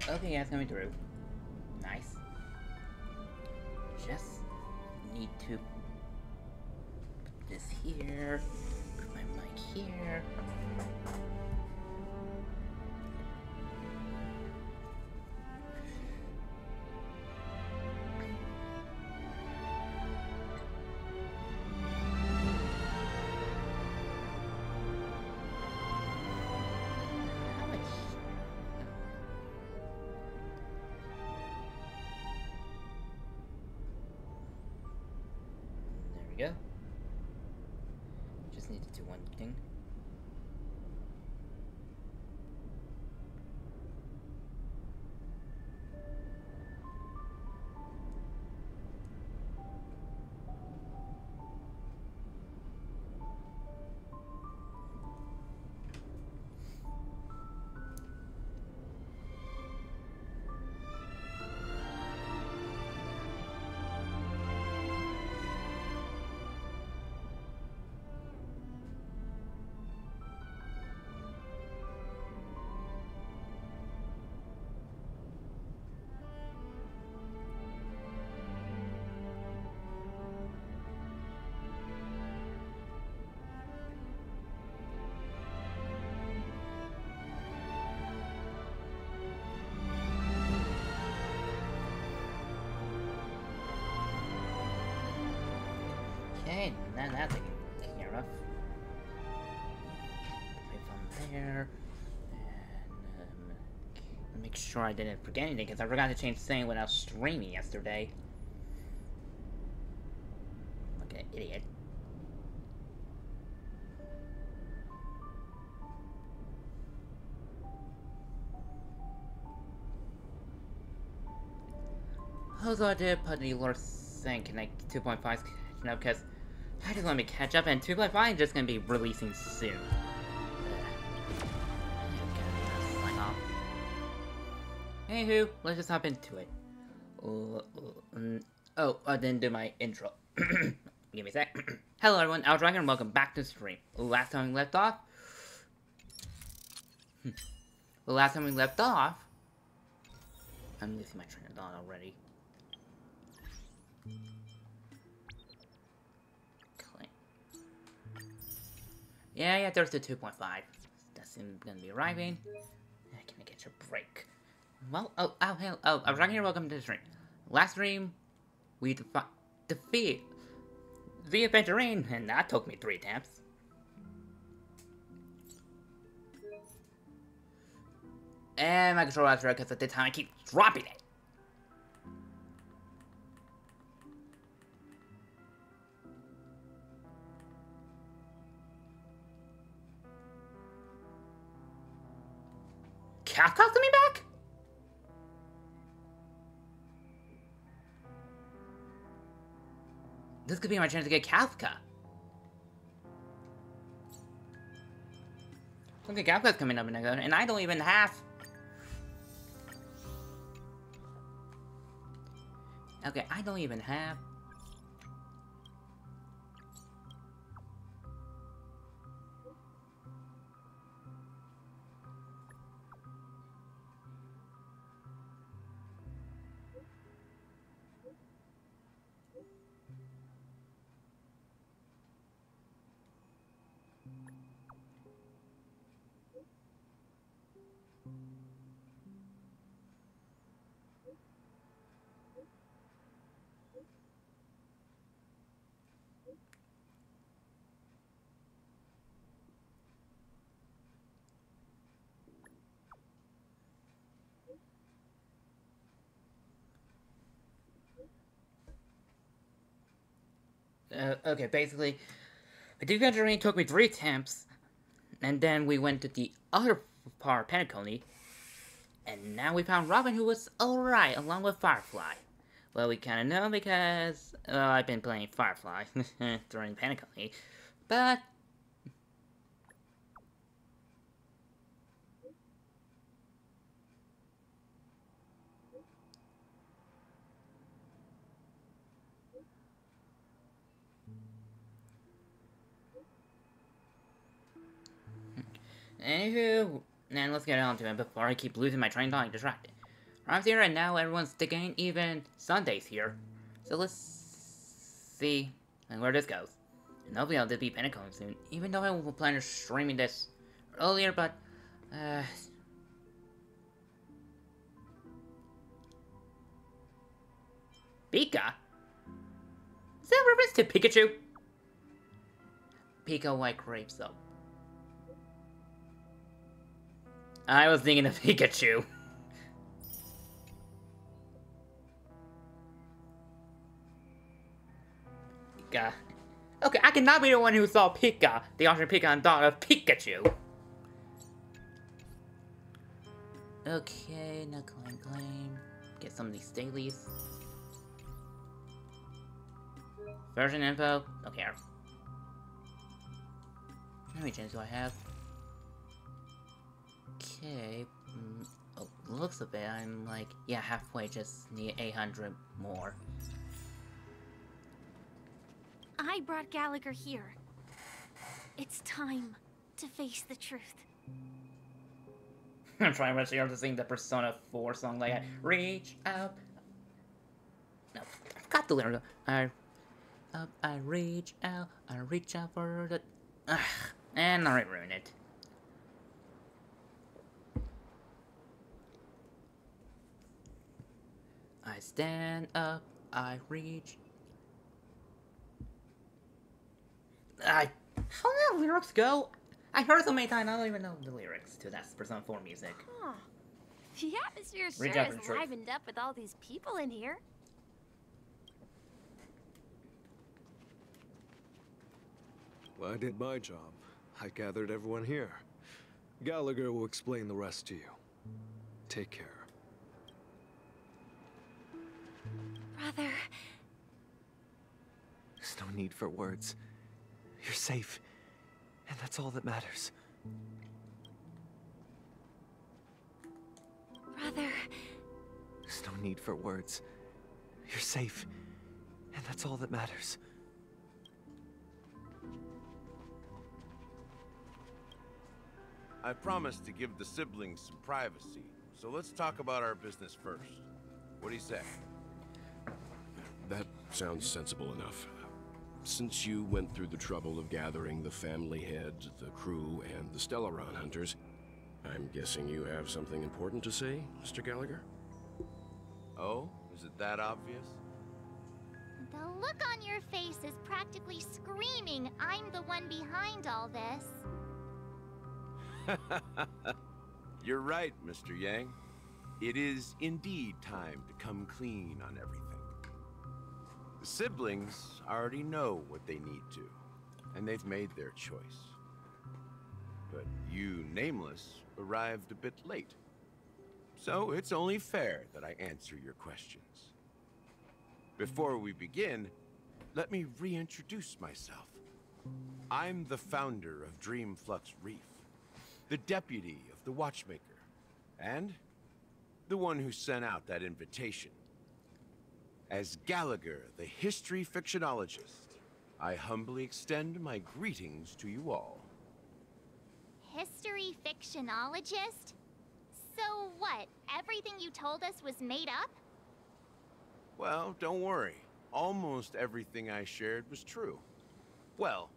Okay, yeah, it's coming through. Nice. Just need to put this here. Put my mic here. There we go. Just need to do one thing. Okay, now that's taken care of. Put it from there. And make sure I didn't forget anything, because I forgot to change thing when I was streaming yesterday. Like an idiot. Also, I did put the Lord thing connect 2.5 now, because I just want me to catch up, and 2.5 is just going to be releasing soon. Anywho, let's just hop into it. Oh, I didn't do my intro. Give me a sec. Hello everyone, Dragon, and welcome back to the stream. Last time we left off... I'm losing my train of thought already. Yeah, there's the 2.5. That's gonna be arriving. Can I get your break? Well, I'm Dragon here, welcome to the stream. Last stream, we defeat the Adventurine, and that took me 3 attempts. And my controller after because at the time I keep dropping it. Kafka's coming back? This could be my chance to get Kafka. Okay, Kafka's coming up in a gun, and I don't even have... Okay, I don't even have... Okay, basically, the Adventurine took me 3 attempts, and then we went to the other part, Penacony, and now we found Robin, who was alright, along with Firefly. Well, we kinda know because, I've been playing Firefly during Penacony, but... Anywho, and let's get on to it before I keep losing my train of thought and distracted. I'm here and now everyone's taking even Sundays here. So let's see where this goes. And hopefully I'll be Penacony soon. Even though I will plan on streaming this earlier, but Pika? Is that a reference to Pikachu? Pika White Grape Soap. I was thinking of Pikachu. Pika. Okay, I cannot be the one who saw Pika, the Austrian Pika, and thought of Pikachu. Okay, now claim. Get some of these dailies. Version info, don't care. How many gens do I have? Okay, oh, looks a bit, I'm like, yeah, halfway, just need 800 more. I brought Gallagher here. It's time to face the truth. I'm trying really hard to sing the Persona 4 song like that. Reach out. No, I forgot the lyric. I reach out for the... and I ruined it. I stand up, I reach... how did the lyrics go? I heard it so many times, I don't even know the lyrics to that Persona 4 music. Huh. The atmosphere sure Reach out is for the truth. livened up with all these people in here. Well, I did my job. I gathered everyone here. Gallagher will explain the rest to you. Take care. Brother. There's no need for words. You're safe, and that's all that matters. Brother. There's no need for words. You're safe, and that's all that matters. I promised to give the siblings some privacy, so let's talk about our business first. What do you say? That sounds sensible enough. Since you went through the trouble of gathering the family head, the crew, and the Stellaron hunters, I'm guessing you have something important to say, Mr. Gallagher? Oh? Is it that obvious? The look on your face is practically screaming, I'm the one behind all this. You're right, Mr. Yang. It is indeed time to come clean on everything. The siblings already know what they need to, and they've made their choice. But you, Nameless, arrived a bit late. So it's only fair that I answer your questions. Before we begin, let me reintroduce myself. I'm the founder of Dreamflux Reef, the deputy of the Watchmaker, and the one who sent out that invitation. As Gallagher, the history fictionologist, I humbly extend my greetings to you all. History fictionologist? So what, everything you told us was made up? Well, don't worry. Almost everything I shared was true. Well,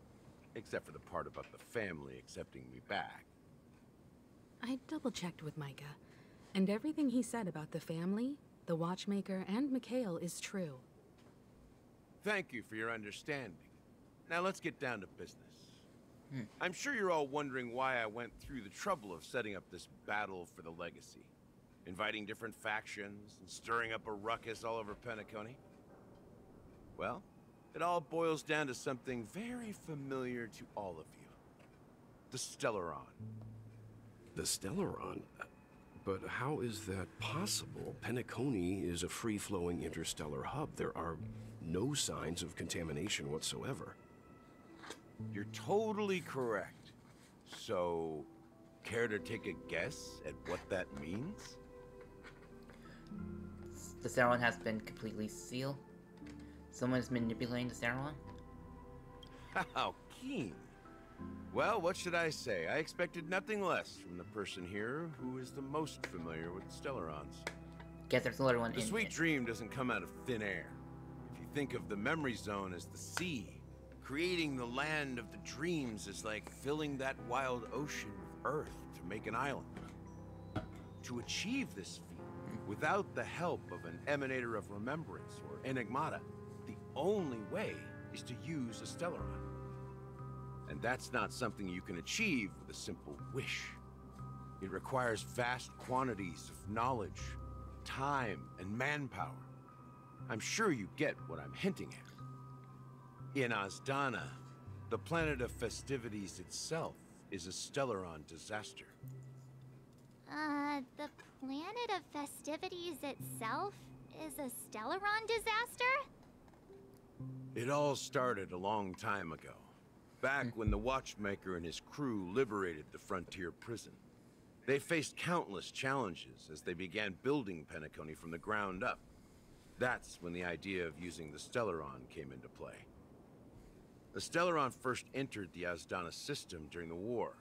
except for the part about the family accepting me back. I double-checked with Micah, and everything he said about the family, the Watchmaker, and Mikhail is true. Thank you for your understanding. Now let's get down to business. I'm sure you're all wondering why I went through the trouble of setting up this battle for the legacy, inviting different factions and stirring up a ruckus all over Penacony. Well, it all boils down to something very familiar to all of you. The Stellaron. The Stellaron? But how is that possible? Penacony is a free-flowing interstellar hub. There are no signs of contamination whatsoever. You're totally correct. So, care to take a guess at what that means? The Stellaron has been completely sealed. Someone's manipulating the Stellaron. How keen. Well, what should I say? I expected nothing less from the person here who is the most familiar with the Stellarons. Guess there's another one The in sweet it. dream doesn't come out of thin air. If you think of the memory zone as the sea, creating the land of the dreams is like filling that wild ocean with earth to make an island. To achieve this feat, without the help of an emanator of remembrance or enigmata, the only way is to use a Stellaron. And that's not something you can achieve with a simple wish. It requires vast quantities of knowledge, time, and manpower. I'm sure you get what I'm hinting at. In Azdana, the planet of festivities itself is a Stellaron disaster. The planet of festivities itself is a Stellaron disaster? It all started a long time ago, back when the Watchmaker and his crew liberated the frontier prison. They faced countless challenges as they began building Penacony from the ground up. That's when the idea of using the Stellaron came into play. The Stellaron first entered the Azdana system during the war.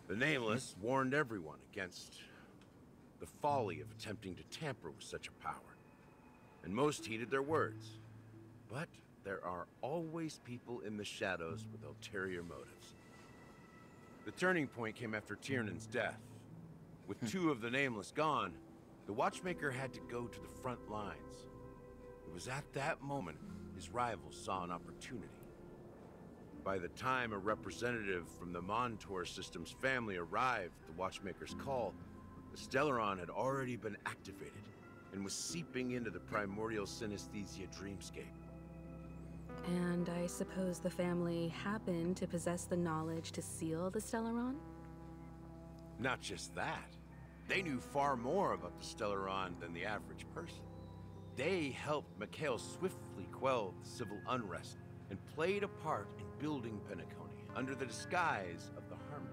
The Nameless warned everyone against the folly of attempting to tamper with such a power, and most heeded their words. But there are always people in the shadows with ulterior motives. The turning point came after Tiernan's death. With two of the Nameless gone, the Watchmaker had to go to the front lines. It was at that moment his rivals saw an opportunity. By the time a representative from the Montour Systems family arrived at the Watchmaker's call, the Stellaron had already been activated and was seeping into the primordial synesthesia dreamscape. And I suppose the family happened to possess the knowledge to seal the Stellaron? Not just that. They knew far more about the Stellaron than the average person. They helped Mikhail swiftly quell the civil unrest and played a part in building Penacony under the disguise of the Harmony.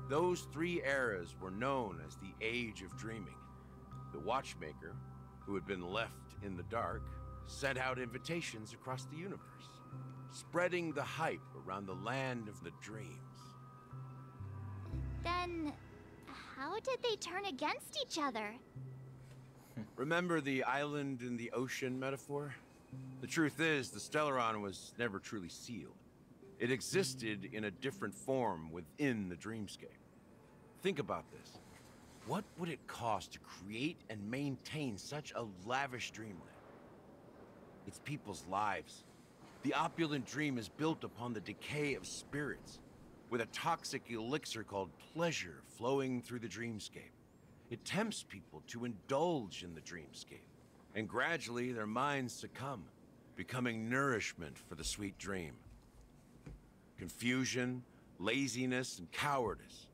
Those three eras were known as the Age of Dreaming. The Watchmaker, who had been left in the dark, sent out invitations across the universe, spreading the hype around the land of the dreams. Then, how did they turn against each other? Remember the island in the ocean metaphor? The truth is, the Stellaron was never truly sealed. It existed in a different form within the dreamscape. Think about this. What would it cost to create and maintain such a lavish dreamland? It's people's lives. The opulent dream is built upon the decay of spirits, with a toxic elixir called pleasure flowing through the dreamscape. It tempts people to indulge in the dreamscape, and gradually their minds succumb, becoming nourishment for the sweet dream. Confusion, laziness, and cowardice,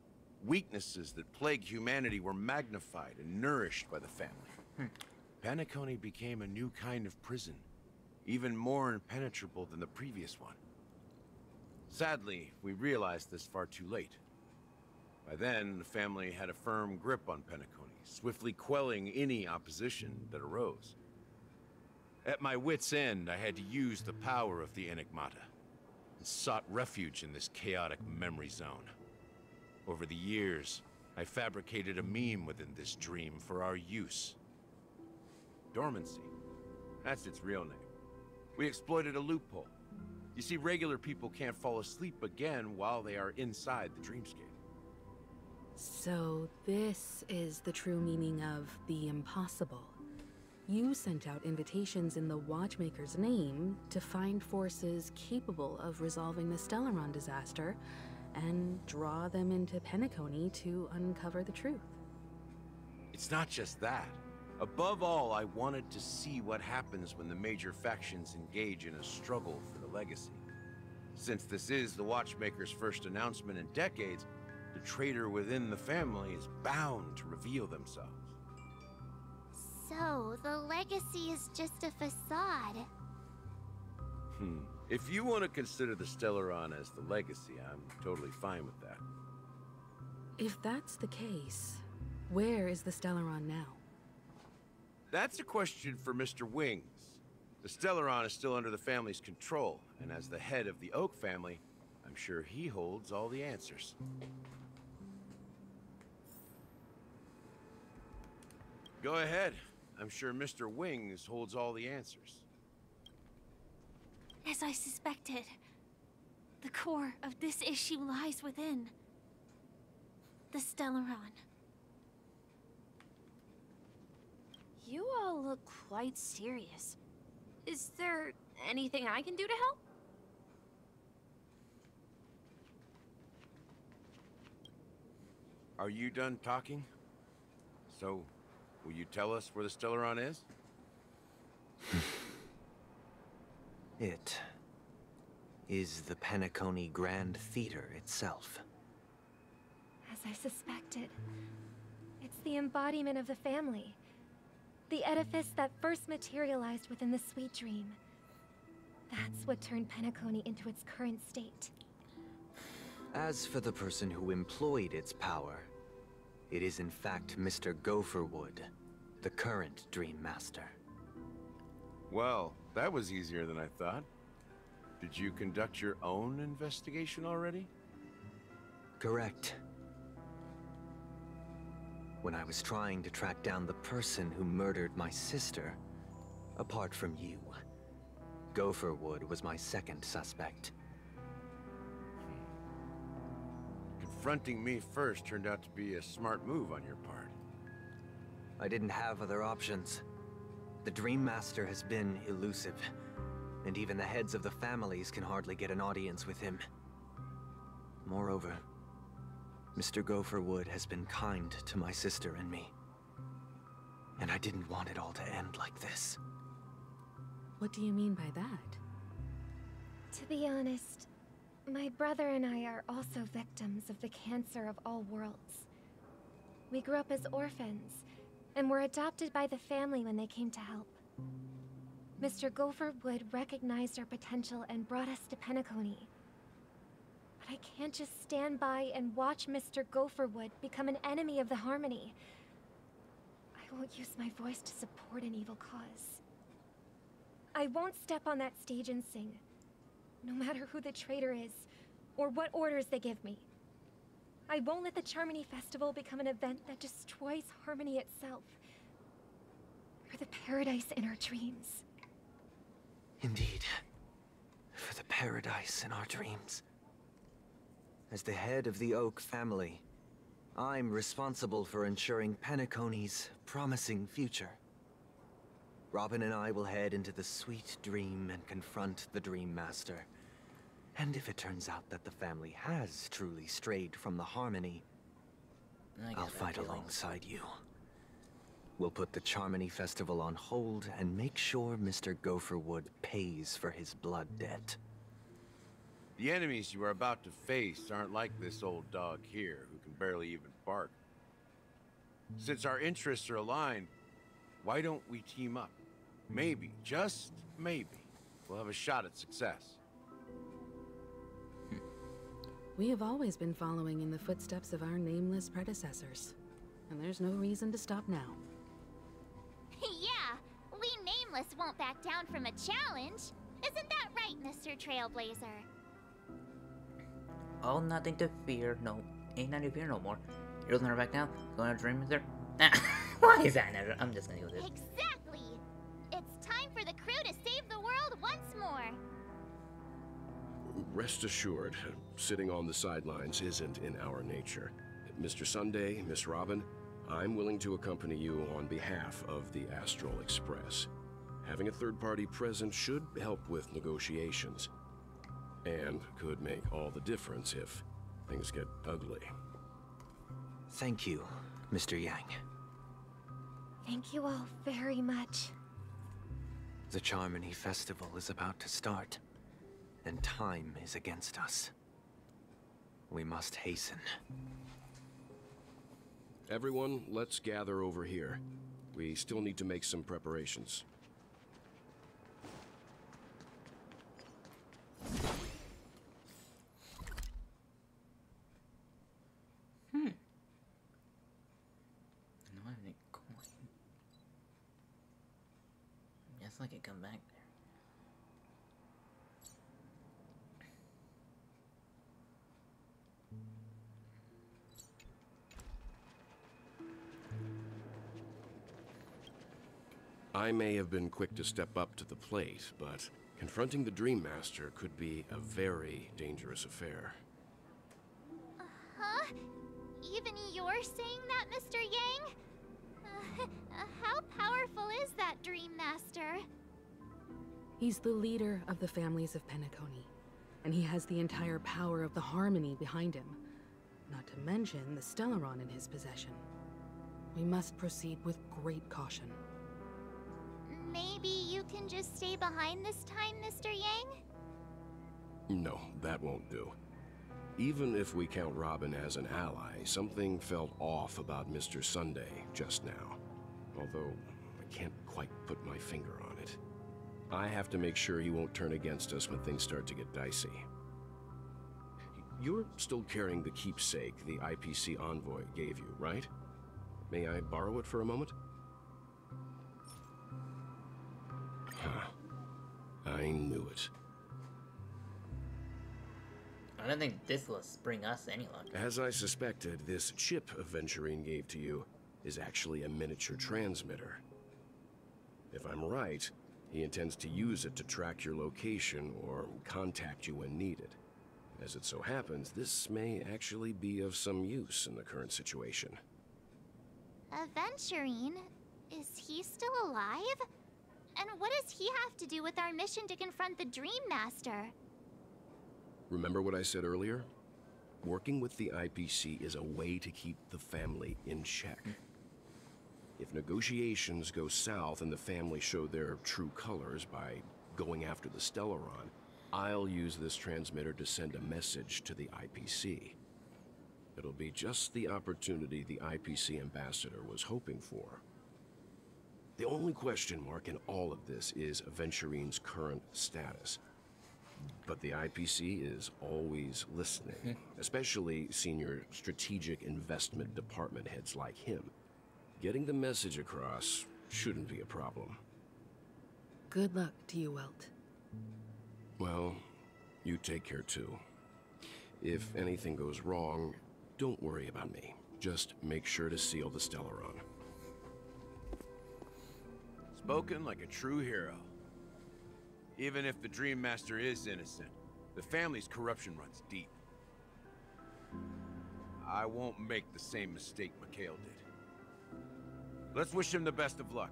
weaknesses that plague humanity, were magnified and nourished by the family. Penacony became a new kind of prison, even more impenetrable than the previous one. Sadly, we realized this far too late. By then, the family had a firm grip on Penacony, swiftly quelling any opposition that arose. At my wit's end, I had to use the power of the Enigmata, and sought refuge in this chaotic memory zone. Over the years, I fabricated a meme within this dream for our use. Dormancy. That's its real name. We exploited a loophole. You see, regular people can't fall asleep again while they are inside the dreamscape. So this is the true meaning of the impossible. You sent out invitations in the Watchmaker's name to find forces capable of resolving the Stellaron disaster and draw them into Penacony to uncover the truth. It's not just that. Above all, I wanted to see what happens when the major factions engage in a struggle for the legacy. Since this is the Watchmaker's first announcement in decades, the traitor within the family is bound to reveal themselves. So, the legacy is just a facade. If you want to consider the Stellaron as the legacy, I'm totally fine with that. If that's the case, where is the Stellaron now? That's a question for Mr. Wings. The Stellaron is still under the family's control, and as the head of the Oak family, I'm sure he holds all the answers. Go ahead. I'm sure Mr. Wings holds all the answers. As I suspected, the core of this issue lies within the Stellaron. You all look quite serious. Is there anything I can do to help? Are you done talking? So, will you tell us where the Stellaron is? It is the Penacony Grand Theater itself. As I suspected, it's the embodiment of the family. The edifice that first materialized within the Sweet Dream. That's what turned Penacony into its current state. As for the person who employed its power, it is in fact Mr. Gopherwood, the current Dream Master. Well, that was easier than I thought. Did you conduct your own investigation already? Correct. When I was trying to track down the person who murdered my sister, apart from you, Gopherwood was my second suspect. Confronting me first turned out to be a smart move on your part. I didn't have other options. The Dream Master has been elusive, and even the heads of the families can hardly get an audience with him. Moreover, Mr. Gopherwood has been kind to my sister and me. And I didn't want it all to end like this. What do you mean by that? To be honest, my brother and I are also victims of the cancer of all worlds. We grew up as orphans, and were adopted by the family when they came to help. Mr. Gopherwood recognized our potential and brought us to Penacony. But I can't just stand by and watch Mr. Gopherwood become an enemy of the Harmony. I won't use my voice to support an evil cause. I won't step on that stage and sing, no matter who the traitor is, or what orders they give me. I won't let the Charmony Festival become an event that destroys Harmony itself, or the paradise in our dreams. Indeed. For the paradise in our dreams. As the head of the Oak family, I'm responsible for ensuring Penacony's promising future. Robin and I will head into the Sweet Dream and confront the Dream Master. And if it turns out that the family has truly strayed from the Harmony, I'll fight alongside you. We'll put the Charmony Festival on hold and make sure Mr. Gopherwood pays for his blood debt. The enemies you are about to face aren't like this old dog here, who can barely even bark. Since our interests are aligned, why don't we team up? Maybe, just maybe, we'll have a shot at success. We have always been following in the footsteps of our nameless predecessors, and there's no reason to stop now. Yeah, we Nameless won't back down from a challenge. Isn't that right, Mr. Trailblazer? Oh, nothing to fear. No, ain't nothing to fear no more. You're gonna back down? Gonna dream with her? Why is that? I'm just gonna go with this. Exactly! It's time for the crew to save the world once more. Rest assured, sitting on the sidelines isn't in our nature. Mr. Sunday, Miss Robin, I'm willing to accompany you on behalf of the Astral Express. Having a third party present should help with negotiations, and could make all the difference if things get ugly. Thank you, Mr. Yang. Thank you all very much. The Charmony Festival is about to start, and time is against us. We must hasten. Everyone, let's gather over here. We still need to make some preparations. I don't have any coin. Guess I could come back there. I may have been quick to step up to the plate, but confronting the Dream Master could be a very dangerous affair. Huh? Even you're saying that, Mr. Yang? How powerful is that Dream Master? He's the leader of the families of Penacony, and he has the entire power of the Harmony behind him. Not to mention the Stellaron in his possession. We must proceed with great caution. Maybe you can just stay behind this time, Mr. Yang? No, that won't do. Even if we count Robin as an ally, something felt off about Mr. Sunday just now. Although, I can't quite put my finger on it. I have to make sure he won't turn against us when things start to get dicey. You're still carrying the keepsake the IPC envoy gave you, right? May I borrow it for a moment? Huh. I knew it. I don't think this will bring us any luck. As I suspected, this chip Aventurine gave to you is actually a miniature transmitter. If I'm right, he intends to use it to track your location or contact you when needed. As it so happens, this may actually be of some use in the current situation. Aventurine? Is he still alive? And what does he have to do with our mission to confront the Dream Master? Remember what I said earlier? Working with the IPC is a way to keep the family in check. If negotiations go south and the family show their true colors by going after the Stellaron, I'll use this transmitter to send a message to the IPC. It'll be just the opportunity the IPC ambassador was hoping for. The only question mark in all of this is Aventurine's current status. But the IPC is always listening, especially senior strategic investment department heads like him. Getting the message across shouldn't be a problem. Good luck to you, Welt. Well, you take care too. If anything goes wrong, don't worry about me. Just make sure to seal the Stellaron. Spoken like a true hero. Even if the Dream Master is innocent, the family's corruption runs deep. I won't make the same mistake Mikhail did. Let's wish him the best of luck.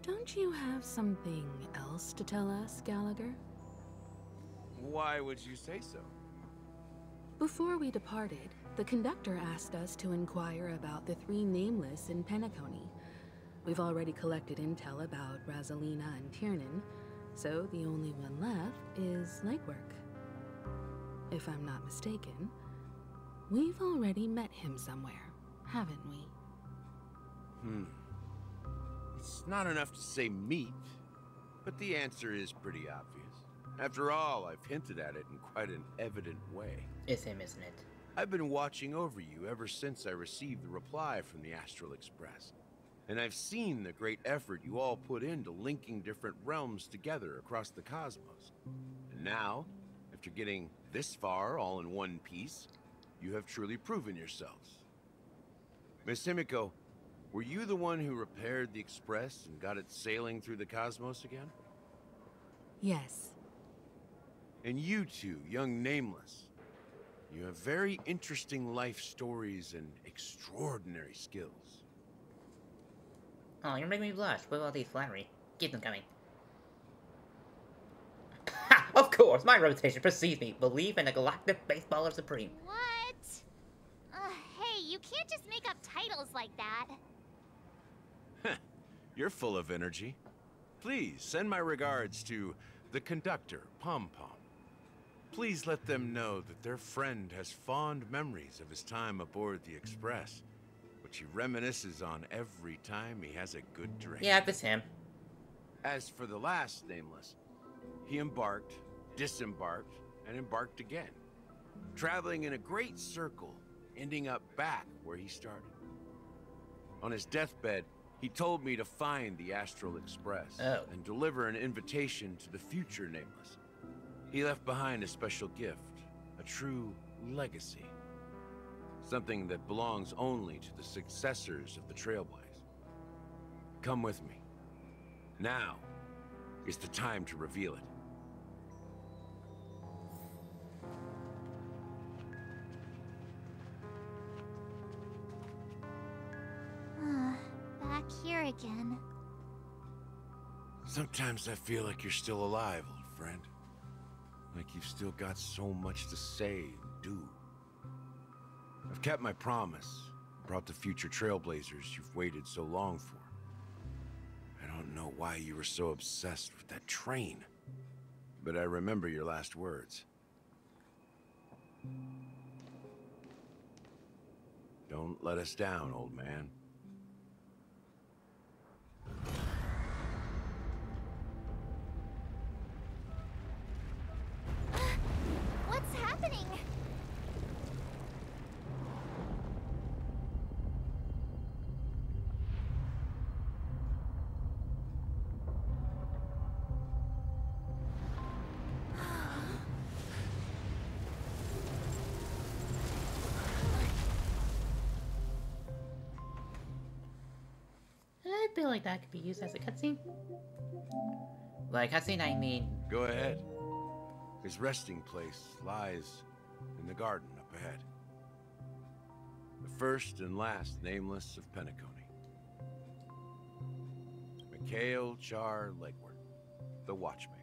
Don't you have something else to tell us, Gallagher? Why would you say so? Before we departed, the conductor asked us to inquire about the three nameless in Penacony. We've already collected intel about Rosalina and Tiernan, so the only one left is legwork. If I'm not mistaken, we've already met him somewhere, haven't we? It's not enough to say meet, but the answer is pretty obvious. After all, I've hinted at it in quite an evident way. It's him, isn't it? I've been watching over you ever since I received the reply from the Astral Express. And I've seen the great effort you all put into linking different realms together across the cosmos. And now, after getting this far all in one piece, you have truly proven yourselves. Miss Himiko, were you the one who repaired the Express and got it sailing through the cosmos again? Yes. And you two, young Nameless, you have very interesting life stories and extraordinary skills. Oh, you're making me blush with all these flattery. Keep them coming. Of course, my reputation precedes me. Believe in the Galactic Baseballer Supreme. What? Hey, you can't just make up titles like that. You're full of energy. Please, send my regards to the conductor, Pom Pom. Please let them know that their friend has fond memories of his time aboard the Express, which he reminisces on every time he has a good drink. Yeah, that's him. As for the last Nameless, he embarked, disembarked, and embarked again, traveling in a great circle, ending up back where he started. On his deathbed, he told me to find the Astral Express and deliver an invitation to the future Nameless. He left behind a special gift, a true legacy. Something that belongs only to the successors of the Trailblaze. Come with me. Now is the time to reveal it. Back here again. Sometimes I feel like you're still alive, old friend. Like you've still got so much to say and do. I've kept my promise, brought the future trailblazers you've waited so long for. I don't know why you were so obsessed with that train, but I remember your last words. Don't let us down, old man. What's happening? I feel like that could be used as a cutscene. Like cutscene, I mean. Go ahead. His resting place lies in the garden up ahead. The first and last nameless of Penacony. Mikhail Char Legward, the watchmaker.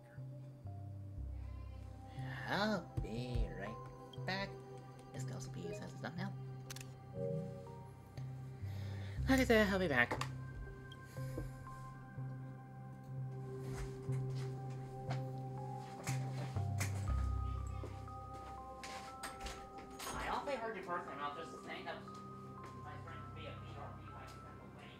I'll be right back. This can also be used as a thumbnail. Like I said, I'll be back. I also heard you first, and I'll just saying that my friend to be a BRB like Pennsylvania.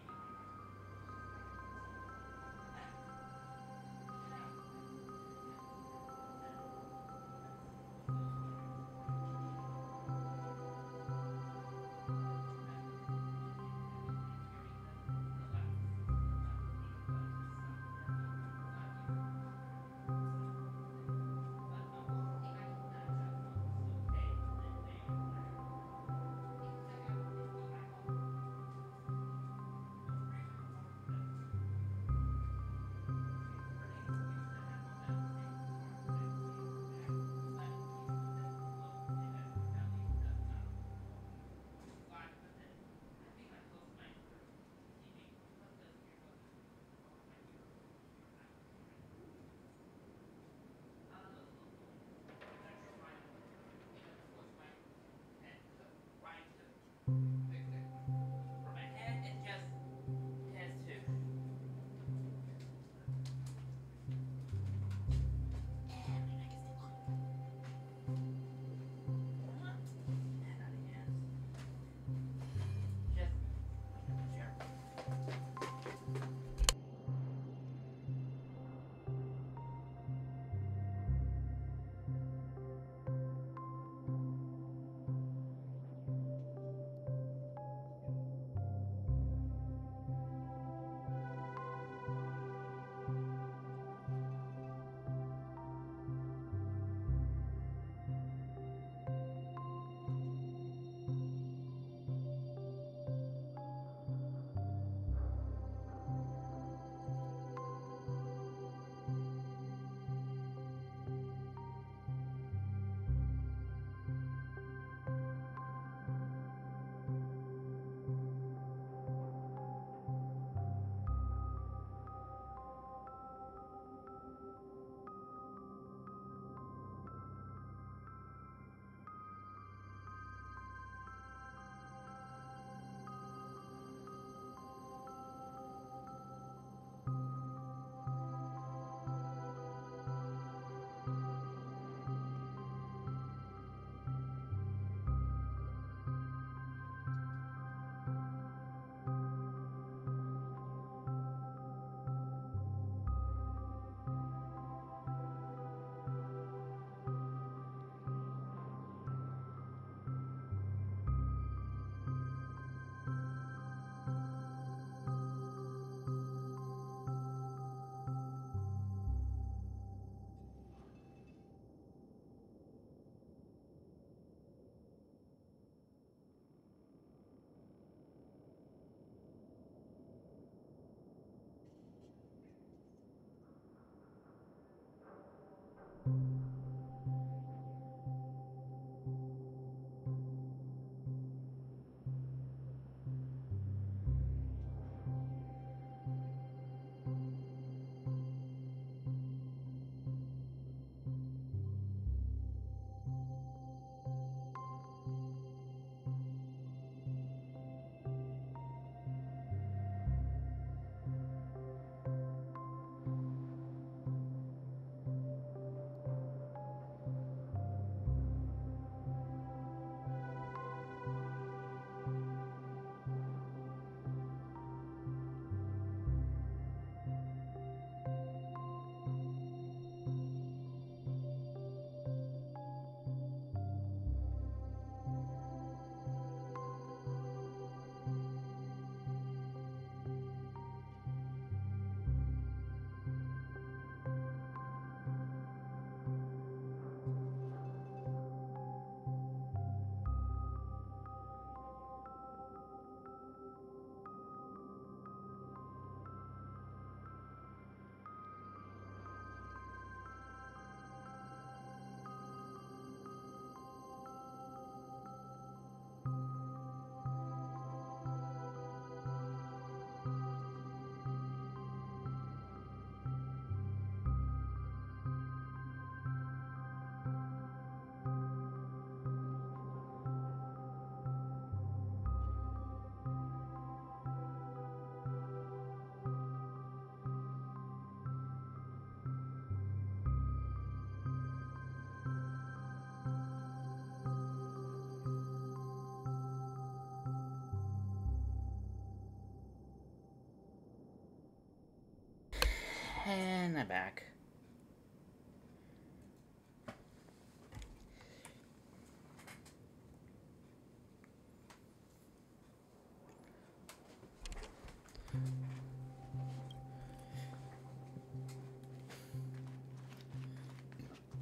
And I'm back.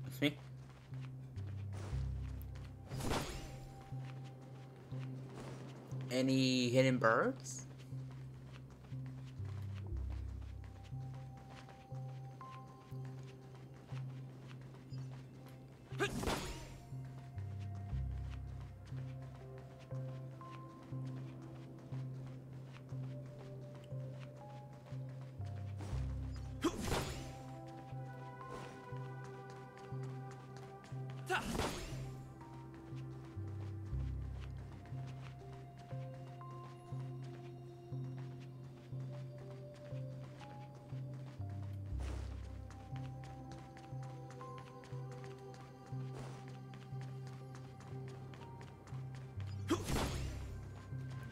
It's me. Any hidden birds?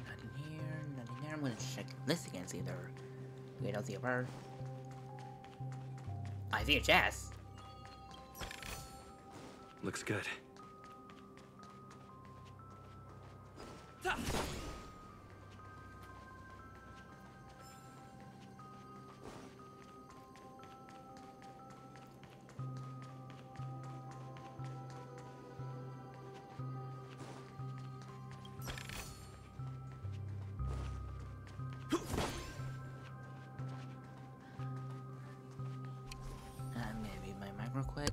Nothing here, nothing there. I'm gonna check this again, see either. Wait, I'll see a bird. I see a chest. Looks good. I'm gonna read my mic real quick.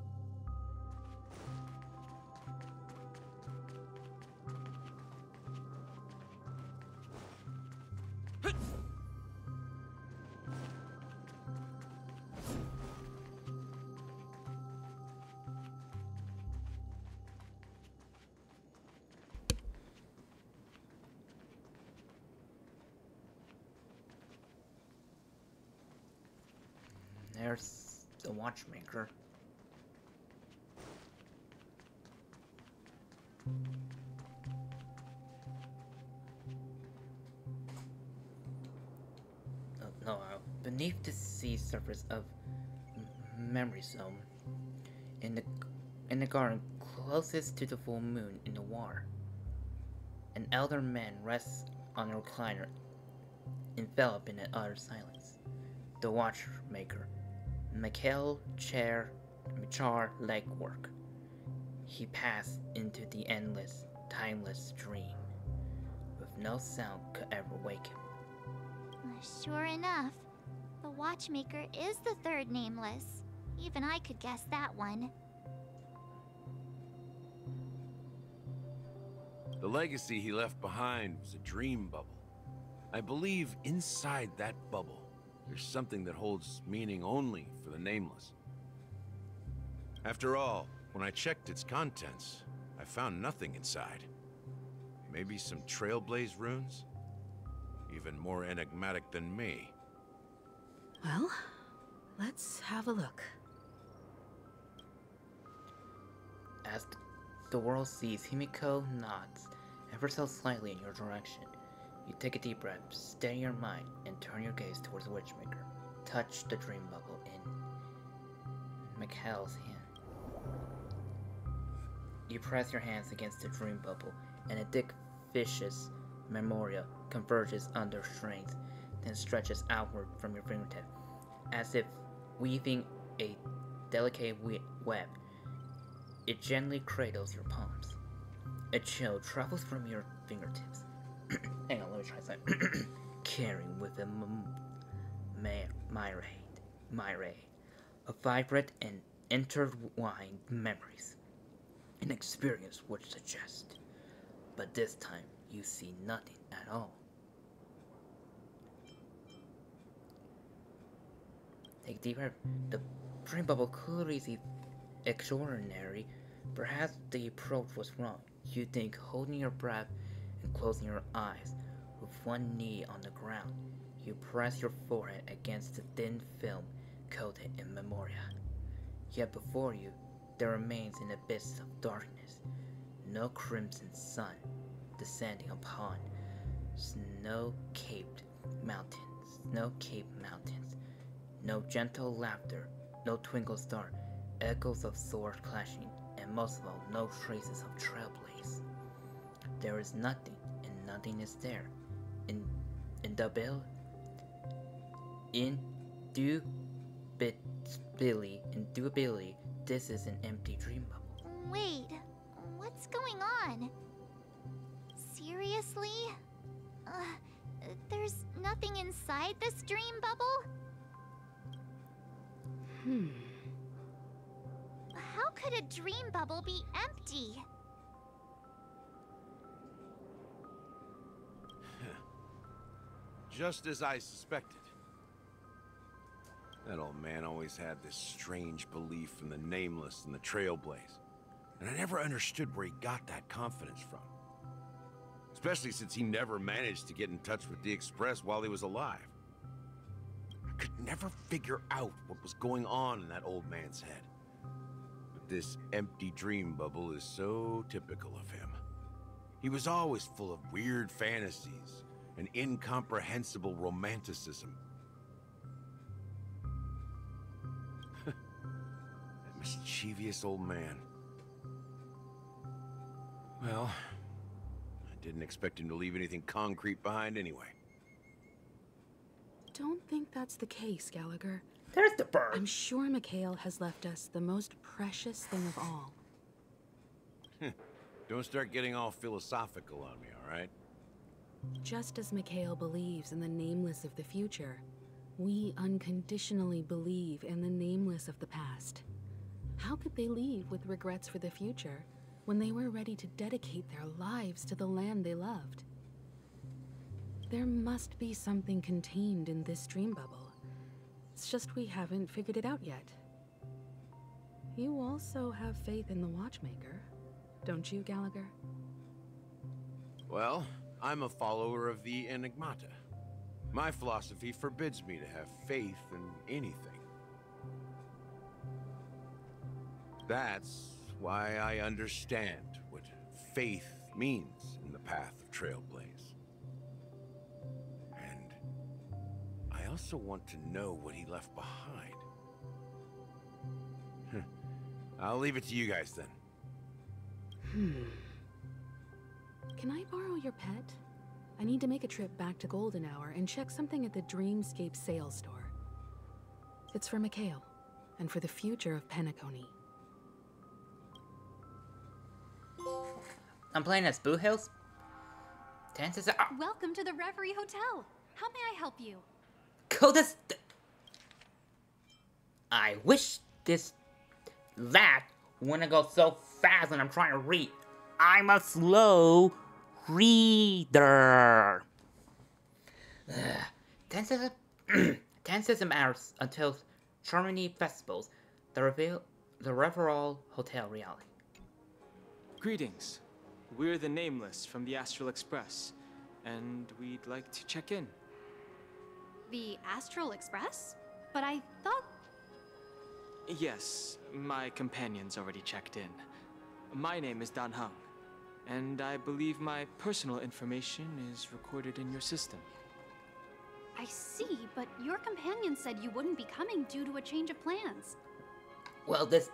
There's the watchmaker. Oh, no, beneath the sea surface of Memory Zone, in the garden closest to the full moon in the water, an elder man rests on a recliner, enveloped in an utter silence. The watchmaker, Mikhail Char legwork. He passed into the endless, timeless dream, with no sound could ever wake him. Sure enough, the watchmaker is the third nameless. Even I could guess that one. The legacy he left behind was a dream bubble. I believe inside that bubble, there's something that holds meaning only for the nameless. After all, when I checked its contents, I found nothing inside. Maybe some Trailblaze runes? Even more enigmatic than me. Well, let's have a look. As the world sees, Himiko nods ever so slightly in your direction. You take a deep breath, steady your mind, and turn your gaze towards the Witchmaker. Touch the dream bubble in Mikhail's hand. You press your hands against the dream bubble, and a thick, vicious memoria converges under strength, then stretches outward from your fingertip, as if weaving a delicate web. It gently cradles your palms. A chill travels from your fingertips. Hang on, let me try that. Carrying with a myriad of vibrant and intertwined memories. An experience which suggests, but this time you see nothing at all. Take a deep breath. The dream bubble clearly seems extraordinary. Perhaps the approach was wrong. You think, holding your breath and closing your eyes, with one knee on the ground, you press your forehead against the thin film coated in memoria. Yet before you, there remains an abyss of darkness, no crimson sun descending upon snow-capped mountains, No gentle laughter, no twinkle star, echoes of sword clashing, and most of all, no traces of trailblaze. There is nothing, and nothing is there. Indubitably, this is an empty dream bubble. Wait, what's going on? Seriously? There's nothing inside this dream bubble? How could a dream bubble be empty? Just as I suspected. That old man always had this strange belief in the Nameless and the Trailblaze. And I never understood where he got that confidence from. Especially since he never managed to get in touch with the Express while he was alive. I could never figure out what was going on in that old man's head. But this empty dream bubble is so typical of him. He was always full of weird fantasies and incomprehensible romanticism. That mischievous old man. Well, I didn't expect him to leave anything concrete behind anyway. Don't think that's the case, Gallagher. There's the bird. I'm sure Mikhail has left us the most precious thing of all. Don't start getting all philosophical on me, all right? Just as Mikhail believes in the Nameless of the future, we unconditionally believe in the Nameless of the past. How could they leave with regrets for the future when they were ready to dedicate their lives to the land they loved? There must be something contained in this dream bubble. It's just we haven't figured it out yet. You also have faith in the Watchmaker, don't you, Gallagher? Well, I'm a follower of the Enigmata. My philosophy forbids me to have faith in anything. That's why I understand what faith means in the path of Trailblaze. And I also want to know what he left behind. I'll leave it to you guys then. Can I borrow your pet? I need to make a trip back to Golden Hour and check something at the Dreamscape sales store. It's for Mikhail, and for the future of Penacony. I'm playing as Boo Hills. Chances are... Welcome to the Reverie Hotel. How may I help you? Go this... I wish this... that wouldn't go so fast when I'm trying to read. I'm a slow reader. 10 system hours until Charmony Festivals. The Reverall Hotel reality. Greetings. We're the Nameless from the Astral Express, and we'd like to check in. The Astral Express? But I thought... Yes, my companion's already checked in. My name is Dan Hung, and I believe my personal information is recorded in your system. I see, but your companion said you wouldn't be coming due to a change of plans. Well, this...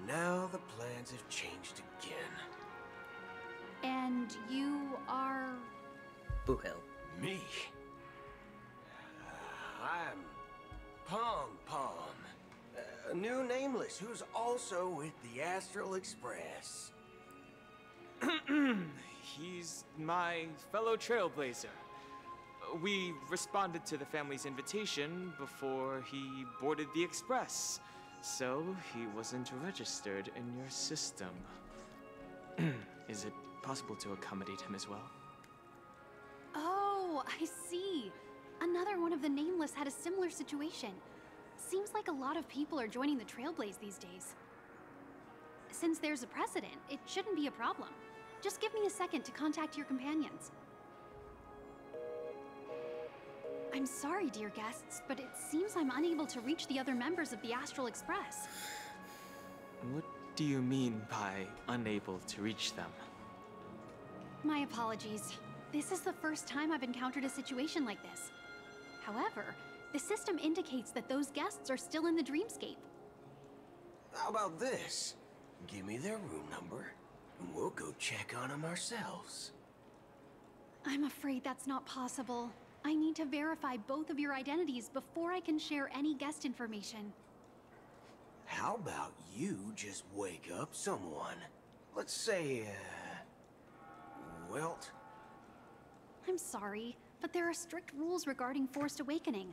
Now the plans have changed again. And you are... Boo Hill. Me? I'm Pom Pom, a new Nameless who's also with the Astral Express. He's my fellow trailblazer. We responded to the family's invitation before he boarded the express, so he wasn't registered in your system. Is it possible to accommodate him as well? Oh, I see. Another one of the Nameless had a similar situation. Seems like a lot of people are joining the Trailblaze these days. Since there's a precedent, it shouldn't be a problem. Just give me a second to contact your companions. I'm sorry, dear guests, but it seems I'm unable to reach the other members of the Astral Express. What do you mean by unable to reach them? My apologies. This is the first time I've encountered a situation like this. However, The system indicates that those guests are still in the dreamscape. How about this? Give me their room number, and we'll go check on them ourselves. I'm afraid that's not possible. I need to verify both of your identities before I can share any guest information. How about you just wake up someone? Let's say, Welt? I'm sorry, but there are strict rules regarding forced awakening.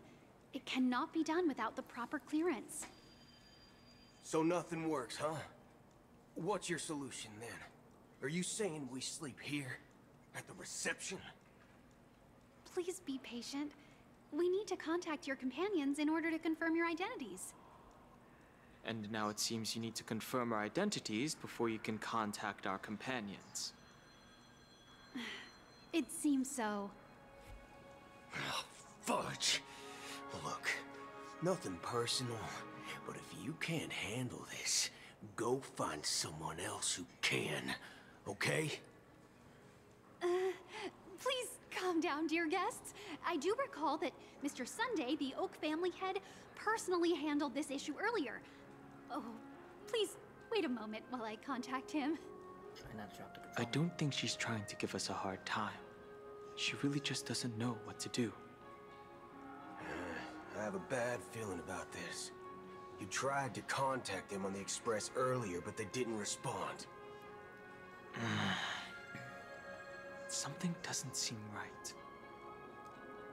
It cannot be done without the proper clearance. So nothing works, huh? What's your solution then? Are you saying we sleep here? At the reception? Please be patient. We need to contact your companions in order to confirm your identities. And now it seems you need to confirm our identities before you can contact our companions. It seems so. Oh, fudge! Look, nothing personal, but if you can't handle this, go find someone else who can, okay? Please calm down, dear guests. I do recall that Mr. Sunday, the Oak family head, personally handled this issue earlier. Oh, please wait a moment while I contact him. Try not to drop the I controller. don't think she's trying to give us a hard time. She really just doesn't know what to do. I have a bad feeling about this. You tried to contact them on the Express earlier, but they didn't respond. Something doesn't seem right.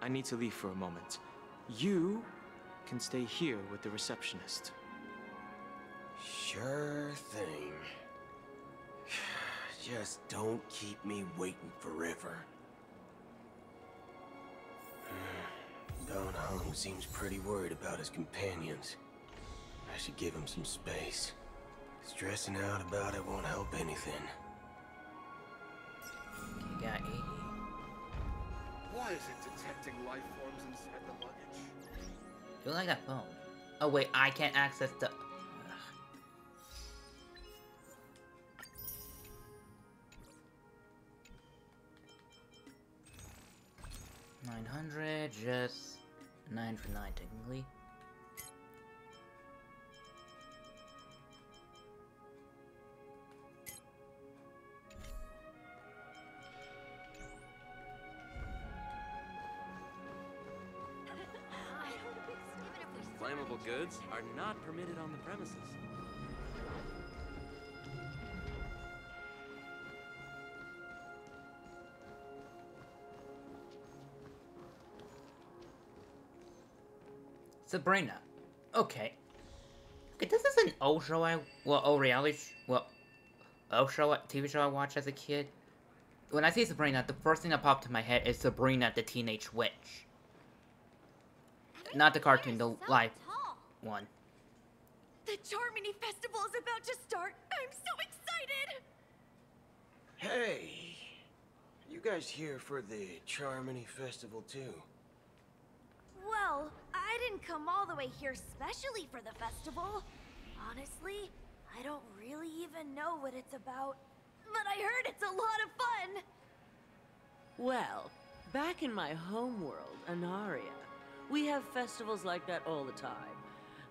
I need to leave for a moment. You can stay here with the receptionist. Sure thing. Just don't keep me waiting forever. Don Hung seems pretty worried about his companions. I should give him some space. Stressing out about it won't help anything. You got 80. Why is it detecting life forms inside the luggage? You like that phone? Oh wait, I can't access the... Ugh. 900, just 9 for 9 technically. Flammable goods are not permitted on the premises. Sabrina. Okay. Okay, this is an old show old reality old show, TV show I watched as a kid. When I see Sabrina, the first thing that popped in my head is Sabrina the Teenage Witch. Not the cartoon, the live one. The Charmony Festival is about to start. I'm so excited! Hey! You guys here for the Charmony Festival too? Well, I didn't come all the way here specially for the festival. Honestly, I don't really even know what it's about. But I heard it's a lot of fun! Well, back in my homeworld, Anaria, we have festivals like that all the time.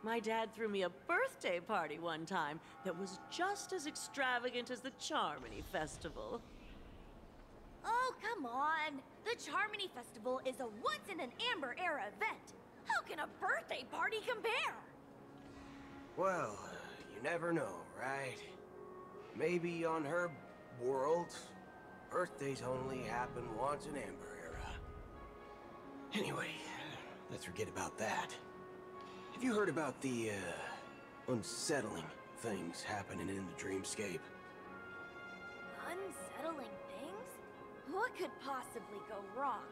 My dad threw me a birthday party one time that was just as extravagant as the Charmony Festival. Oh, come on! The Charmony Festival is a once-in-an-Amber-era event. How can a birthday party compare? Well, you never know, right? Maybe on her world, birthdays only happen once in Amber Era. Anyway, let's forget about that. Have you heard about the, unsettling things happening in the dreamscape? Unsettling things? What could possibly go wrong?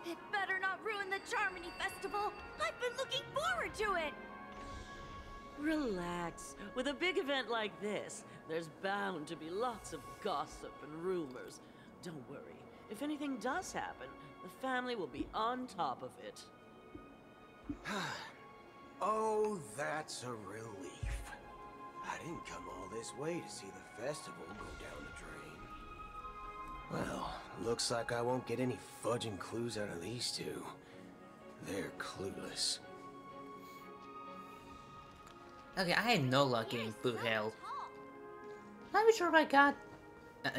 It better not ruin the Charmony Festival! I've been looking forward to it! Relax. With a big event like this, there's bound to be lots of gossip and rumors. Don't worry. If anything does happen, the family will be on top of it. Oh, that's a relief. I didn't come all this way to see the festival go down the drain. Well, looks like I won't get any fudging clues out of these two. They're clueless. Okay, I had no luck getting Blue Hill. Not even sure if I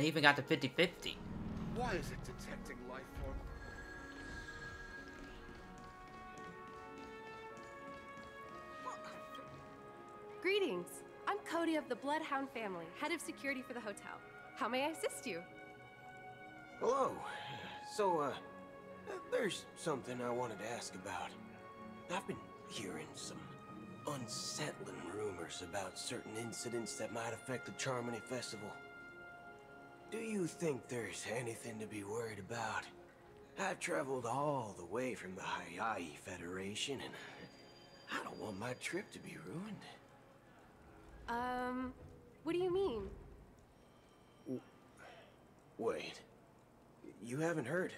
even got to 50-50. Why is it detecting life form? Greetings. I'm Cody of the Bloodhound family, head of security for the hotel. How may I assist you? Hello. So, there's something I wanted to ask about. I've been hearing some unsettling rumors about certain incidents that might affect the Charmony Festival. Do you think there's anything to be worried about? I've traveled all the way from the Honkai Federation, and I don't want my trip to be ruined. What do you mean? Wait. You haven't heard?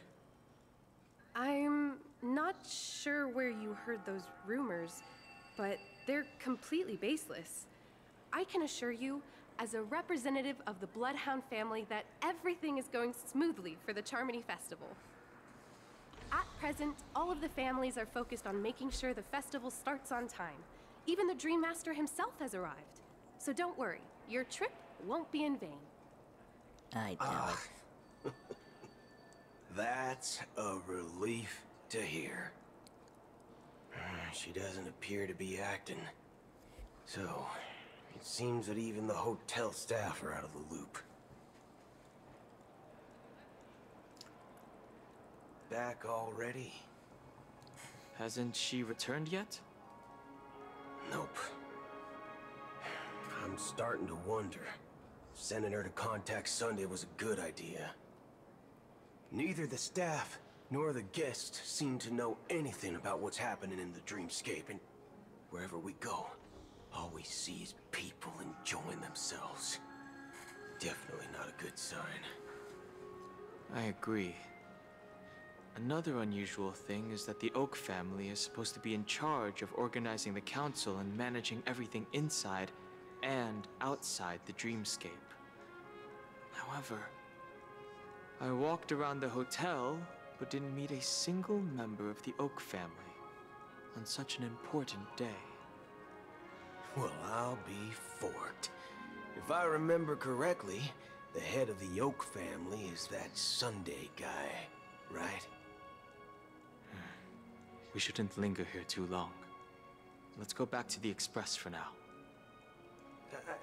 I'm not sure where you heard those rumors, but they're completely baseless. I can assure you, as a representative of the Bloodhound family, that everything is going smoothly for the Charmony Festival. At present, all of the families are focused on making sure the festival starts on time. Even the Dream Master himself has arrived. So don't worry, your trip won't be in vain. I doubt it. That's a relief to hear. She doesn't appear to be acting. So, it seems that even the hotel staff are out of the loop. Back already? Hasn't she returned yet? Nope. I'm starting to wonder. Sending her to contact Sunday was a good idea. Neither the staff nor the guests seem to know anything about what's happening in the dreamscape, and wherever we go, all we see is people enjoying themselves. Definitely not a good sign. I agree. Another unusual thing is that the Oak family is supposed to be in charge of organizing the council and managing everything inside and outside the dreamscape. However, I walked around the hotel, but didn't meet a single member of the Oak family on such an important day. Well, I'll be forked. If I remember correctly, the head of the Oak family is that Sunday guy, right? We shouldn't linger here too long. Let's go back to the Express for now.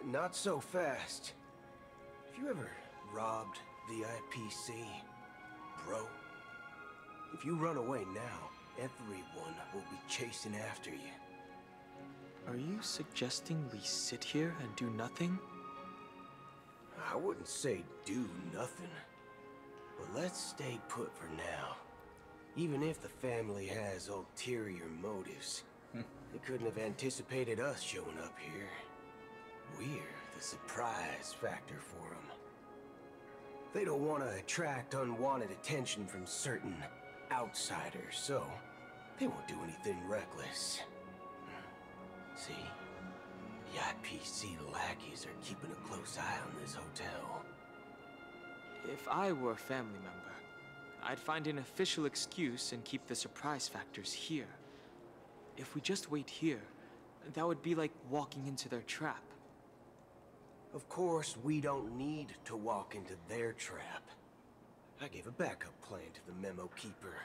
Not so fast. Have you ever robbed VIPC, bro? If you run away now, everyone will be chasing after you. Are you suggesting we sit here and do nothing? I wouldn't say do nothing, but let's stay put for now. Even if the family has ulterior motives, they couldn't have anticipated us showing up here. We're the surprise factor for them. They don't want to attract unwanted attention from certain outsiders, so they won't do anything reckless. See? The IPC lackeys are keeping a close eye on this hotel. If I were a family member, I'd find an official excuse and keep the surprise factors here. If we just wait here, that would be like walking into their trap. Of course, we don't need to walk into their trap. I gave a backup plan to the memo keeper.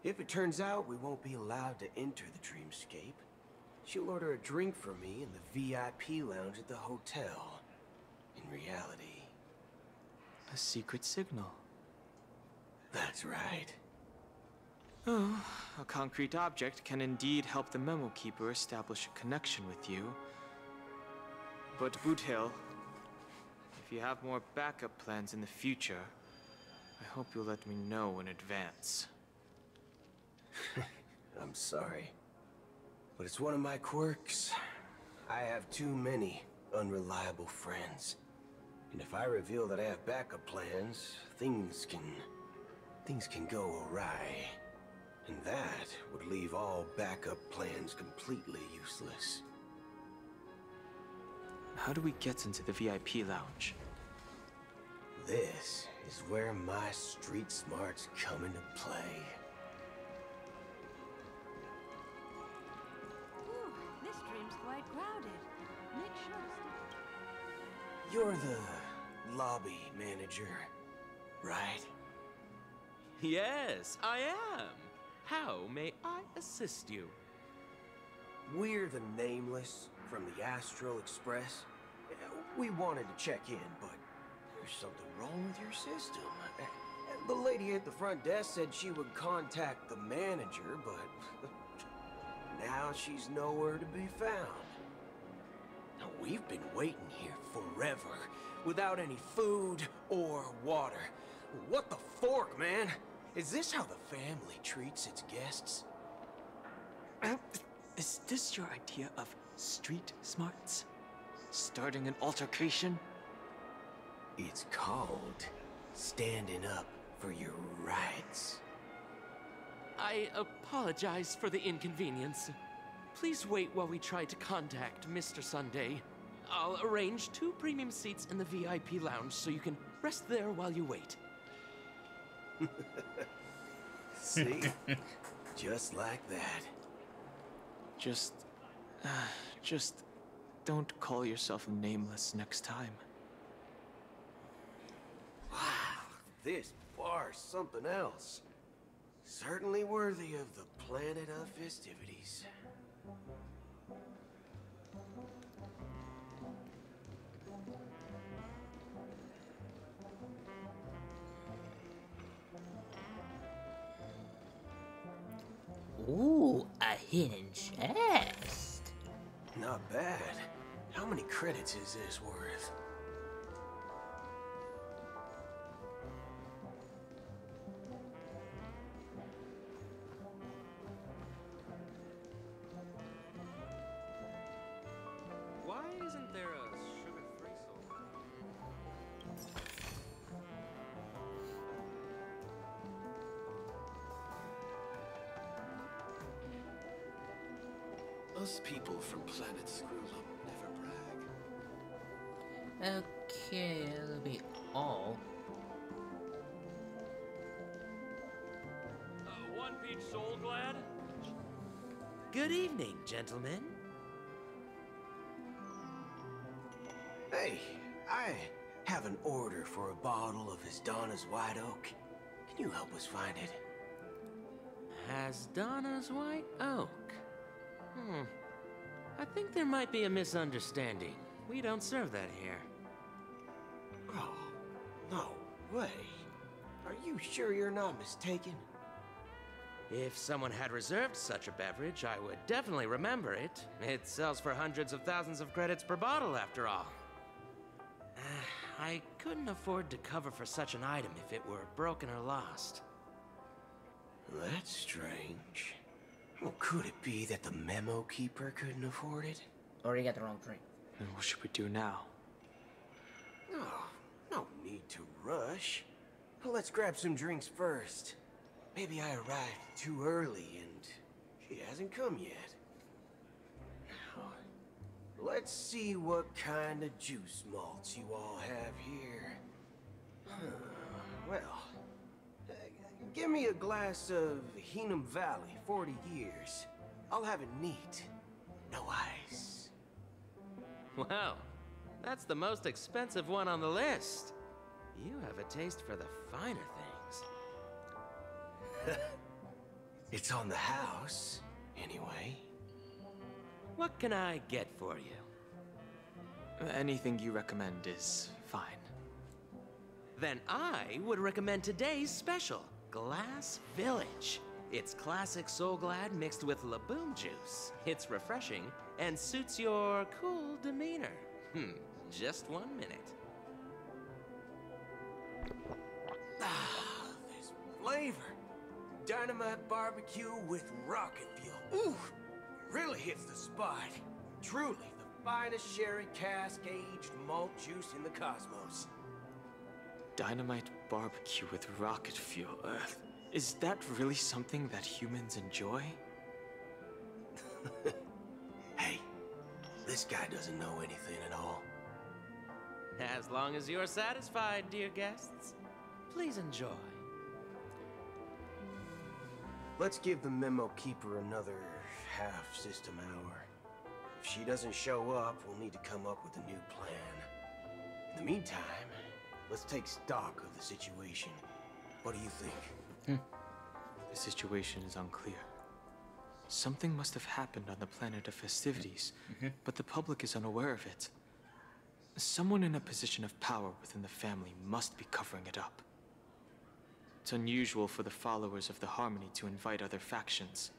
If it turns out we won't be allowed to enter the dreamscape, she'll order a drink for me in the VIP lounge at the hotel. In reality... a secret signal. That's right. Oh, a concrete object can indeed help the memo keeper establish a connection with you. But Boothill, if you have more backup plans in the future, I hope you'll let me know in advance. I'm sorry, but it's one of my quirks. I have too many unreliable friends. And if I reveal that I have backup plans, things can go awry. And that would leave all backup plans completely useless. How do we get into the VIP lounge? This is where my street smarts come into play. You're the lobby manager, right? Yes, I am. How may I assist you? We're the Nameless from the Astral Express. We wanted to check in, but there's something wrong with your system. The lady at the front desk said she would contact the manager, but now she's nowhere to be found. Now, we've been waiting here forever, without any food or water. What the fork, man? Is this how the family treats its guests? Is this your idea of street smarts? Starting an altercation? It's called standing up for your rights. I apologize for the inconvenience. Please wait while we try to contact Mr. Sunday. I'll arrange 2 premium seats in the VIP lounge so you can rest there while you wait. See? Just like that. Just don't call yourself Nameless next time. Wow, this bar's something else. Certainly worthy of the planet of festivities. Ooh, a hidden chest. Not bad. How many credits is this worth? Why isn't there a sugar-free soul? Us people from planet Screwlum never brag. Okay, that'll be all. 1 peach soul glad? Good evening, gentlemen. Hey, I have an order for a bottle of Donna's White Oak. Can you help us find it? Donna's White Oak? I think there might be a misunderstanding. We don't serve that here. Oh, no way. Are you sure you're not mistaken? If someone had reserved such a beverage, I would definitely remember it. It sells for hundreds of thousands of credits per bottle, after all. I couldn't afford to cover for such an item if it were broken or lost. That's strange. Well, could it be that the memo keeper couldn't afford it? Or you got the wrong drink. Then what should we do now? No need to rush. Well, let's grab some drinks first. Maybe I arrived too early and she hasn't come yet. Now, let's see what kind of juice malts you all have here. Well, give me a glass of Hingham Valley, 40 years. I'll have it neat. No ice. Wow, that's the most expensive one on the list. You have a taste for the finer things. It's on the house, anyway. What can I get for you? Anything you recommend is fine. Then I would recommend today's special, Glass Village. It's classic Soul Glad mixed with Laboom juice. It's refreshing and suits your cool demeanor. Just 1 minute. This flavor. Dynamite barbecue with rocket fuel. Ooh, really hits the spot. Truly the finest sherry cask-aged malt juice in the cosmos. Dynamite barbecue with rocket fuel. Is that really something that humans enjoy? Hey, this guy doesn't know anything at all. As long as you're satisfied, dear guests, please enjoy. Let's give the memo keeper another half-system hour. If she doesn't show up, we'll need to come up with a new plan. In the meantime, let's take stock of the situation. What do you think? The situation is unclear. Something must have happened on the planet of festivities, but the public is unaware of it. Someone in a position of power within the family must be covering it up. It's unusual for the followers of the Harmony to invite other factions,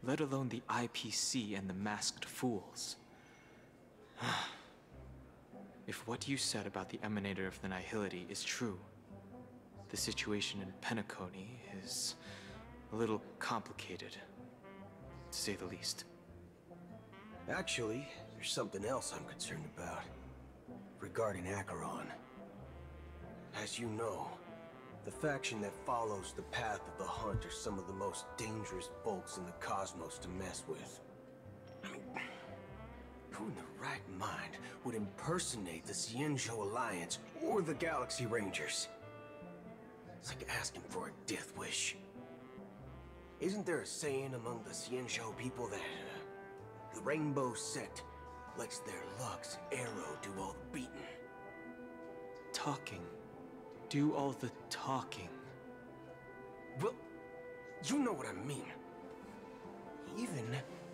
let alone the IPC and the Masked Fools. If what you said about the Emanator of the Nihility is true, the situation in Penacony is a little complicated, to say the least. Actually, there's something else I'm concerned about. Regarding Acheron. As you know, the faction that follows the path of the Hunt are some of the most dangerous folks in the cosmos to mess with. I mean, who in the right mind would impersonate the Xianzhou Alliance or the Galaxy Rangers? It's like asking for a death wish. Isn't there a saying among the Xianzhou people that the Rainbow Sect lets their Lux arrow do all the beating? Talking. Do all the talking. Well, you know what I mean. Even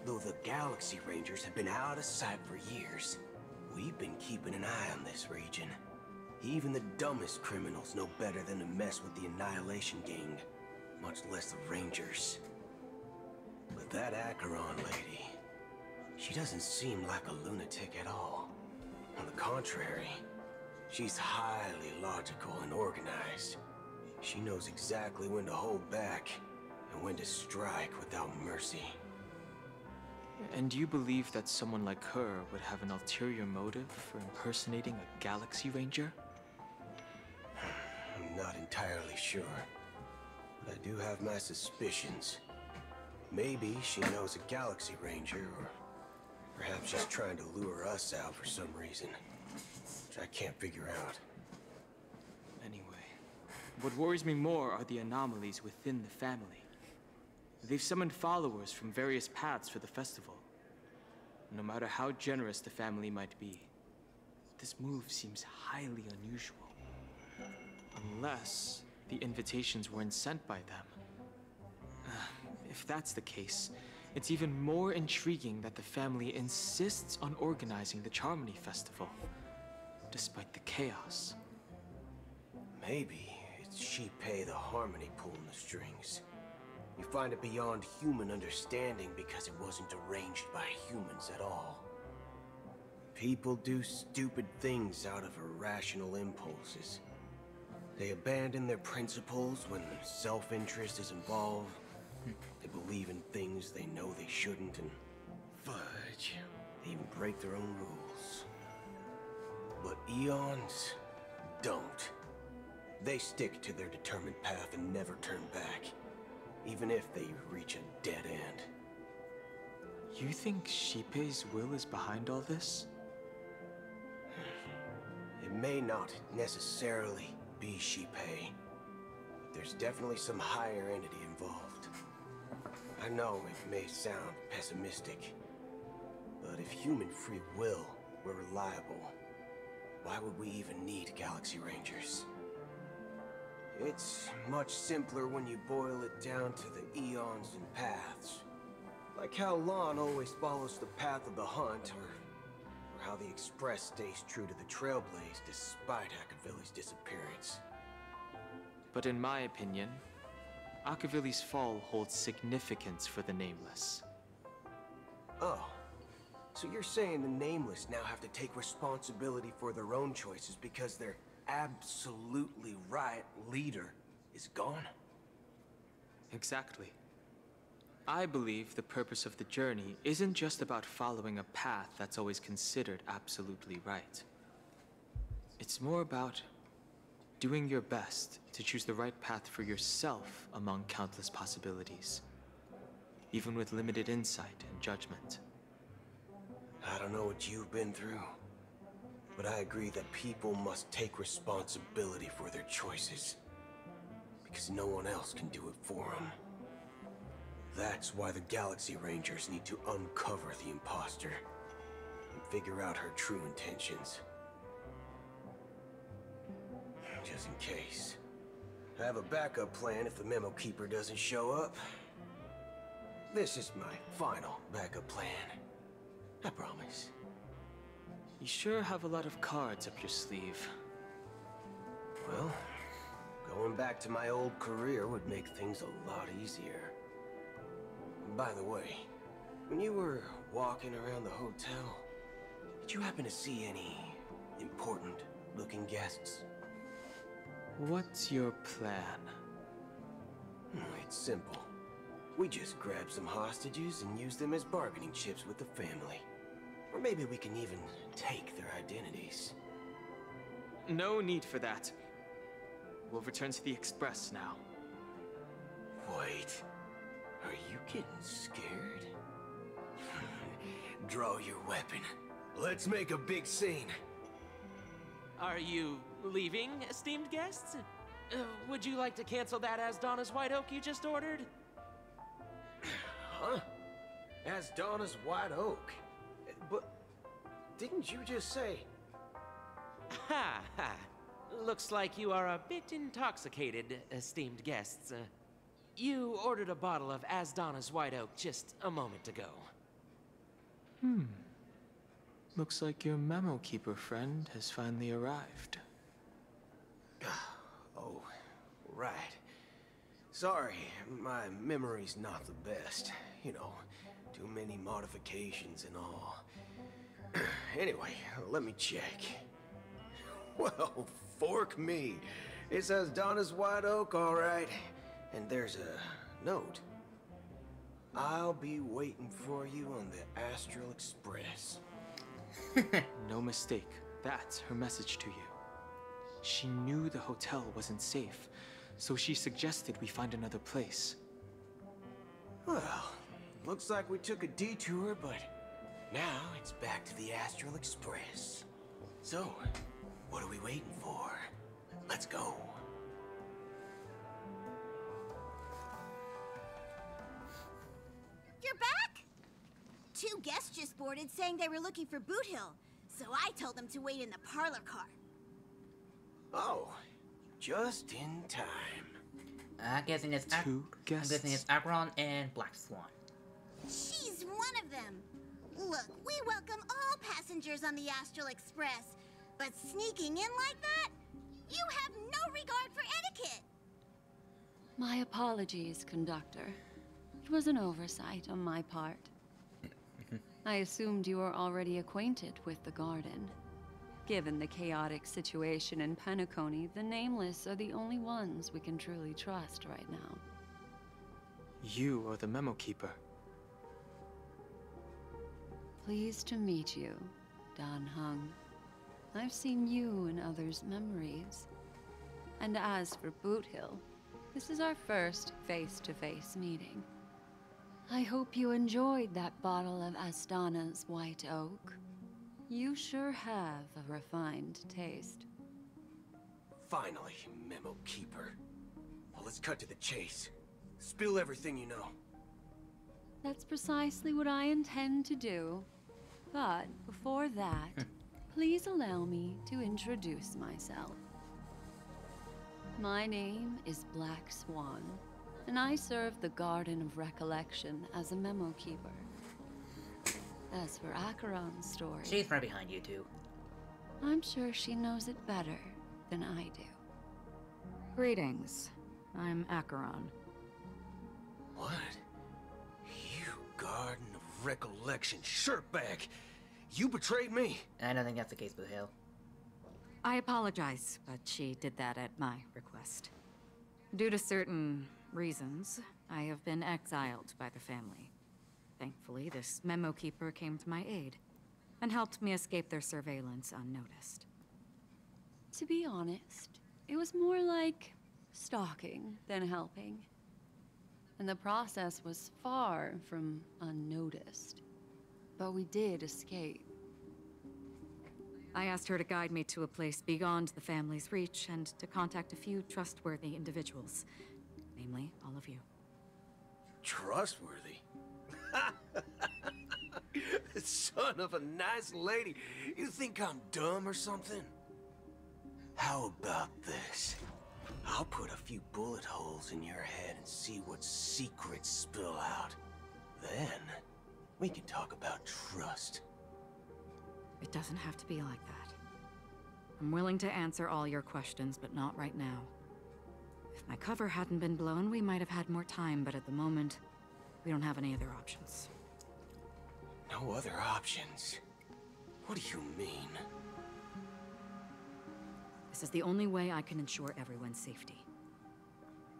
though the Galaxy Rangers have been out of sight for years, we've been keeping an eye on this region. Even the dumbest criminals know better than to mess with the Annihilation Gang, much less the Rangers. But that Acheron lady, she doesn't seem like a lunatic at all. On the contrary, she's highly logical and organized. She knows exactly when to hold back and when to strike without mercy. And you believe that someone like her would have an ulterior motive for impersonating a Galaxy Ranger? I'm not entirely sure, but I do have my suspicions. Maybe she knows a Galaxy Ranger, or perhaps she's trying to lure us out for some reason, which I can't figure out. Anyway, what worries me more are the anomalies within the family. They've summoned followers from various paths for the festival. No matter how generous the family might be, this move seems highly unusual. Unless the invitations weren't sent by them. If that's the case, it's even more intriguing that the family insists on organizing the Charmony Festival, despite the chaos. Maybe it's Shipei the Harmony pulling the strings. You find it beyond human understanding because it wasn't arranged by humans at all. People do stupid things out of irrational impulses. They abandon their principles when self-interest is involved. They believe in things they know they shouldn't, and fudge, they even break their own rules. But Eons don't. They stick to their determined path and never turn back, even if they reach a dead end. You think Shipei's will is behind all this? It may not necessarily be Shipei, but there's definitely some higher entity involved. I know it may sound pessimistic, but if human free will were reliable, why would we even need Galaxy Rangers? It's much simpler when you boil it down to the eons and paths. Like how Lon always follows the path of the Hunt, or how the Express stays true to the Trailblaze despite Akavili's disappearance. But in my opinion, Akavili's fall holds significance for the Nameless. Oh, so you're saying the Nameless now have to take responsibility for their own choices because their absolutely right leader is gone? Exactly. I believe the purpose of the journey isn't just about following a path that's always considered absolutely right. It's more about doing your best to choose the right path for yourself among countless possibilities, even with limited insight and judgment. I don't know what you've been through, but I agree that people must take responsibility for their choices, because no one else can do it for them. That's why the Galaxy Rangers need to uncover the imposter and figure out her true intentions. just in case. I have a backup plan if the Memo Keeper doesn't show up. This is my final backup plan. I promise. You sure have a lot of cards up your sleeve. Well, going back to my old career would make things a lot easier. By the way, when you were walking around the hotel, did you happen to see any important-looking guests? What's your plan? It's simple. We just grab some hostages and use them as bargaining chips with the family. Or maybe we can even take their identities. No need for that. We'll return to the Express now. Wait. Are you getting scared? Draw your weapon. Let's make a big scene. Are you leaving, esteemed guests? Would you like to cancel that Asdana's White Oak you just ordered? Huh? Asdana's White Oak? But didn't you just say... Ha ha. Looks like you are a bit intoxicated, esteemed guests. You ordered a bottle of Asdana's White Oak just a moment ago. Looks like your Memo Keeper friend has finally arrived. Oh, right. Sorry, my memory's not the best. You know, too many modifications and all. Anyway, let me check. Well, fork me. It says Donna's White Oak, all right. And there's a note. I'll be waiting for you on the Astral Express. No mistake. That's her message to you. She knew the hotel wasn't safe, so she suggested we find another place. Well, looks like we took a detour, but now it's back to the Astral Express. So, what are we waiting for? Let's go. You're back? Two guests just boarded saying they were looking for Boot Hill, so I told them to wait in the parlor car. Oh, just in time. I'm guessing it's Acheron and Black Swan. She's one of them. Look, we welcome all passengers on the Astral Express, but sneaking in like that? You have no regard for etiquette. My apologies, conductor. It was an oversight on my part. I assumed you were already acquainted with the garden. Given the chaotic situation in Penacony, the Nameless are the only ones we can truly trust right now. You are the Memo Keeper. Pleased to meet you, Dan Heng. I've seen you in others' memories. And as for Boot Hill, this is our first face-to-face meeting. I hope you enjoyed that bottle of Astana's White Oak. You sure have a refined taste. Finally, Memo Keeper. Well, let's cut to the chase. Spill everything you know. That's precisely what I intend to do. But before that, please allow me to introduce myself. My name is Black Swan, and I serve the Garden of Recollection as a Memo Keeper. As for Acheron's story... She's right behind you, too. I'm sure she knows it better than I do. Greetings. I'm Acheron. What? You Garden of Recollection shirtbag! You betrayed me! I don't think that's the case, Boot Hill. I apologize, but she did that at my request. Due to certain reasons, I have been exiled by the family. Thankfully, this Memo Keeper came to my aid and helped me escape their surveillance unnoticed. To be honest, it was more like stalking than helping. And the process was far from unnoticed. But we did escape. I asked her to guide me to a place beyond the family's reach and to contact a few trustworthy individuals. Namely, all of you. Trustworthy? Son of a nice lady. You think I'm dumb or something? How about this? I'll put a few bullet holes in your head and see what secrets spill out. Then, we can talk about trust. It doesn't have to be like that. I'm willing to answer all your questions, but not right now. If my cover hadn't been blown, we might have had more time, but at the moment, we don't have any other options. No other options? What do you mean? This is the only way I can ensure everyone's safety.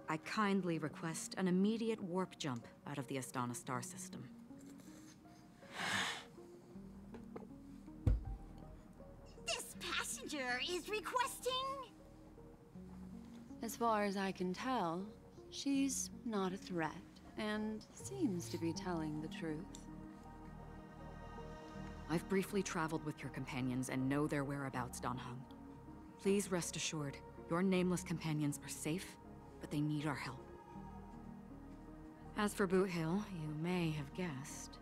I kindly request an immediate warp jump out of the Astana star system. This passenger is requesting... As far as I can tell, she's not a threat, and seems to be telling the truth. I've briefly traveled with your companions and know their whereabouts, Dan Heng. Please rest assured, your nameless companions are safe, but they need our help. As for Boot Hill, you may have guessed.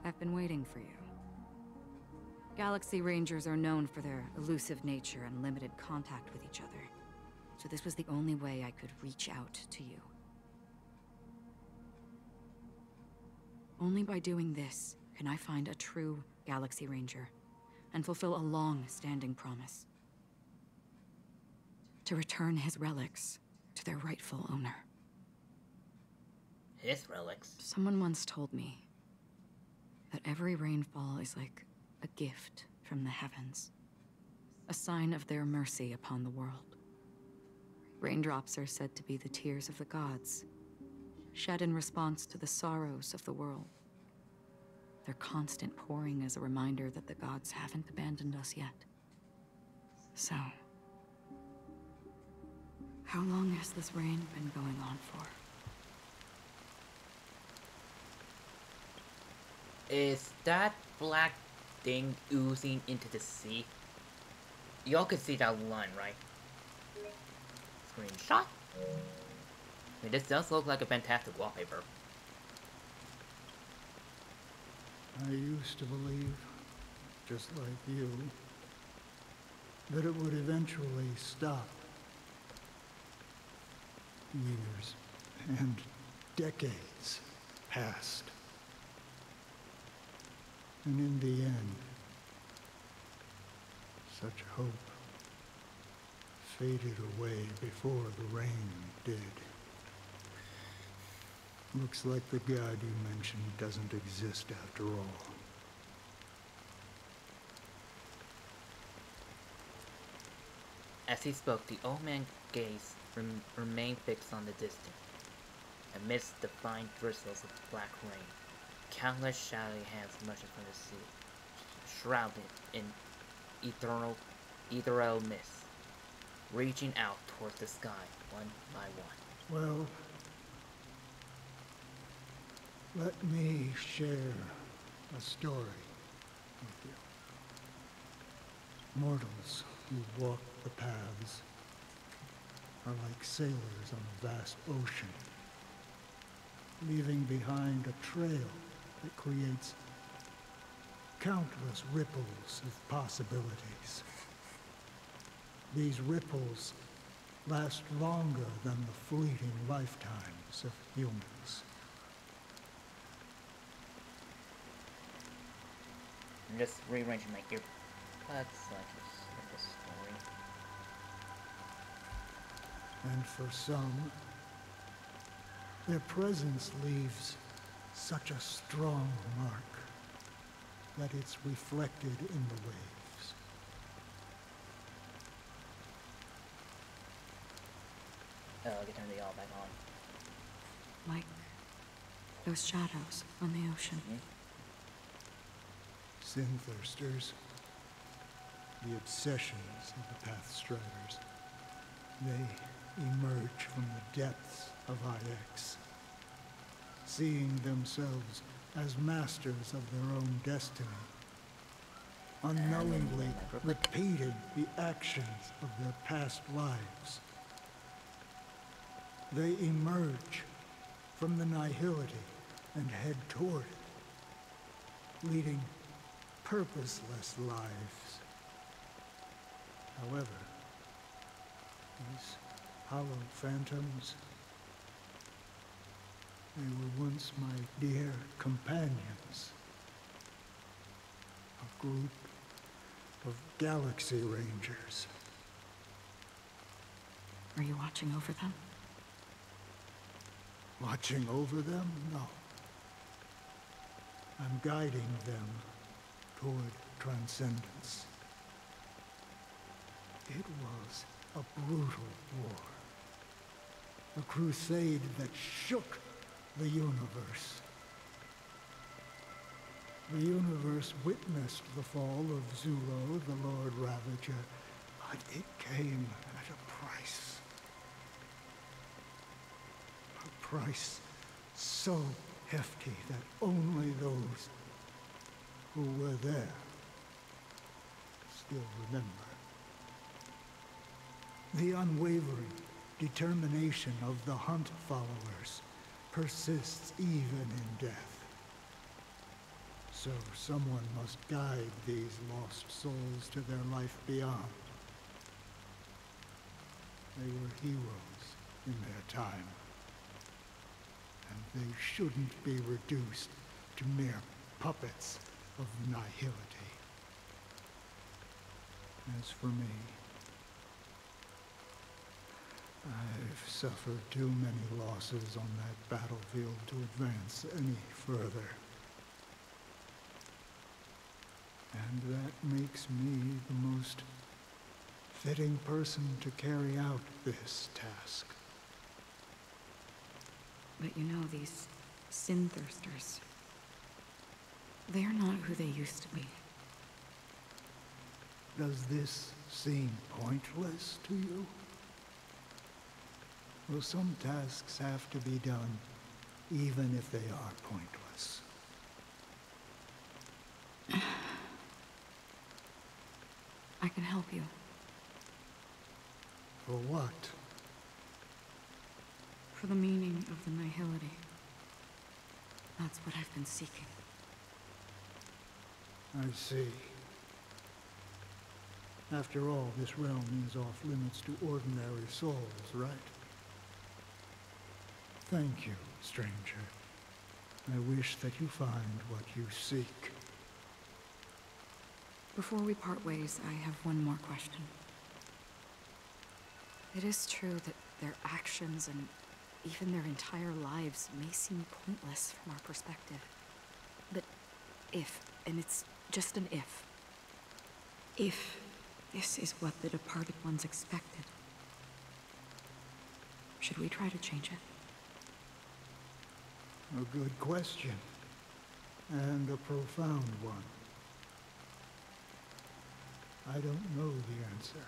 I've been waiting for you. Galaxy Rangers are known for their elusive nature and limited contact with each other. So this was the only way I could reach out to you. Only by doing this can I find a true Galaxy Ranger and fulfill a long-standing promise. To return his relics to their rightful owner. His relics? Someone once told me that every rainfall is like a gift from the heavens, a sign of their mercy upon the world. Raindrops are said to be the tears of the gods, shed in response to the sorrows of the world. Their constant pouring is a reminder that the gods haven't abandoned us yet. So, how long has this rain been going on for? Is that black thing oozing into the sea? Y'all can see that line, right? Screenshot? I mean, this does look like a fantastic wallpaper. I used to believe, just like you, that it would eventually stop. Years and decades passed. And in the end, such hope faded away before the rain did. Looks like the god you mentioned doesn't exist after all. As he spoke, the old man's gaze remained fixed on the distance. Amidst the fine drizzles of black rain, countless shadowy hands emerged from the sea, shrouded in ethereal mist, reaching out towards the sky one by one. Well, let me share a story with you. Mortals who walk the paths are like sailors on a vast ocean, leaving behind a trail that creates countless ripples of possibilities. These ripples last longer than the fleeting lifetimes of humans. I'm just rearranging my earbuds so I can hear the story. And for some, their presence leaves such a strong mark that it's reflected in the waves. Oh, I can turn the all back on. Like those shadows on the ocean. Sin-thirsters, the obsessions of the Pathstriders, they emerge from the depths of IX, seeing themselves as masters of their own destiny, unknowingly repeating the actions of their past lives. They emerge from the nihility and head toward it, leading purposeless lives. However, these hollow phantoms. They were once my dear companions. A group of Galaxy Rangers. Are you watching over them? Watching over them? No. I'm guiding them toward transcendence. It was a brutal war. A crusade that shook the universe. The universe witnessed the fall of Zulo, the Lord Ravager, but it came at a price. A price so hefty that only those who were there still remember. The unwavering determination of the Hunt followers persists even in death. So someone must guide these lost souls to their life beyond. They were heroes in their time. And they shouldn't be reduced to mere puppets of nihility. As for me, I've suffered too many losses on that battlefield to advance any further. And that makes me the most fitting person to carry out this task. But you know, these sin thirsters, they're not who they used to be. Does this seem pointless to you? Well, some tasks have to be done, even if they are pointless. I can help you. For what? For the meaning of the nihility. That's what I've been seeking. I see. After all, this realm is off limits to ordinary souls, right? Thank you, stranger. I wish that you find what you seek. Before we part ways, I have one more question. It is true that their actions and even their entire lives may seem pointless from our perspective. But if, and it's just an if this is what the departed ones expected, should we try to change it? A good question, and a profound one. I don't know the answer.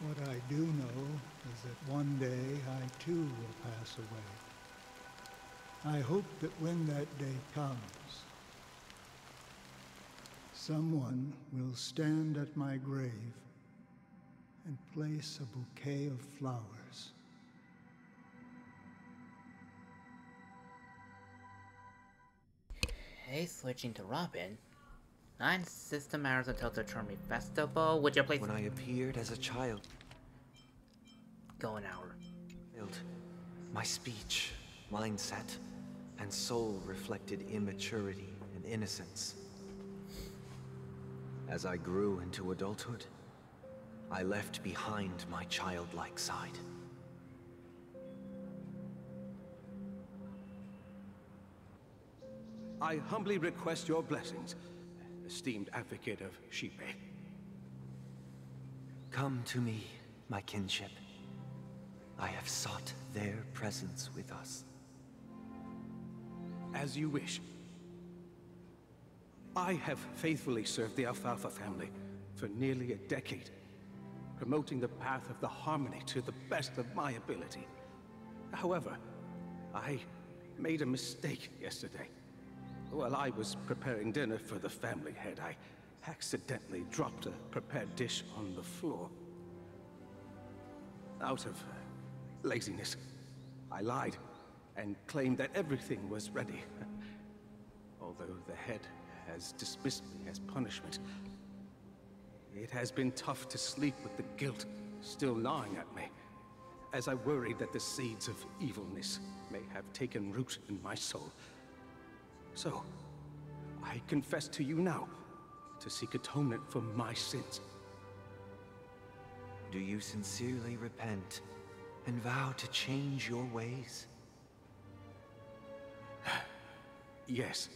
What I do know is that one day I too will pass away. I hope that when that day comes, someone will stand at my grave and place a bouquet of flowers. Okay, switching to Robin. 9 system hours until the Charmy Festival. Would you please... When I appeared as a child... Go an hour. My speech, mindset, and soul reflected immaturity and innocence. As I grew into adulthood, I left behind my childlike side. I humbly request your blessings, esteemed advocate of Shipe. Come to me, my kinship. I have sought their presence with us. As you wish. I have faithfully served the Alfalfa family for nearly a decade, promoting the path of the harmony to the best of my ability. However, I made a mistake yesterday. While I was preparing dinner for the family head, I accidentally dropped a prepared dish on the floor. Out of laziness, I lied and claimed that everything was ready. Although the head has dismissed me as punishment, it has been tough to sleep with the guilt still gnawing at me, as I worried that the seeds of evilness may have taken root in my soul. So, I confess to you now, to seek atonement for my sins. Do you sincerely repent and vow to change your ways? Yes.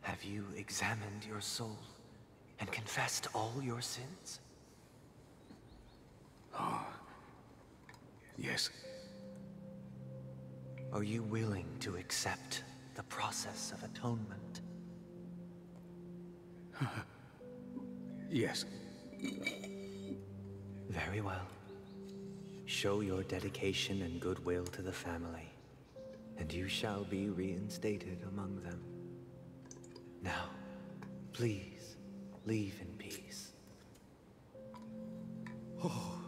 Have you examined your soul and confessed all your sins? Oh. Yes. Are you willing to accept the process of atonement? Yes. Very well. Show your dedication and goodwill to the family, and you shall be reinstated among them. Now, please, leave in peace. Oh,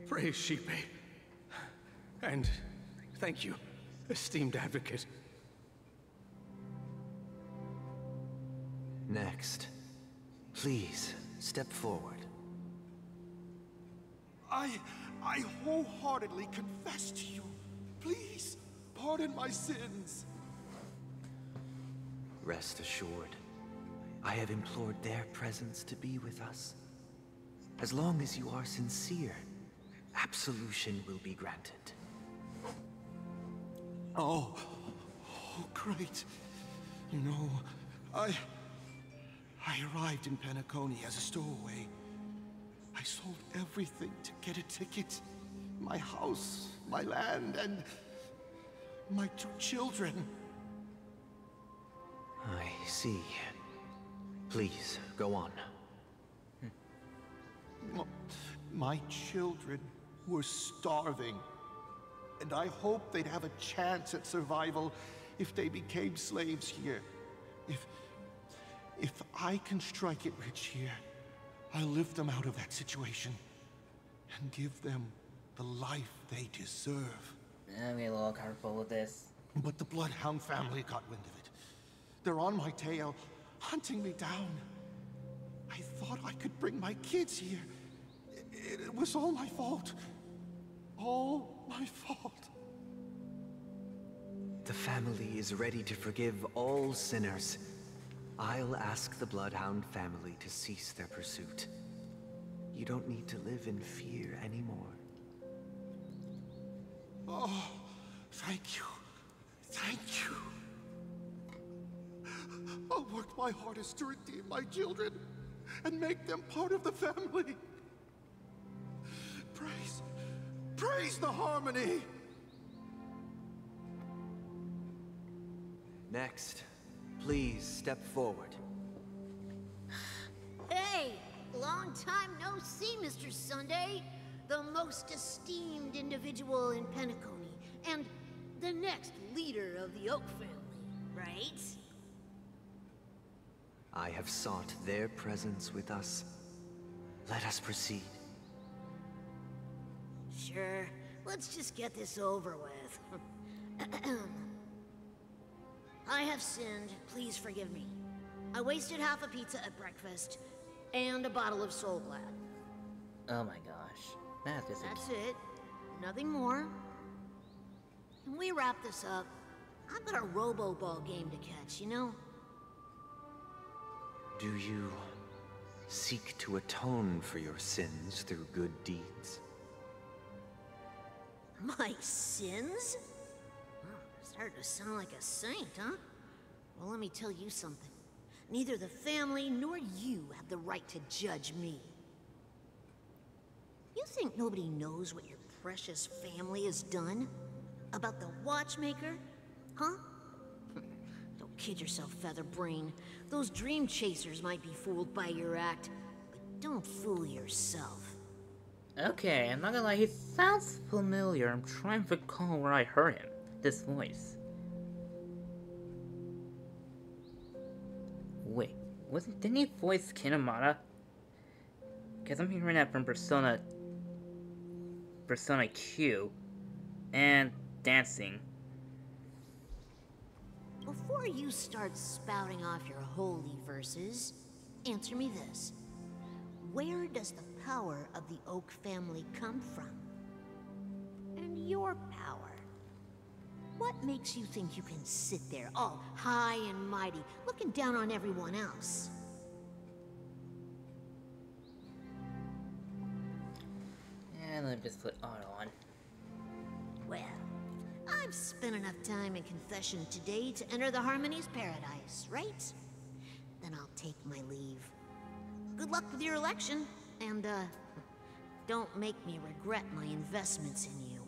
praise Sheepy. And thank you, esteemed advocate. Next, please step forward. I wholeheartedly confess to you. Please, pardon my sins. Rest assured, I have implored their presence to be with us. As long as you are sincere, absolution will be granted. Oh, great. You know, I arrived in Penacony as a stowaway. I sold everything to get a ticket. My house, my land, and my 2 children. I see. Please, go on. My children were starving, and I hoped they'd have a chance at survival if they became slaves here. If I can strike it rich here, I'll lift them out of that situation and give them the life they deserve. I'm a little careful with this. But the Bloodhound family got wind of it. They're on my tail, hunting me down. I thought I could bring my kids here. It was all my fault. All my fault. The family is ready to forgive all sinners. I'll ask the Bloodhound family to cease their pursuit. You don't need to live in fear anymore. Oh, thank you. Thank you. I'll work my hardest to redeem my children and make them part of the family. Praise the harmony. Next, please step forward. Hey, long time no see, Mr. Sunday. The most esteemed individual in Penacony, and the next leader of the Oak family, right? I have sought their presence with us. Let us proceed. Sure, let's just get this over with. I have sinned, please forgive me. I wasted half a pizza at breakfast, and a bottle of Soul Glad. Oh my gosh. That's it. Nothing more. Can we wrap this up? I've got a robo-ball game to catch, you know? Do you seek to atone for your sins through good deeds? My sins? Oh, started to sound like a saint, huh? Well, let me tell you something. Neither the family nor you have the right to judge me. You think nobody knows what your precious family has done? About the watchmaker? Huh? Don't kid yourself, Featherbrain. Those dream chasers might be fooled by your act, but don't fool yourself. Okay, I'm not gonna lie, he sounds familiar. I'm trying to recall where I heard him. This voice. Wait, didn't he voice Kinemata? Because I'm hearing that from Persona Q and Dancing. Before you start spouting off your holy verses, answer me this. Where does the power of the Oak family come from? And your power? What makes you think you can sit there all high and mighty, looking down on everyone else? And let me just put auto on. Well, I've spent enough time in confession today to enter the Harmony's paradise, right? Then I'll take my leave. Good luck with your election, and, don't make me regret my investments in you.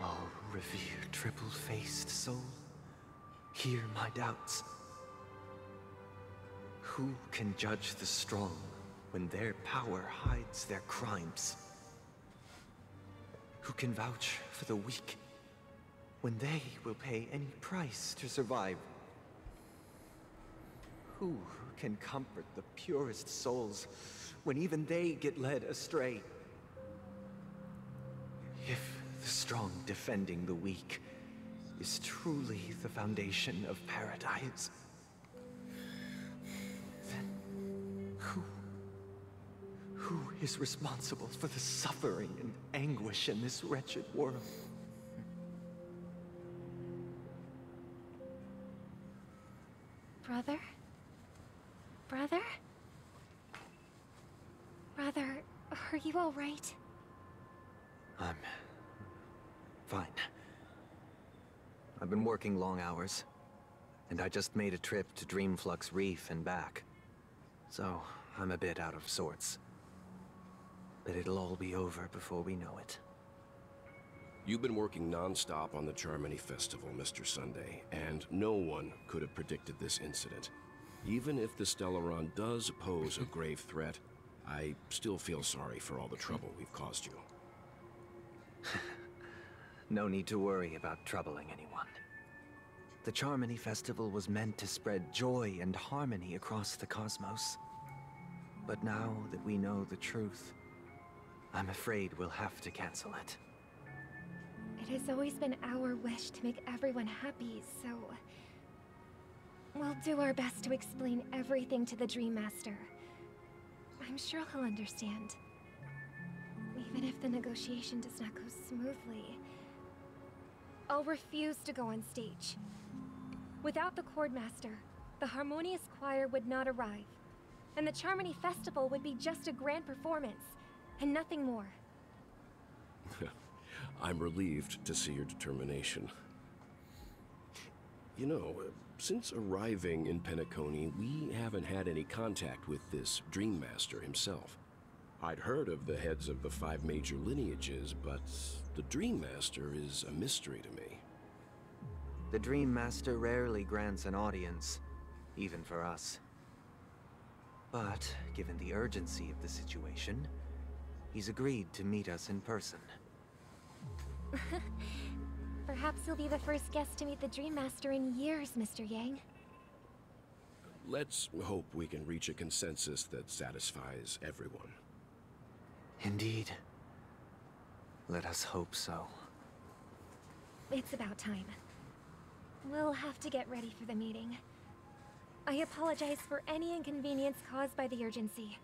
Oh, revered triple-faced soul, hear my doubts. Who can judge the strong when their power hides their crimes? Who can vouch for the weak when they will pay any price to survive? Who can comfort the purest souls when even they get led astray? If the strong defending the weak is truly the foundation of paradise, then who is responsible for the suffering and anguish in this wretched world? Brother? Brother? Brother, are you all right? I'm fine. I've been working long hours, and I just made a trip to Dreamflux Reef and back. So, I'm a bit out of sorts. But it'll all be over before we know it. You've been working non-stop on the Charmony Festival, Mr. Sunday, and no one could have predicted this incident. Even if the Stellaron does pose a grave threat, I still feel sorry for all the trouble we've caused you. No need to worry about troubling anyone. The Charmony Festival was meant to spread joy and harmony across the cosmos. But now that we know the truth, I'm afraid we'll have to cancel it. It has always been our wish to make everyone happy, so... we'll do our best to explain everything to the Dream Master. I'm sure he'll understand. Even if the negotiation does not go smoothly, I'll refuse to go on stage. Without the Chord Master, the Harmonious Choir would not arrive, and the Charmony Festival would be just a grand performance, and nothing more. I'm relieved to see your determination. You know, since arriving in Penacony, we haven't had any contact with this Dream Master himself. I'd heard of the heads of the 5 major lineages, but the Dream Master is a mystery to me. The Dream Master rarely grants an audience, even for us. But, given the urgency of the situation, he's agreed to meet us in person. Perhaps you'll be the first guest to meet the Dream Master in years, Mr. Yang. Let's hope we can reach a consensus that satisfies everyone. Indeed. Let us hope so. It's about time. We'll have to get ready for the meeting. I apologize for any inconvenience caused by the urgency.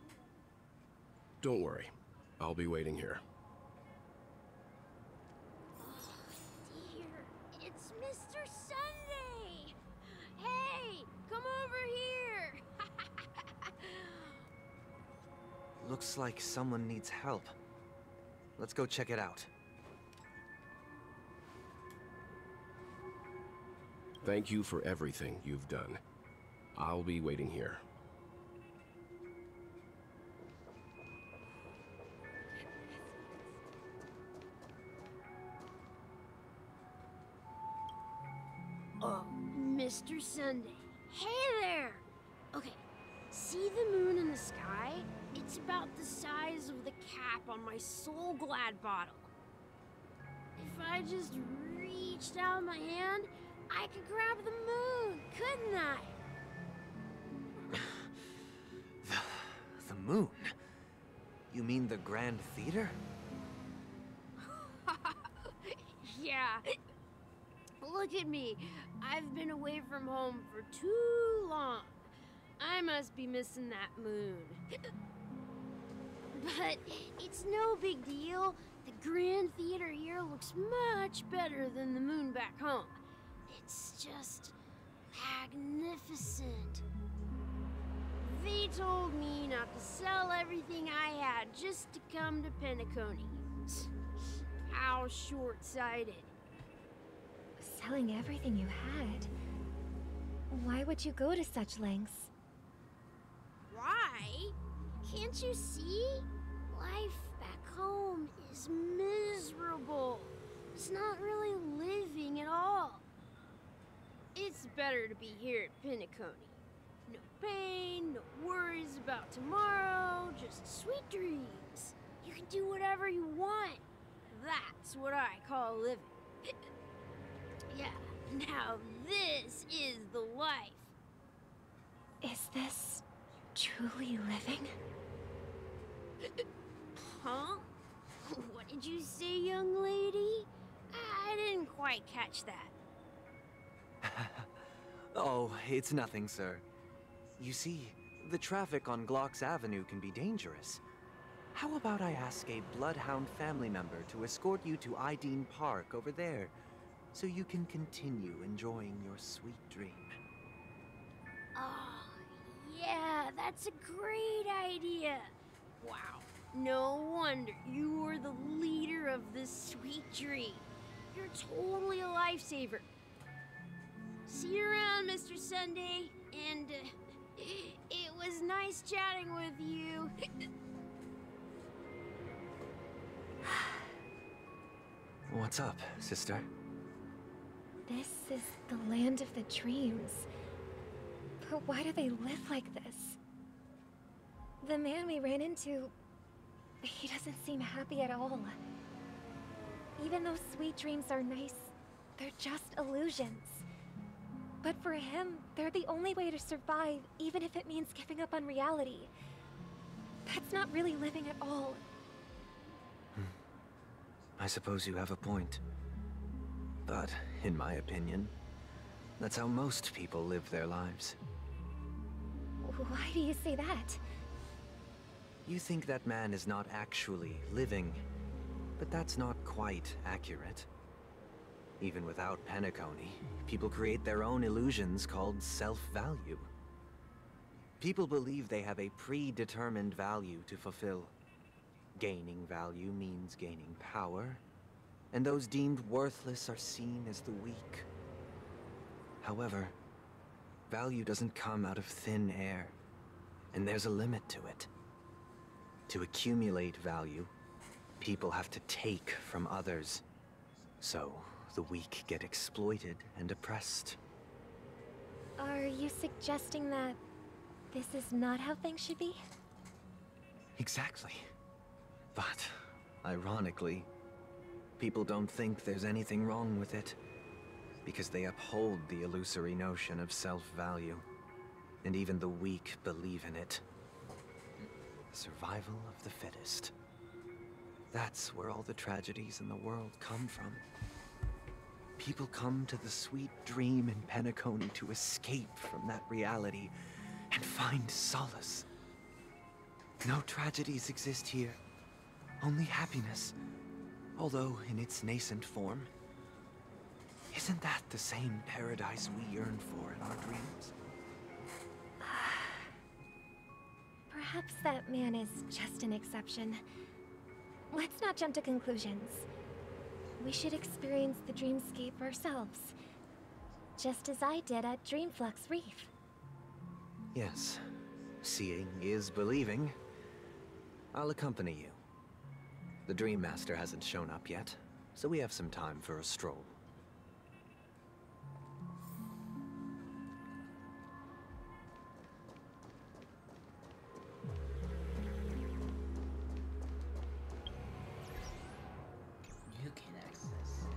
Don't worry. I'll be waiting here. It's Mr. Sunday! Hey, come over here! Looks like someone needs help. Let's go check it out. Thank you for everything you've done. I'll be waiting here. Mr. Sunday. Hey there! Okay, see the moon in the sky? It's about the size of the cap on my Soul Glad bottle. If I just reached out my hand, I could grab the moon, couldn't I? The moon? You mean the Grand Theater? Yeah. Look at me. I've been away from home for too long. I must be missing that moon. But it's no big deal. The Grand Theater here looks much better than the moon back home. It's just magnificent. They told me not to sell everything I had just to come to Penacony. How short-sighted. Selling everything you had? Why would you go to such lengths? Why? Can't you see? Life back home is miserable. It's not really living at all. It's better to be here at Penacony. No pain, no worries about tomorrow, just sweet dreams. You can do whatever you want. That's what I call living. Yeah, now this is the life. Is this truly living? Huh? What did you say, young lady? I didn't quite catch that. Oh, it's nothing, sir. You see, the traffic on Glock's Avenue can be dangerous. How about I ask a Bloodhound family member to escort you to Ideen Park over there, so you can continue enjoying your sweet dream? Oh, yeah, that's a great idea. Wow, no wonder you were the leader of this sweet dream. You're totally a lifesaver. See you around, Mr. Sunday, and it was nice chatting with you. What's up, sister? This is the land of the dreams. But why do they live like this? The man we ran into, he doesn't seem happy at all. Even though sweet dreams are nice, they're just illusions. But for him, they're the only way to survive, even if it means giving up on reality. That's not really living at all. I suppose you have a point. But, in my opinion, that's how most people live their lives. Why do you say that? You think that man is not actually living, but that's not quite accurate. Even without Penacony, people create their own illusions called self-value. People believe they have a predetermined value to fulfill. Gaining value means gaining power, and those deemed worthless are seen as the weak. However, value doesn't come out of thin air, and there's a limit to it. To accumulate value, people have to take from others. So, the weak get exploited and oppressed. Are you suggesting that this is not how things should be? Exactly. But, ironically, people don't think there's anything wrong with it, because they uphold the illusory notion of self-value, and even the weak believe in it. Survival of the fittest. That's where all the tragedies in the world come from. People come to the sweet dream in Penacony to escape from that reality and find solace. No tragedies exist here. Only happiness, although in its nascent form. Isn't that the same paradise we yearn for in our dreams? Perhaps that man is just an exception. Let's not jump to conclusions. We should experience the dreamscape ourselves, just as I did at Dreamflux Reef. Yes, seeing is believing. I'll accompany you. The Dream Master hasn't shown up yet, so we have some time for a stroll. You can access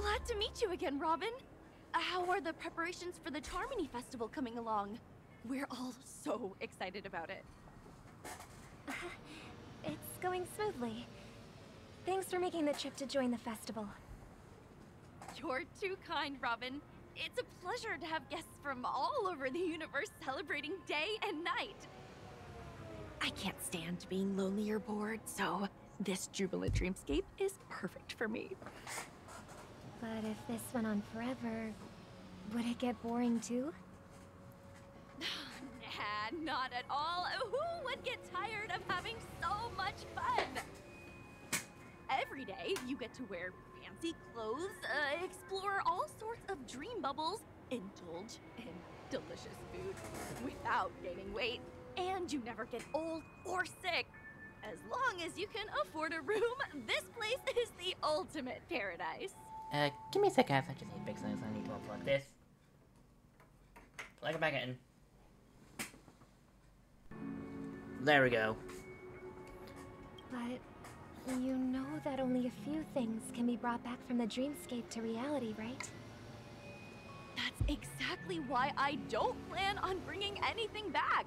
Glad to meet you again, Robin. How How are the preparations for the Charmony Festival coming along? We're all so excited about it. It's going smoothly. Thanks for making the trip to join the festival. You're too kind, Robin. It's a pleasure to have guests from all over the universe celebrating day and night. I can't stand being lonely or bored, so this jubilant dreamscape is perfect for me. But if this went on forever, would it get boring too? Nah, not at all. Who would get tired of having so much fun? Every day, you get to wear fancy clothes, explore all sorts of dream bubbles, indulge in delicious food without gaining weight, and you never get old or sick. As long as you can afford a room, this place is the ultimate paradise. Give me a second. I just need to fix this. I need to unplug this. Plug it back in. There we go. But you know that only a few things can be brought back from the dreamscape to reality, right? That's exactly why I don't plan on bringing anything back.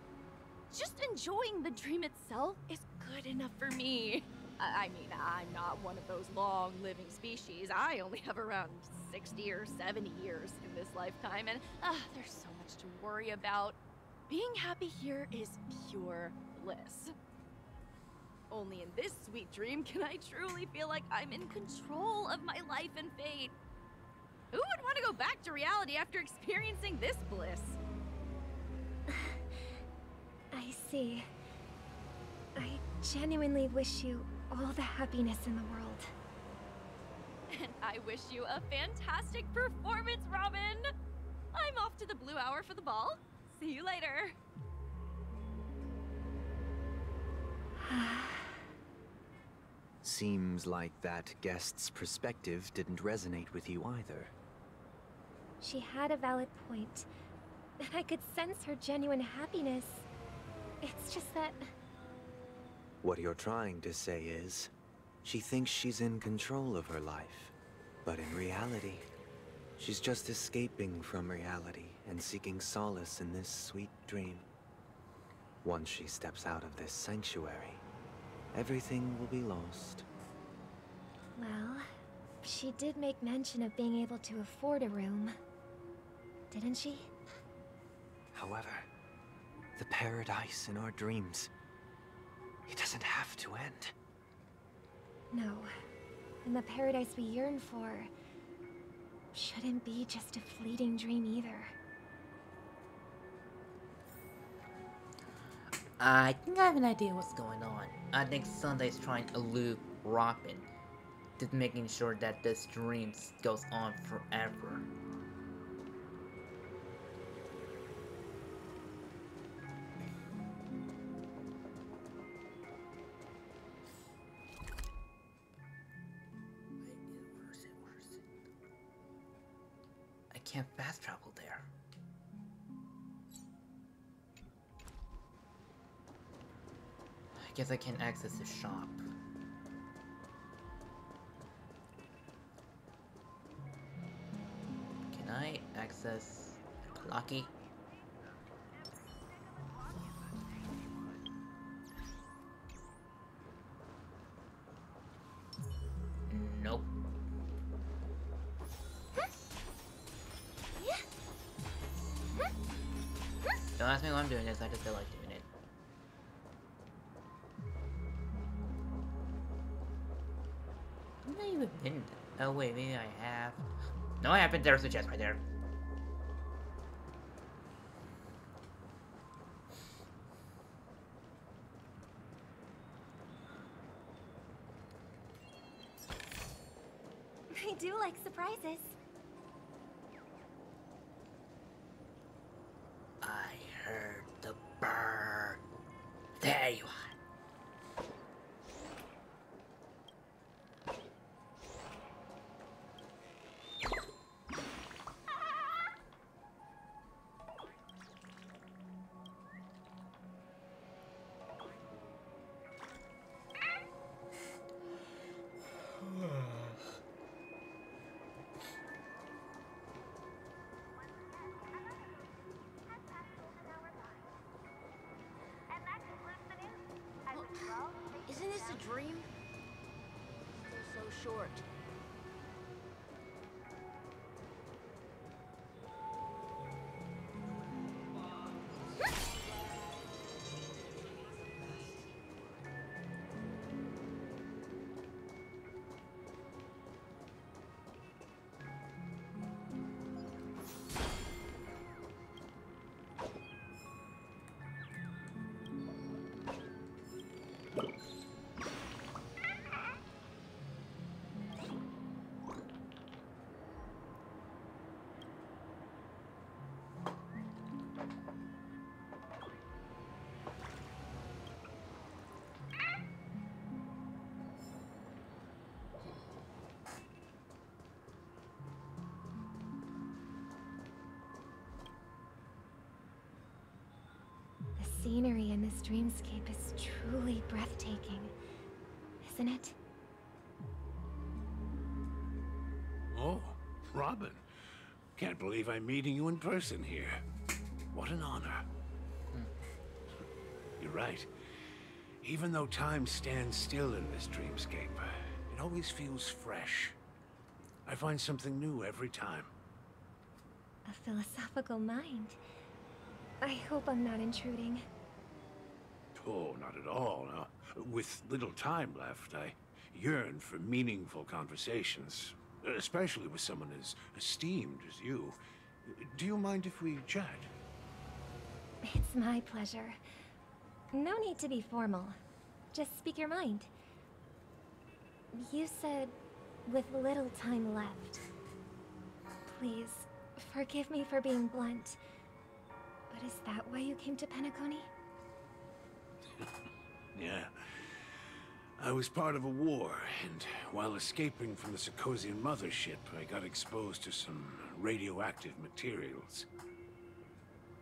Just enjoying the dream itself is good enough for me. I mean, I'm not one of those long-living species. I only have around 60 or 70 years in this lifetime, and there's so much to worry about. Being happy here is pure bliss. Only in this sweet dream can I truly feel like I'm in control of my life and fate. Who would want to go back to reality after experiencing this bliss? I see. I genuinely wish you all the happiness in the world. And I wish you a fantastic performance, Robin! I'm off to the Blue Hour for the ball. See you later. Seems like that guest's perspective didn't resonate with you either. She had a valid point. And I could sense her genuine happiness. It's just that... What you're trying to say is, she thinks she's in control of her life. But in reality, she's just escaping from reality and seeking solace in this sweet dream. Once she steps out of this sanctuary, everything will be lost. Well, she did make mention of being able to afford a room. Didn't she? However, the paradise in our dreams, it doesn't have to end. No. And the paradise we yearn for shouldn't be just a fleeting dream either. I think I have an idea what's going on. I think Sunday's trying to elude Robin, just making sure that this dream goes on forever. I can't fast travel there. I guess I can't access the shop. Can I access Lucky? Nope. Don't ask me why I'm doing this, I just feel like doing it. Haven't I even been? Oh wait, maybe I have. No, I haven't. There's a chest right there. I do like surprises. I heard the bird. There you are. a dream? Still so short. The scenery in this dreamscape is truly breathtaking, isn't it? Oh, Robin. Can't believe I'm meeting you in person here. What an honor. You're right. Even though time stands still in this dreamscape, it always feels fresh. I find something new every time. A philosophical mind. I hope I'm not intruding. Oh, not at all. No. With little time left, I yearn for meaningful conversations, especially with someone as esteemed as you. Do you mind if we chat? It's my pleasure. No need to be formal. Just speak your mind. You said, with little time left. Please, forgive me for being blunt. But is that why you came to Penacony? Yeah. I was part of a war, and while escaping from the Sarkosian mothership, I got exposed to some radioactive materials.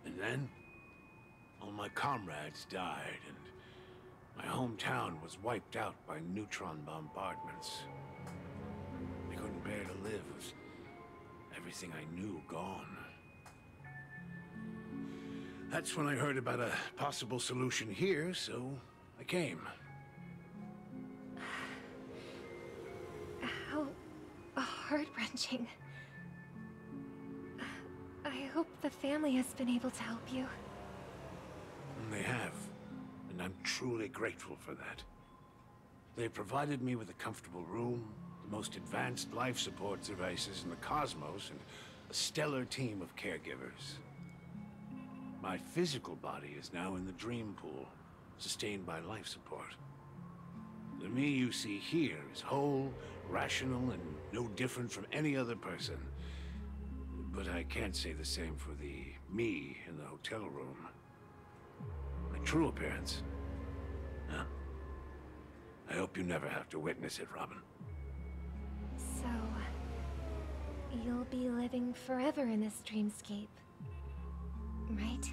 And then, all my comrades died, and my hometown was wiped out by neutron bombardments. I couldn't bear to live with everything I knew gone. That's when I heard about a possible solution here, so I came. How heart-wrenching. I hope the family has been able to help you. And they have, and I'm truly grateful for that. They provided me with a comfortable room, the most advanced life support devices in the cosmos, and a stellar team of caregivers. My physical body is now in the dream pool, sustained by life support. The me you see here is whole, rational, and no different from any other person. But I can't say the same for the me in the hotel room. My true appearance? Huh? I hope you never have to witness it, Robin. So, you'll be living forever in this dreamscape, right?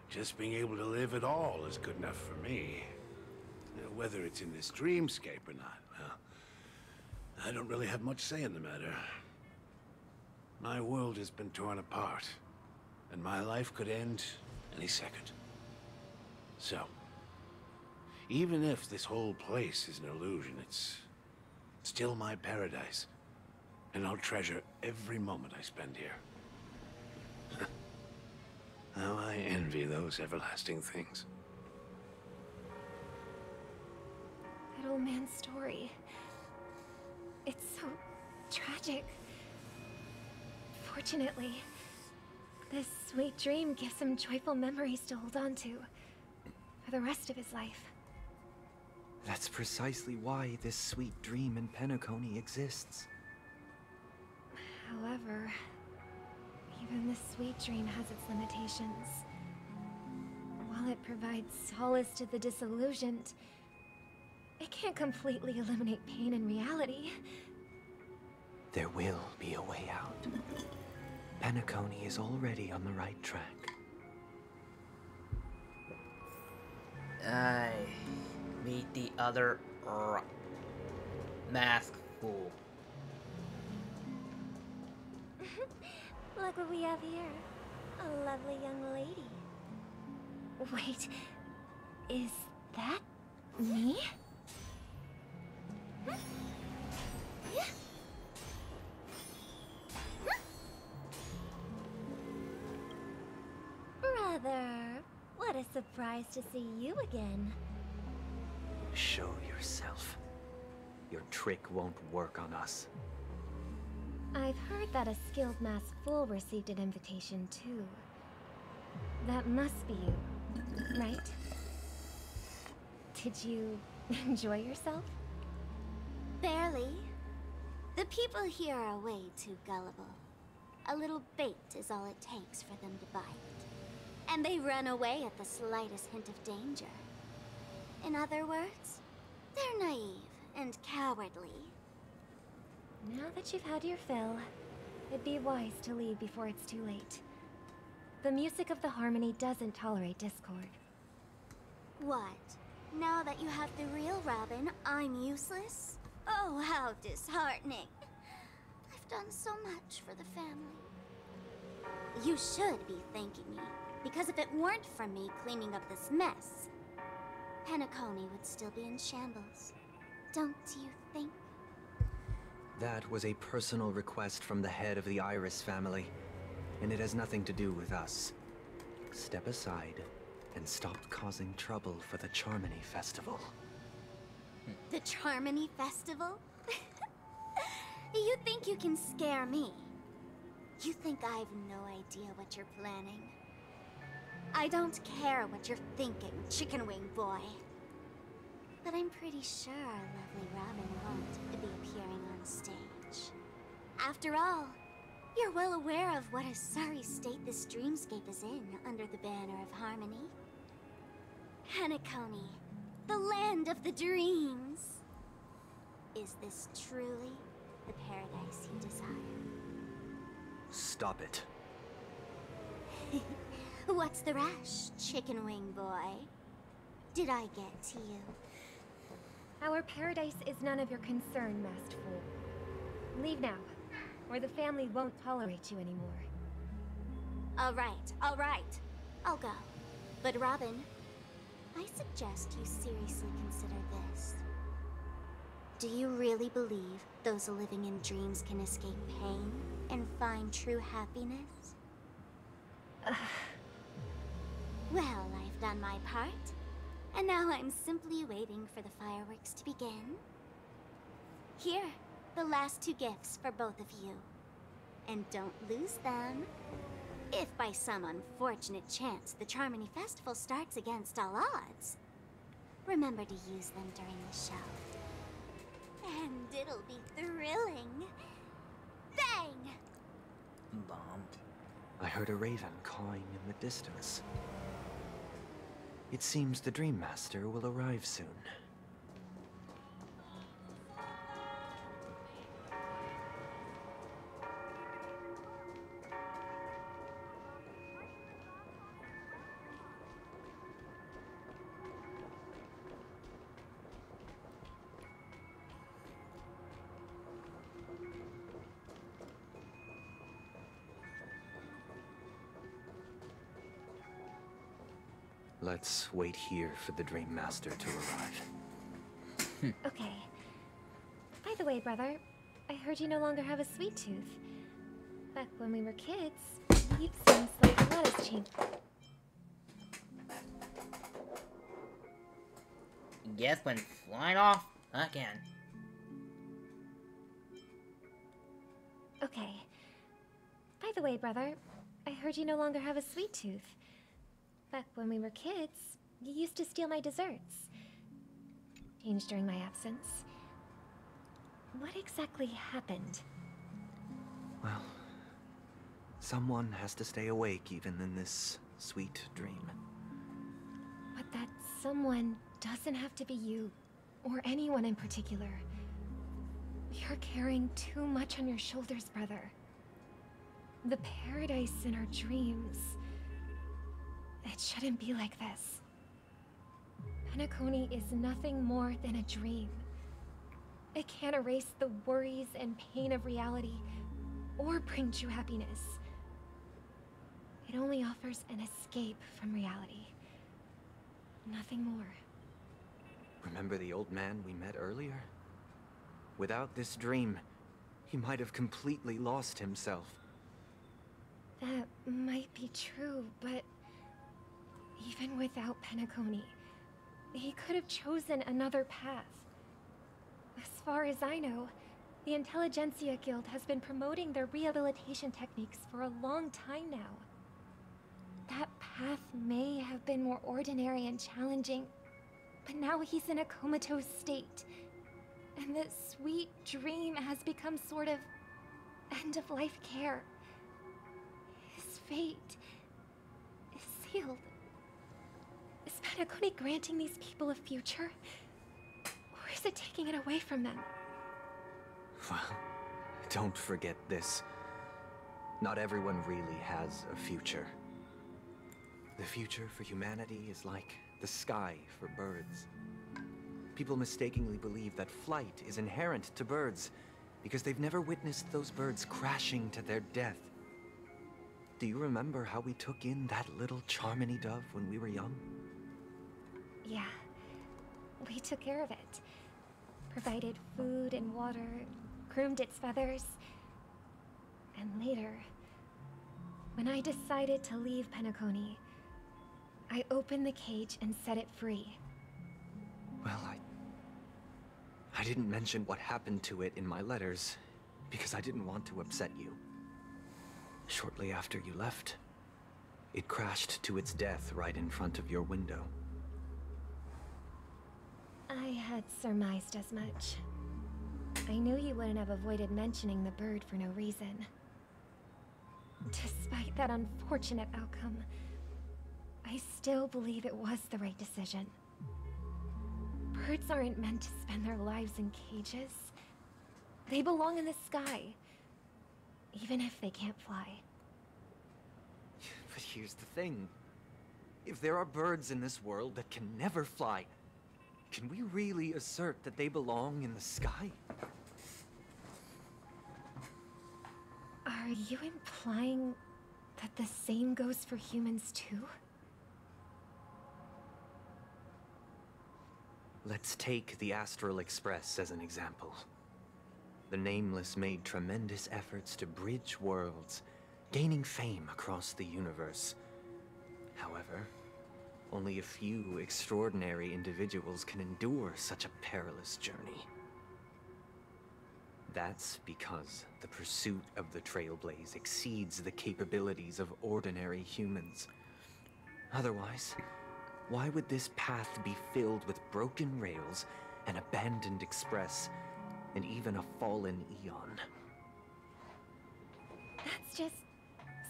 Just being able to live at all is good enough for me. Whether it's in this dreamscape or not, well, I don't really have much say in the matter. My world has been torn apart, and my life could end any second. So, even if this whole place is an illusion, it's still my paradise, and I'll treasure every moment I spend here. How I envy those everlasting things. That old man's story. It's so tragic. Fortunately, this sweet dream gives him joyful memories to hold on to for the rest of his life. That's precisely why this sweet dream in Penacony exists. However, even this sweet dream has its limitations. While it provides solace to the disillusioned, it can't completely eliminate pain in reality. There will be a way out. Penacony is already on the right track. I meet the other mask fool. Look what we have here. A lovely young lady. Wait, is that me? Brother, what a surprise to see you again. Show yourself. Your trick won't work on us. I've heard that a skilled masked fool received an invitation too. That must be you, right? Did you enjoy yourself? Barely. The people here are way too gullible. A little bait is all it takes for them to bite. And they run away at the slightest hint of danger. In other words, they're naive and cowardly. Now that you've had your fill, it'd be wise to leave before it's too late. The music of the harmony doesn't tolerate discord. What? Now that you have the real Robin, I'm useless? Oh, how disheartening. I've done so much for the family. You should be thanking me, because if it weren't for me cleaning up this mess, Penacony would still be in shambles. Don't you think? That was a personal request from the head of the Iris family, and it has nothing to do with us. Step aside and stop causing trouble for the Charmony Festival. The Charmony Festival? You think you can scare me? You think I have no idea what you're planning? I don't care what you're thinking, Chicken Wing Boy. But I'm pretty sure our lovely Robin won't be appearing on stage. After all, you're well aware of what a sorry state this dreamscape is in under the banner of harmony. Penacony, the land of the dreams. Is this truly the paradise you desire? Stop it. What's the rush, Chicken Wing Boy? Did I get to you? Our paradise is none of your concern, masked fool. Leave now, or the family won't tolerate you anymore. All right. I'll go. But Robin, I suggest you seriously consider this. Do you really believe those living in dreams can escape pain and find true happiness? Well, I've done my part, and now I'm simply waiting for the fireworks to begin. Here, the last 2 gifts for both of you. And don't lose them. If by some unfortunate chance the Charmony Festival starts against all odds, remember to use them during the show. And it'll be thrilling. Bang! Bomb. I heard a raven cawing in the distance. It seems the Dream Master will arrive soon. Let's wait here for the Dream Master to arrive. Okay. By the way, brother, I heard you no longer have a sweet tooth. Back when we were kids, it seems like a lot has changed. Yes, went flying off again. Okay. By the way, brother, I heard you no longer have a sweet tooth. Back when we were kids, you used to steal my desserts. Changed during my absence. What exactly happened? Well, someone has to stay awake even in this sweet dream. But that someone doesn't have to be you, or anyone in particular. You're carrying too much on your shoulders, brother. The paradise in our dreams. It shouldn't be like this. Penacony is nothing more than a dream. It can't erase the worries and pain of reality, or bring true happiness. It only offers an escape from reality. Nothing more. Remember the old man we met earlier? Without this dream, he might have completely lost himself. That might be true, but even without Penacony, he could have chosen another path. As far as I know, the Intelligentsia Guild has been promoting their rehabilitation techniques for a long time now. That path may have been more ordinary and challenging, but now he's in a comatose state, and the sweet dream has become sort of end-of-life care. His fate is sealed. Is Penacony granting these people a future? Or is it taking it away from them? Well, don't forget this. Not everyone really has a future. The future for humanity is like the sky for birds. People mistakenly believe that flight is inherent to birds because they've never witnessed those birds crashing to their death. Do you remember how we took in that little Charmony dove when we were young? Yeah, we took care of it. Provided food and water, groomed its feathers. And later, when I decided to leave Penacony, I opened the cage and set it free. Well, I didn't mention what happened to it in my letters because I didn't want to upset you. Shortly after you left, it crashed to its death right in front of your window. I had surmised as much. I knew you wouldn't have avoided mentioning the bird for no reason. Despite that unfortunate outcome, I still believe it was the right decision. Birds aren't meant to spend their lives in cages. They belong in the sky, even if they can't fly. But here's the thing. If there are birds in this world that can never fly, can we really assert that they belong in the sky? Are you implying that the same goes for humans too? Let's take the Astral Express as an example. The Nameless made tremendous efforts to bridge worlds, gaining fame across the universe. However, only a few extraordinary individuals can endure such a perilous journey. That's because the pursuit of the Trailblaze exceeds the capabilities of ordinary humans. Otherwise, why would this path be filled with broken rails, an abandoned express, and even a fallen Eon? That's just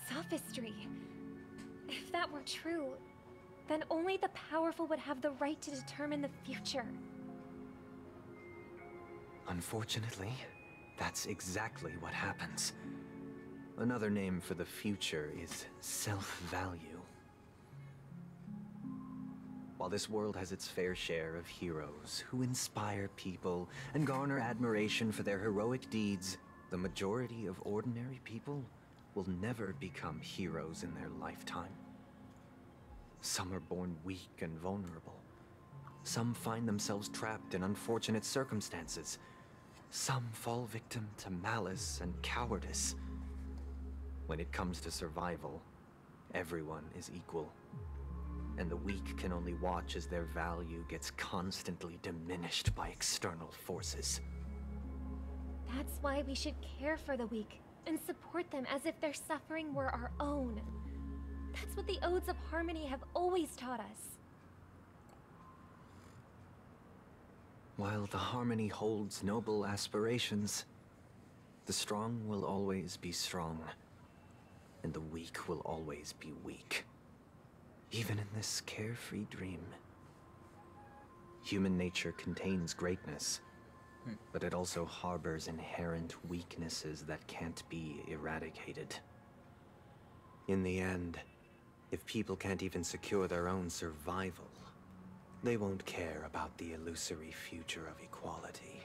sophistry. If that were true, then only the powerful would have the right to determine the future. Unfortunately, that's exactly what happens. Another name for the future is self-value. While this world has its fair share of heroes who inspire people and garner admiration for their heroic deeds, the majority of ordinary people will never become heroes in their lifetime. Some are born weak and vulnerable. Some find themselves trapped in unfortunate circumstances. Some fall victim to malice and cowardice. When it comes to survival, everyone is equal. And the weak can only watch as their value gets constantly diminished by external forces. That's why we should care for the weak and support them as if their suffering were our own. That's what the Odes of Harmony have always taught us. While the Harmony holds noble aspirations, the strong will always be strong, and the weak will always be weak. Even in this carefree dream. Human nature contains greatness, but it also harbors inherent weaknesses that can't be eradicated. In the end, if people can't even secure their own survival, they won't care about the illusory future of equality.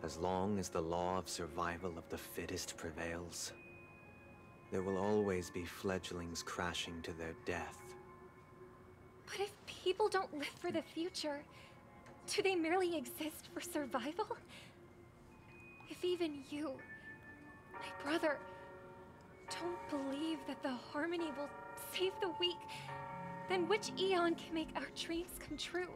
As long as the law of survival of the fittest prevails, there will always be fledglings crashing to their death. But if people don't live for the future, Do they merely exist for survival? If even you, my brother, don't believe that the harmony will save the weak, then which Eon can make our dreams come true?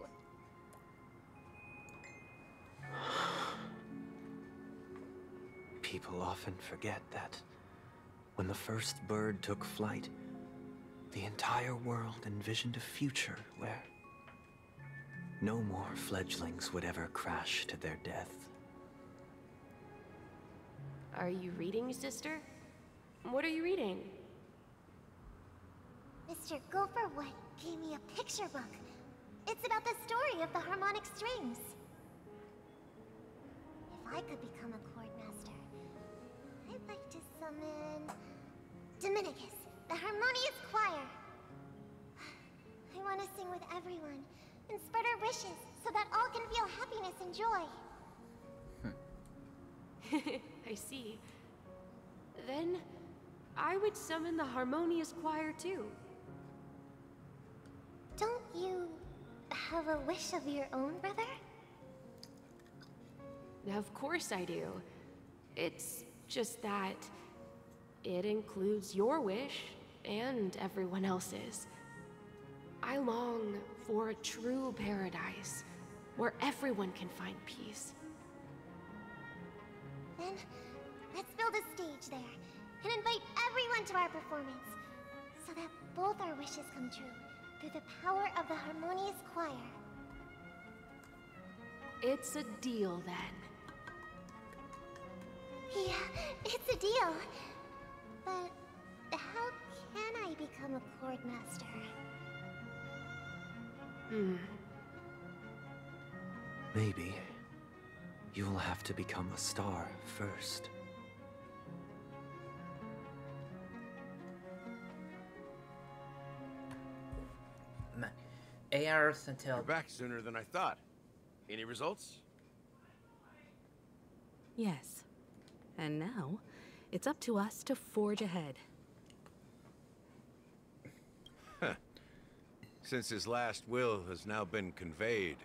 People often forget that when the first bird took flight, the entire world envisioned a future where no more fledglings would ever crash to their death. Are you reading, sister? What are you reading? Mr. Gopherwood gave me a picture book. It's about the story of the harmonic strings. If I could become a chord master, I'd like to summon Dominicus, the harmonious choir. I want to sing with everyone and spread our wishes so that all can feel happiness and joy. I see. Then I would summon the harmonious choir too. Don't you have a wish of your own, brother? Of course I do. It's just that it includes your wish and everyone else's. I long for a true paradise where everyone can find peace. Then, let's build a stage there and invite everyone to our performance so that both our wishes come true through the power of the harmonious choir. It's a deal then. Yeah, it's a deal. But how can I become a chord master? Maybe you'll have to become a star first. ARs until... You're back sooner than I thought. Any results? Yes. And now, it's up to us to forge ahead. Since his last will has now been conveyed,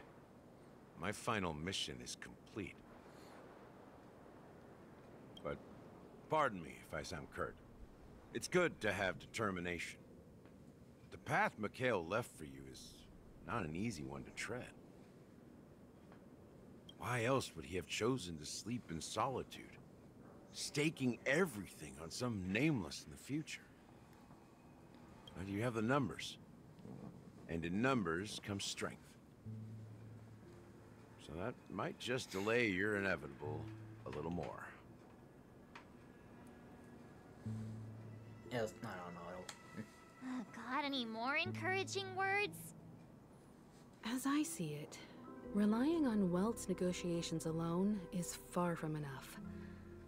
my final mission is complete. But pardon me if I sound curt. It's good to have determination. The path Mikhail left for you is not an easy one to tread. Why else would he have chosen to sleep in solitude, staking everything on some nameless in the future? But you have the numbers. And in numbers comes strength. So that might just delay your inevitable a little more. Yes, I don't know. Got any more encouraging words? As I see it, relying on Welt's negotiations alone is far from enough.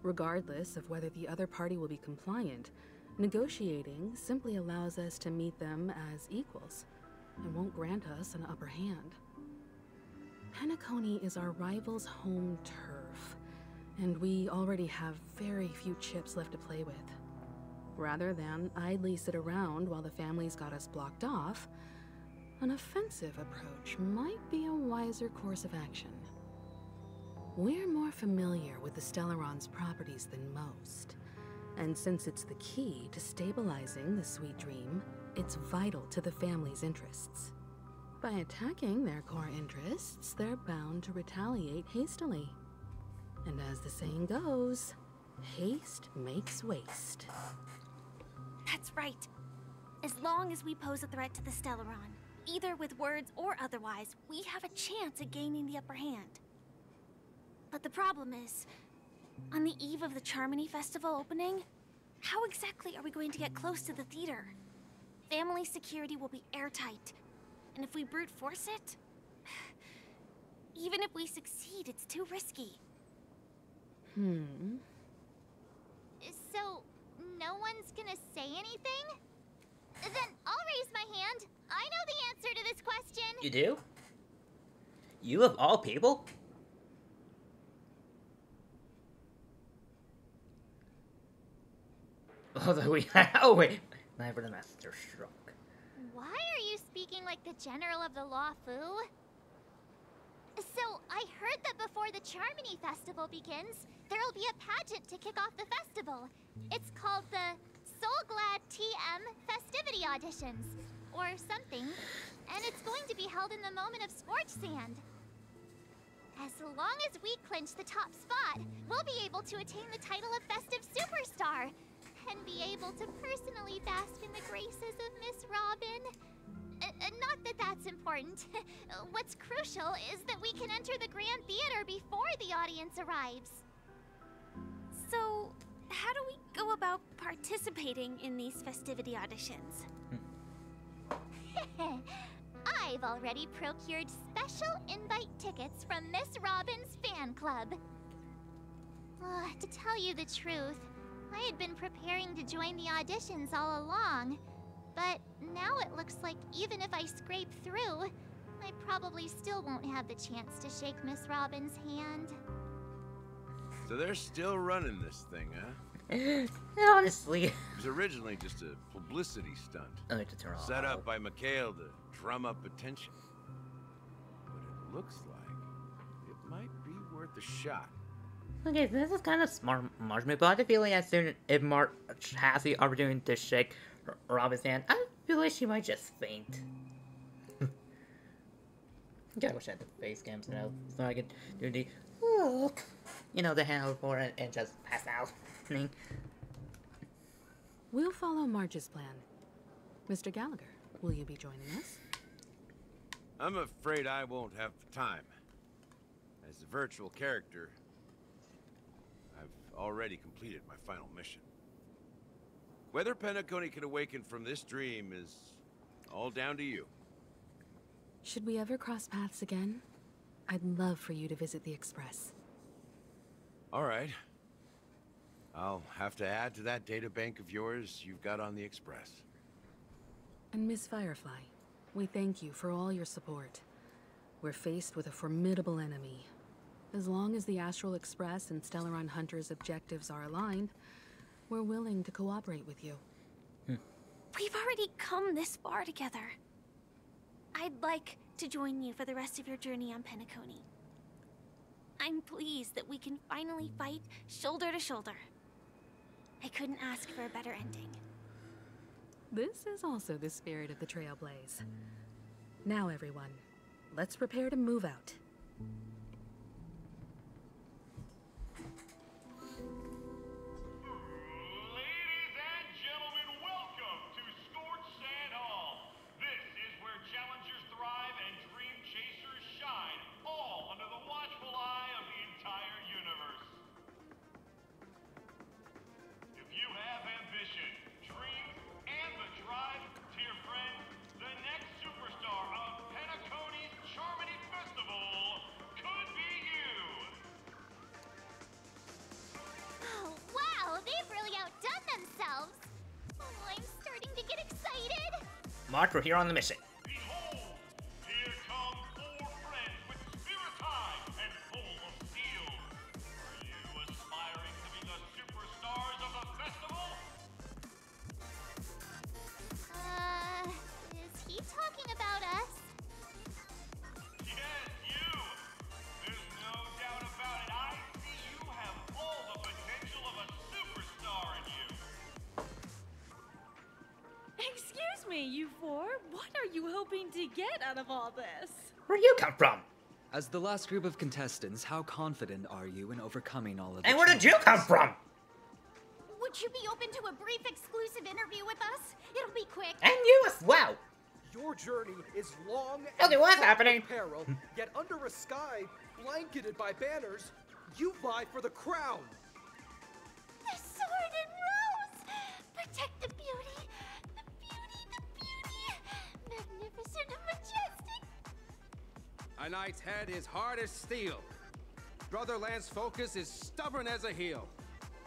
Regardless of whether the other party will be compliant, negotiating simply allows us to meet them as equals, and won't grant us an upper hand. Penacony is our rival's home turf, and we already have very few chips left to play with. Rather than idly sit around while the family's got us blocked off, an offensive approach might be a wiser course of action. We're more familiar with the Stellaron's properties than most, and since it's the key to stabilizing the Sweet Dream, it's vital to the family's interests. By attacking their core interests, they're bound to retaliate hastily. And as the saying goes, haste makes waste. That's right. As long as we pose a threat to the Stellaron, either with words or otherwise, we have a chance at gaining the upper hand. But the problem is, on the eve of the Charmony Festival opening, how exactly are we going to get close to the theater? Family security will be airtight, and if we brute force it, even if we succeed, it's too risky. So, no one's gonna say anything? Then I'll raise my hand. I know the answer to this question. You do? You of all people? Although we... oh wait! Never the Master Stroke. Why are you speaking like the General of the Law Fu? So, I heard that before the Charmony Festival begins, there'll be a pageant to kick off the festival. It's called the Soulglad TM Festivity Auditions, or something. And it's going to be held in the moment of Scorch Sand. As long as we clinch the top spot, we'll be able to attain the title of Festive Superstar, and be able to personally bask in the graces of Miss Robin. Not that that's important. What's crucial is that we can enter the Grand Theater before the audience arrives. So, how do we go about participating in these festivity auditions? I've already procured special invite tickets from Miss Robin's fan club. To tell you the truth, I had been preparing to join the auditions all along. But now it looks like even if I scrape through, I probably still won't have the chance to shake Miss Robin's hand. So they're still running this thing, huh? Honestly. It was originally just a publicity stunt. Set up by Mikhail to drum up attention. But it looks like it might be worth a shot. Okay, this is kind of smart March move, but I have a feeling as soon as March has the opportunity to shake Robin's hand, I feel like she might just faint. I wish I had the face cams now, so I could do the you know, the hand before and just pass out thing. We'll follow Marge's plan. Mr. Gallagher, will you be joining us? I'm afraid I won't have the time. As a virtual character, I've already completed my final mission. Whether Penacony can awaken from this dream is all down to you. Should we ever cross paths again? I'd love for you to visit the Express. All right. I'll have to add to that data bank of yours you've got on the Express. And Miss Firefly, we thank you for all your support. We're faced with a formidable enemy. As long as the Astral Express and Stellaron Hunter's objectives are aligned, we're willing to cooperate with you. We've already come this far together. I'd like to join you for the rest of your journey on Penacony. I'm pleased that we can finally fight shoulder to shoulder. I couldn't ask for a better ending. This is also the spirit of the Trailblaze. Now, everyone, let's prepare to move out. March, we're here on the mission. Behold, here come 4 friends with spirit high and full of steel. Are you aspiring to be the superstars of the festival? Is he talking about us? Yes, you! There's no doubt about it. I see you have all the potential of a superstar in you. Excuse me, you 4. What are you hoping to get out of all this? Where'd you come from? As the last group of contestants, how confident are you in overcoming all of the And where did you come from? Would you be open to a brief exclusive interview with us? It'll be quick. And you as well. Your journey is long Okay, and what's fraught happening? with peril, yet under a sky blanketed by banners, you vie for the crown. The sword and rose! Protect the beauty! The beauty! The beauty! Magnificent and majestic! A knight's head is hard as steel. Brother Lance's focus is stubborn as a heel.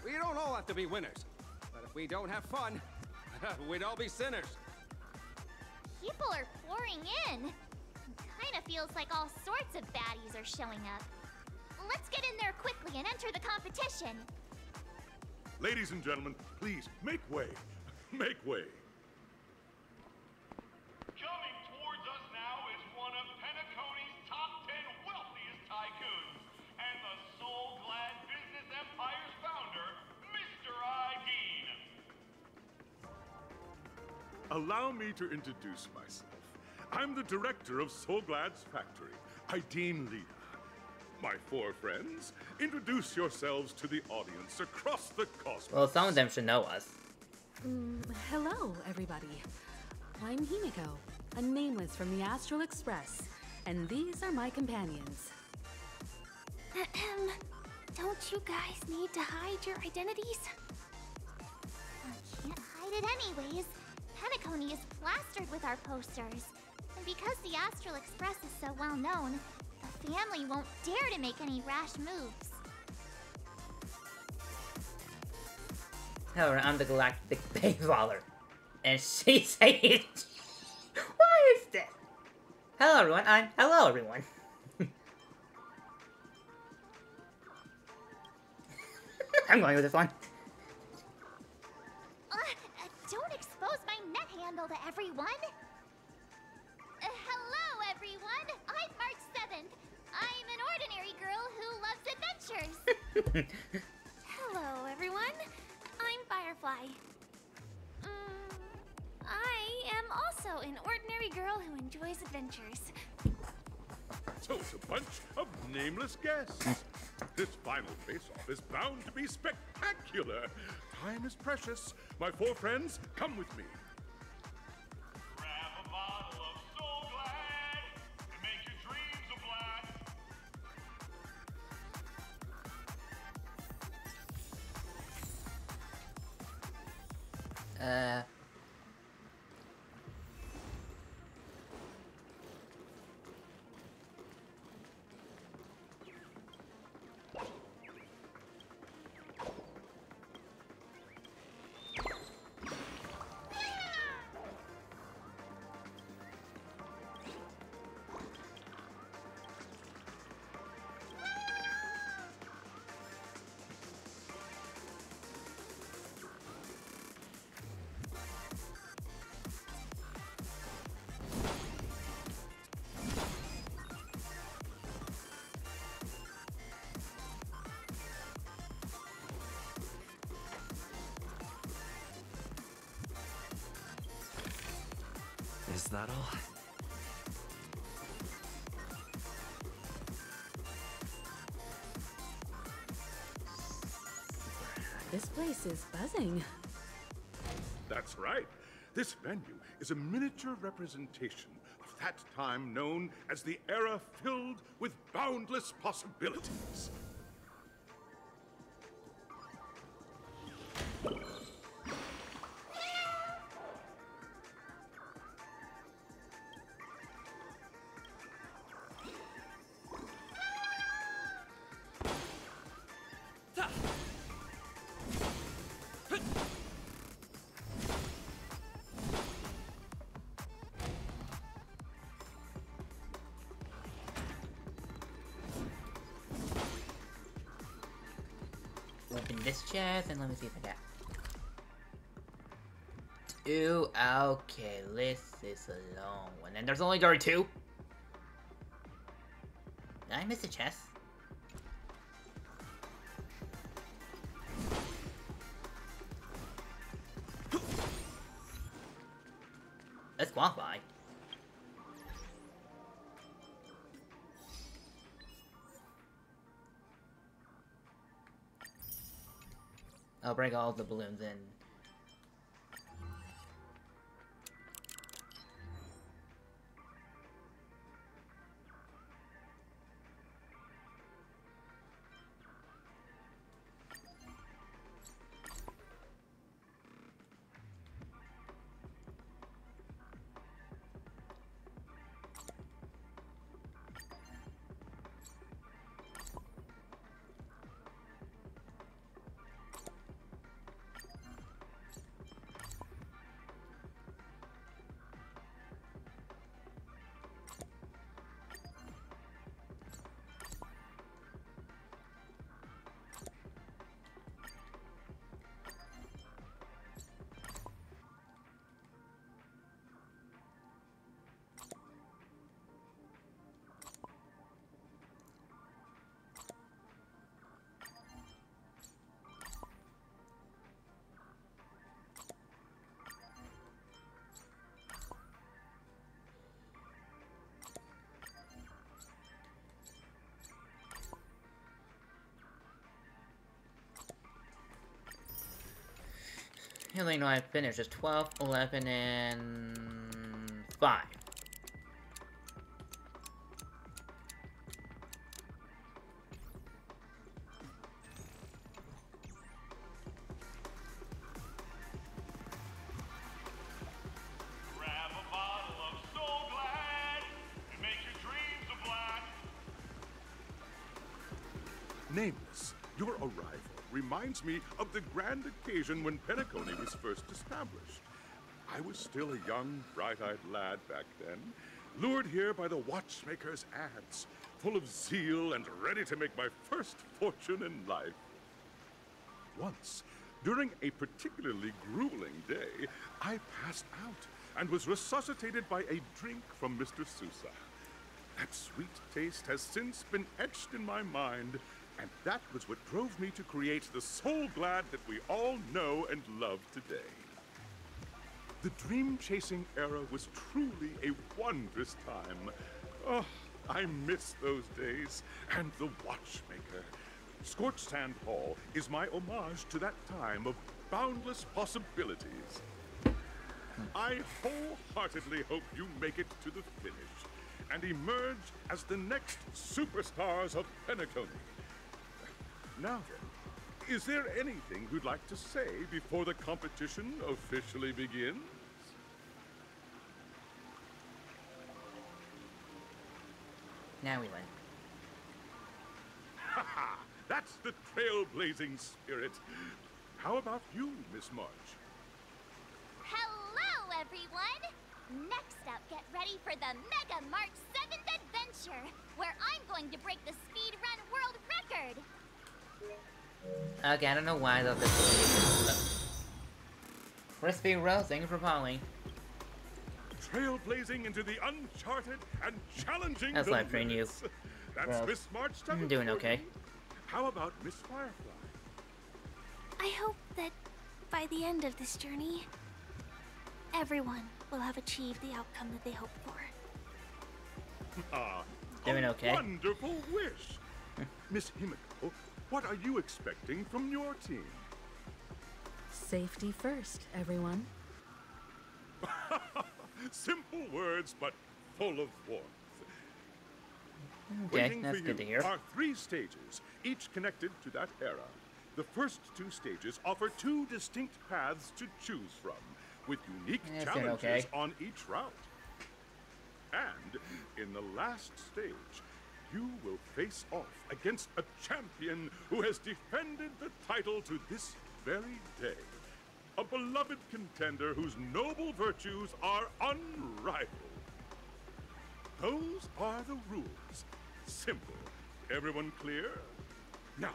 We don't all have to be winners, but if we don't have fun, we'd all be sinners. People are pouring in. Kinda feels like all sorts of baddies are showing up. Let's get in there quickly and enter the competition. Ladies and gentlemen, please make way. Make way. Coming towards us now is one of Penacony's top 10 wealthiest allow me to introduce myself. I'm the director of Solglad's factory, Ideen Lida. My four friends, introduce yourselves to the audience across the cosmos. Well, some of them should know us. Hello, everybody. I'm Himiko, a nameless from the Astral Express, and these are my companions. Don't you guys need to hide your identities? I can't hide it anyways. Penacony is plastered with our posters. And because the Astral Express is so well known, the family won't dare to make any rash moves. However, I'm the Galactic Baseballer. And she's saying, what is this? Hello everyone, hello everyone. I'm going with this one. Don't expose my net handle to everyone. Hello, everyone. I'm March 7th. I'm an ordinary girl who loves adventures. Hello, everyone. I'm Firefly. I am also an ordinary girl who enjoys adventures. So it's a bunch of nameless guests. This final face-off is bound to be spectacular. Time is precious. My four friends, come with me. Grab a bottle of Soul Glad and make your dreams a blast. Is that all? This place is buzzing. That's right. This venue is a miniature representation of that time known as the era filled with boundless possibilities. Open this chest and let me see if I got two. Okay, this is a long one. And there's only 32? Did I miss a chest? Let's qualify. I'll break all the balloons in. Healing I finished is 12, 11, and 5. Grab a bottle of Soul Glad and make your dreams a black. Nameless, your arrival reminds me of the grand occasion when Penacony was first established. I was still a young, bright-eyed lad back then, lured here by the watchmaker's ads, full of zeal and ready to make my first fortune in life. Once, during a particularly grueling day, I passed out and was resuscitated by a drink from Mr. Sousa. That sweet taste has since been etched in my mind, and that was what drove me to create the Soul Glad that we all know and love today. The dream-chasing era was truly a wondrous time. Oh, I miss those days, and the watchmaker. Scorched Sand Hall is my homage to that time of boundless possibilities. I wholeheartedly hope you make it to the finish and emerge as the next superstars of Penacony. Now then, is there anything you'd like to say before the competition officially begins? Now we win. Haha! That's the trailblazing spirit. How about you, Miss March? Hello, everyone! Next up, get ready for the Mega March 7th Adventure, where I'm going to break the speedrun world record! Okay, I don't know why I thought this was Crispy Rose, thank you for calling. Trailblazing into the uncharted and challenging That's live train you. That's Rose. Miss March 7th. I'm doing okay. How about Miss Firefly? I hope that by the end of this journey, everyone will have achieved the outcome that they hoped for. Ah, Doing a okay. wonderful wish. Miss Himiko, what are you expecting from your team? Safety first, everyone. Simple words, but full of warmth. Okay, Waiting that's for good to you hear. are 3 stages, each connected to that era. The first 2 stages offer 2 distinct paths to choose from, with unique Yeah, it's challenges okay. on each route. And in the last stage, you will face off against a champion who has defended the title to this very day. A beloved contender whose noble virtues are unrivaled. Those are the rules. Simple. Everyone clear? Now,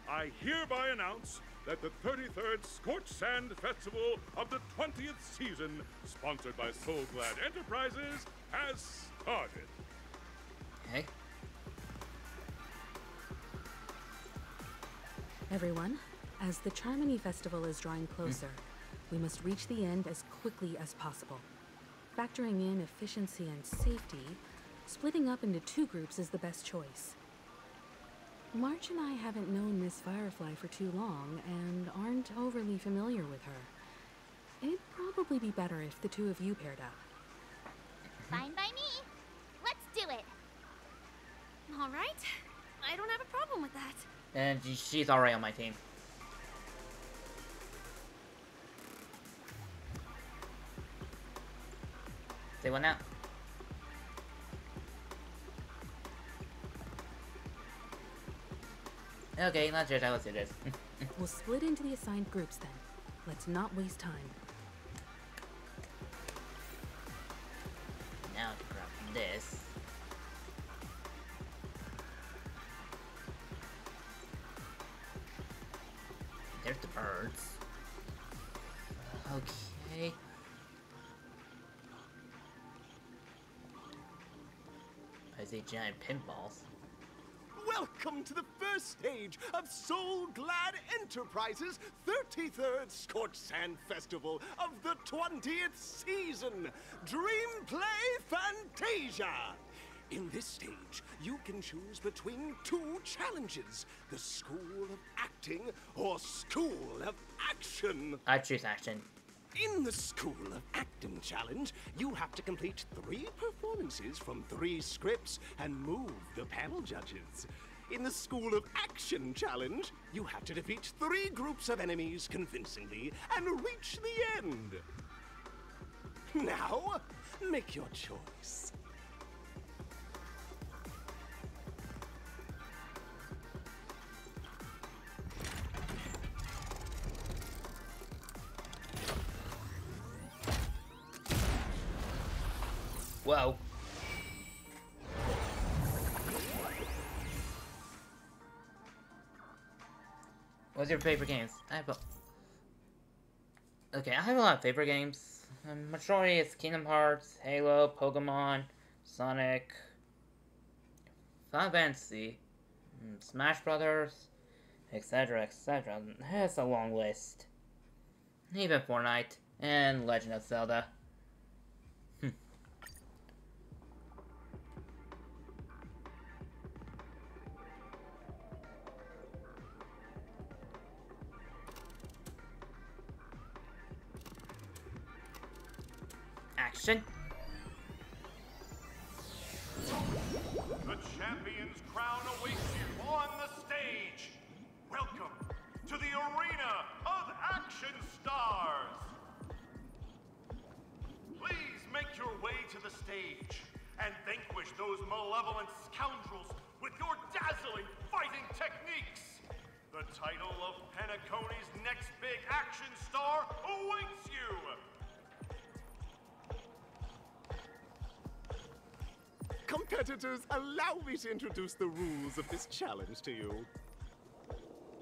I hereby announce that the 33rd Scorched Sand Festival of the 20th season, sponsored by Soul Glad Enterprises, has started. Okay. Everyone, as the Charmony Festival is drawing closer, we must reach the end as quickly as possible. Factoring in efficiency and safety, splitting up into 2 groups is the best choice. March and I haven't known Miss Firefly for too long and aren't overly familiar with her. It'd probably be better if the 2 of you paired up. Fine by me. Let's do it. All right. I don't have a problem with that. And she's already on my team. Say what now? Okay, not sure how to do this. We'll split into the assigned groups then. Let's not waste time. Now I can grab this. There's the birds. Okay. I see giant pinballs. Welcome to the first stage of Soul Glad Enterprises' 33rd Scorched Sand Festival of the 20th season, Dream Play Fantasia. In this stage, you can choose between two challenges. The School of Acting or School of Action. I choose action. In the School of Acting challenge, you have to complete 3 performances from 3 scripts and move the panel judges. In the School of Action challenge, you have to defeat 3 groups of enemies convincingly and reach the end. Now, make your choice. Whoa. What's your favorite games? I have a lot of favorite games. Majority is Kingdom Hearts, Halo, Pokemon, Sonic, Final Fantasy, Smash Brothers, etc., etc. It's a long list. Even Fortnite and Legend of Zelda. Action. The champion's crown awaits you on the stage. Welcome to the arena of action stars. Please make your way to the stage and vanquish those malevolent scoundrels with your dazzling fighting techniques. The title of Penacony's next big action star awaits you. Competitors, allow me to introduce the rules of this challenge to you.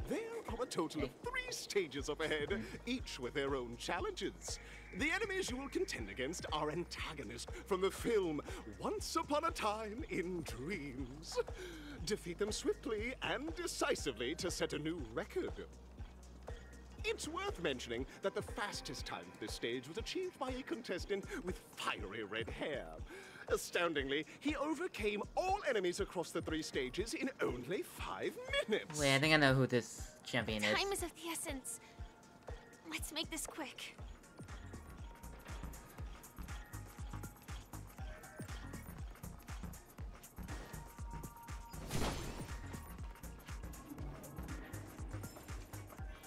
There are a total of 3 stages up ahead, each with their own challenges. The enemies you will contend against are antagonists from the film Once Upon a Time in Dreams. Defeat them swiftly and decisively to set a new record. It's worth mentioning that the fastest time for this stage was achieved by a contestant with fiery red hair. Astoundingly, he overcame all enemies across the 3 stages in only 5 minutes. Wait, I think I know who this champion is. Time is of the essence. Let's make this quick.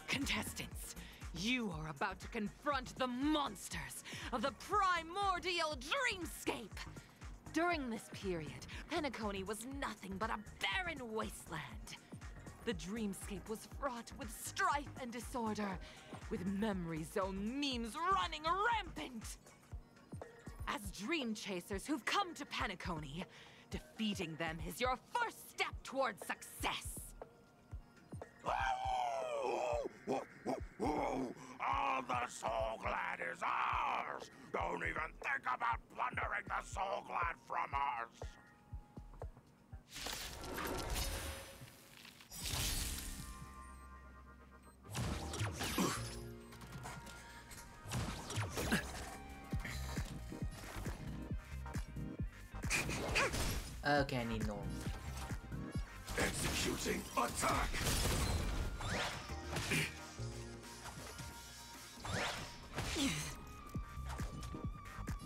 Contestants, you are about to confront the monsters of the primordial dreamscape. During this period, Penacony was nothing but a barren wasteland. The dreamscape was fraught with strife and disorder, with memory zone memes running rampant. As dream chasers who've come to Penacony, defeating them is your first step towards success. All the Soul Glad is ours! Don't even think about plundering the Soul Glad from us! Okay, I need normal. Executing attack!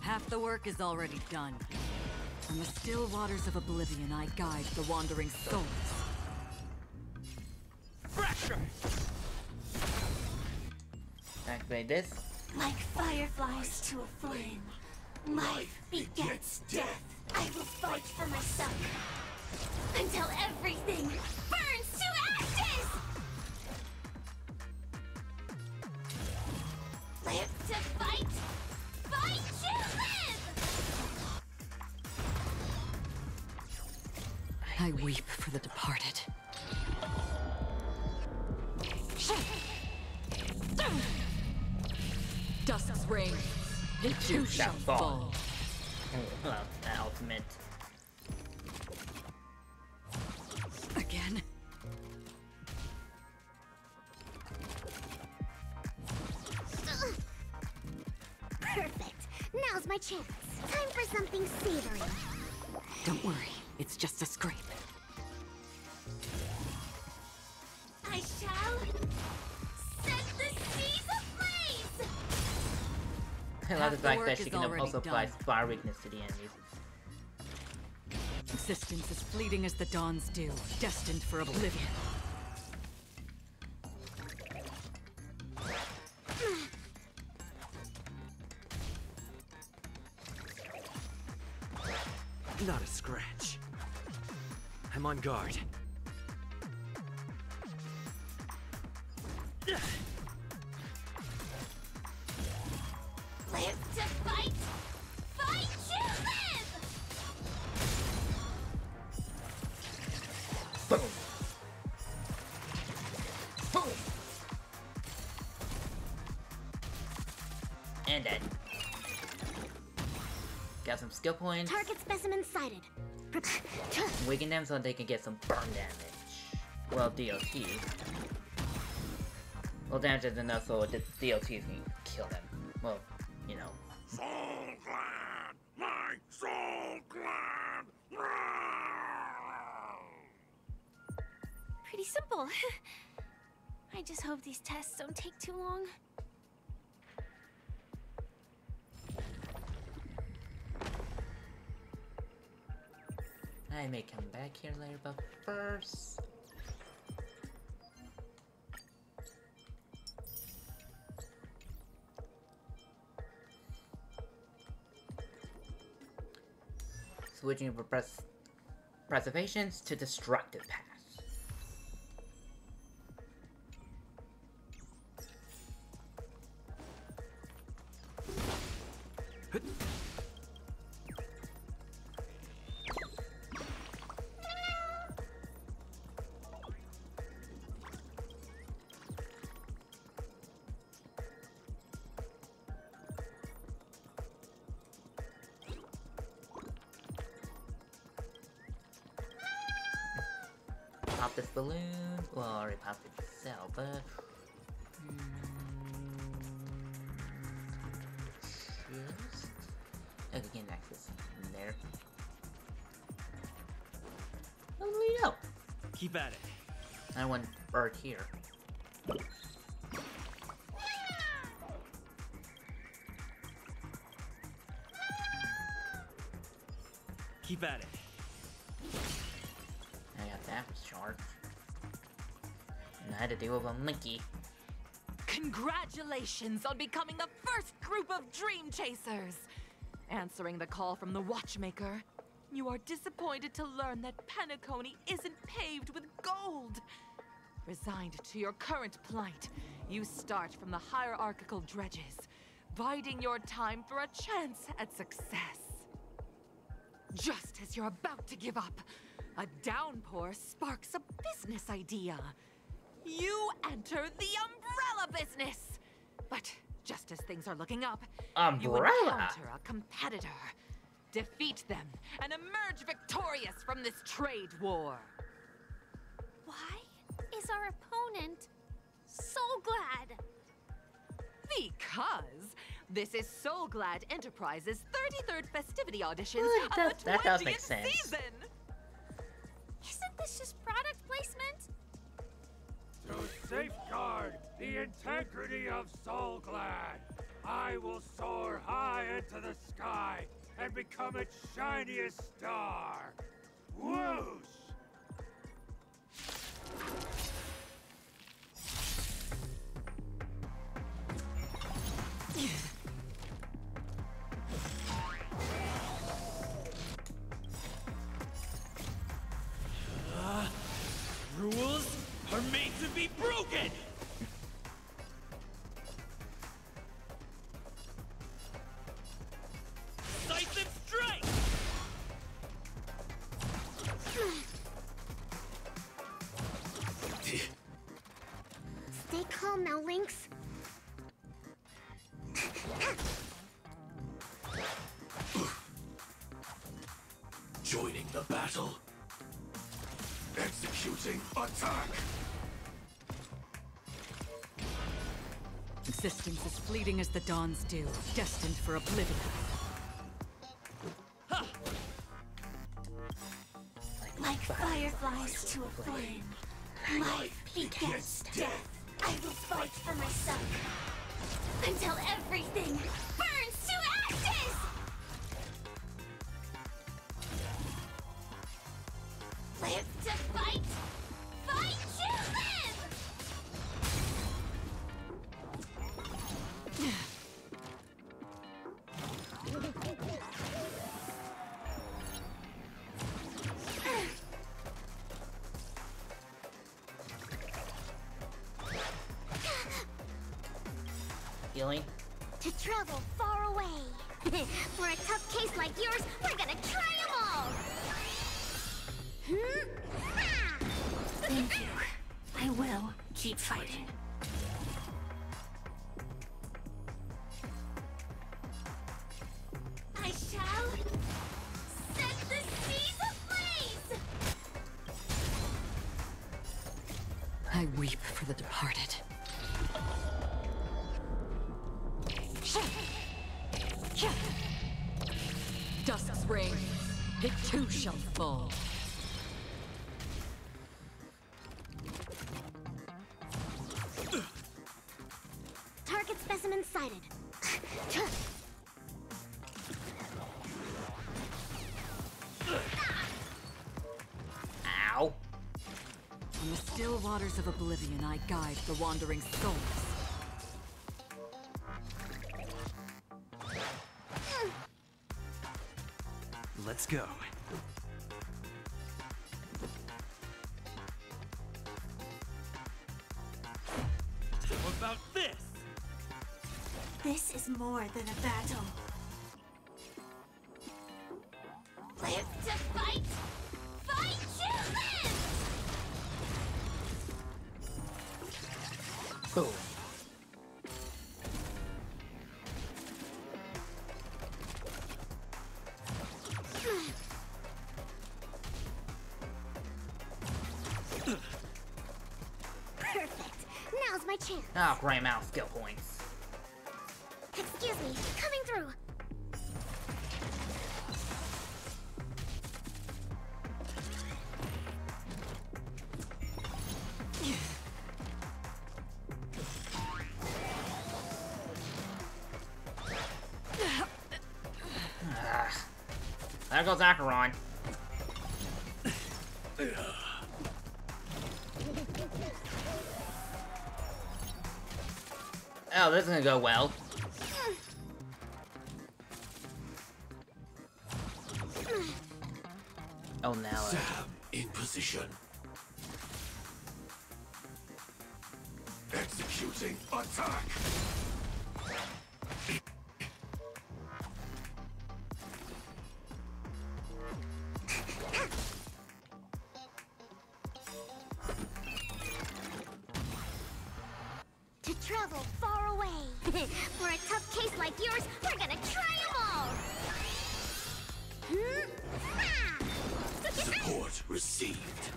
Half the work is already done. From the still waters of oblivion, I guide the wandering souls. Fracture! Activate this. Like fireflies to a flame, life begets death. I will fight for myself until everything burns to ashes! Live to fight, fight to live! I weep for the departed. Dusk's reign, it too shall fall. Well, the ultimate. Again? Perfect. Now's my chance. Time for something savory. Don't worry. It's just a scrape. I shall set the seas ablaze! I love the fact that she can also apply fire weakness to the enemies. Existence is fleeting as the dawn's dew, destined for oblivion. Not a scratch. I'm on guard. Live to fight! Fight to live! Boom! Boom! And dead. Got some skill points. Target specimen sighted. Weaken them so they can get some burn damage. Well, DLT. Well, damage is enough so the DLT can kill them. Well, you know. Soul Glad! My Soul Glad! Pretty simple. I just hope these tests don't take too long. I may come back here later, but first... switching from preservations to destructive path. Pop this balloon. Well, I already popped it itself, but... just... I can get access in there. How do we know? Keep at it. I want bird here. Keep at it. I got that charge. And I had to deal with a monkey. Congratulations on becoming the first group of Dream Chasers! Answering the call from the Watchmaker, you are disappointed to learn that Penacony isn't paved with gold. Resigned to your current plight, you start from the hierarchical dredges, biding your time for a chance at success. Just as you're about to give up, a downpour sparks a business idea. You enter the umbrella business! But just as things are looking up, you encounter a competitor. Defeat them and emerge victorious from this trade war. Why is our opponent so glad? Because this is Soul Glad Enterprises' 33rd festivity auditions Well, of the 20th season. Isn't this just product placement? To safeguard the integrity of Soul Glad, I will soar high into the sky and become its shiniest star. Whoosh! Rules are made to be broken! Sight them straight! Stay calm now, Lynx. Joining the battle. Executing attack! Existence is fleeting as the dawn's dew, destined for oblivion. Like fireflies to a flame, life begets death. I will fight for my son until everything burns to ashes! Live to fight! Fight to live! Healing? To travel far away. For a tough case like yours, we're gonna try them all! Thank you. I will keep fighting. I shall set the seas ablaze! I weep for the departed. Dusk's reign, it too shall fall. Target specimen sighted. Ow. On the still waters of oblivion, I guide the wandering souls. Let's go. What about this? This is more than a battle. Live to fight! Fight to live! Boom. Perfect. Now's my chance. Oh, great amount of skill points. Excuse me, coming through. There goes Acheron. Oh, this is gonna go well. Oh, now. Sam in position. Executing attack. To travel far away. For a tough case like yours, we're gonna try them all. Support received.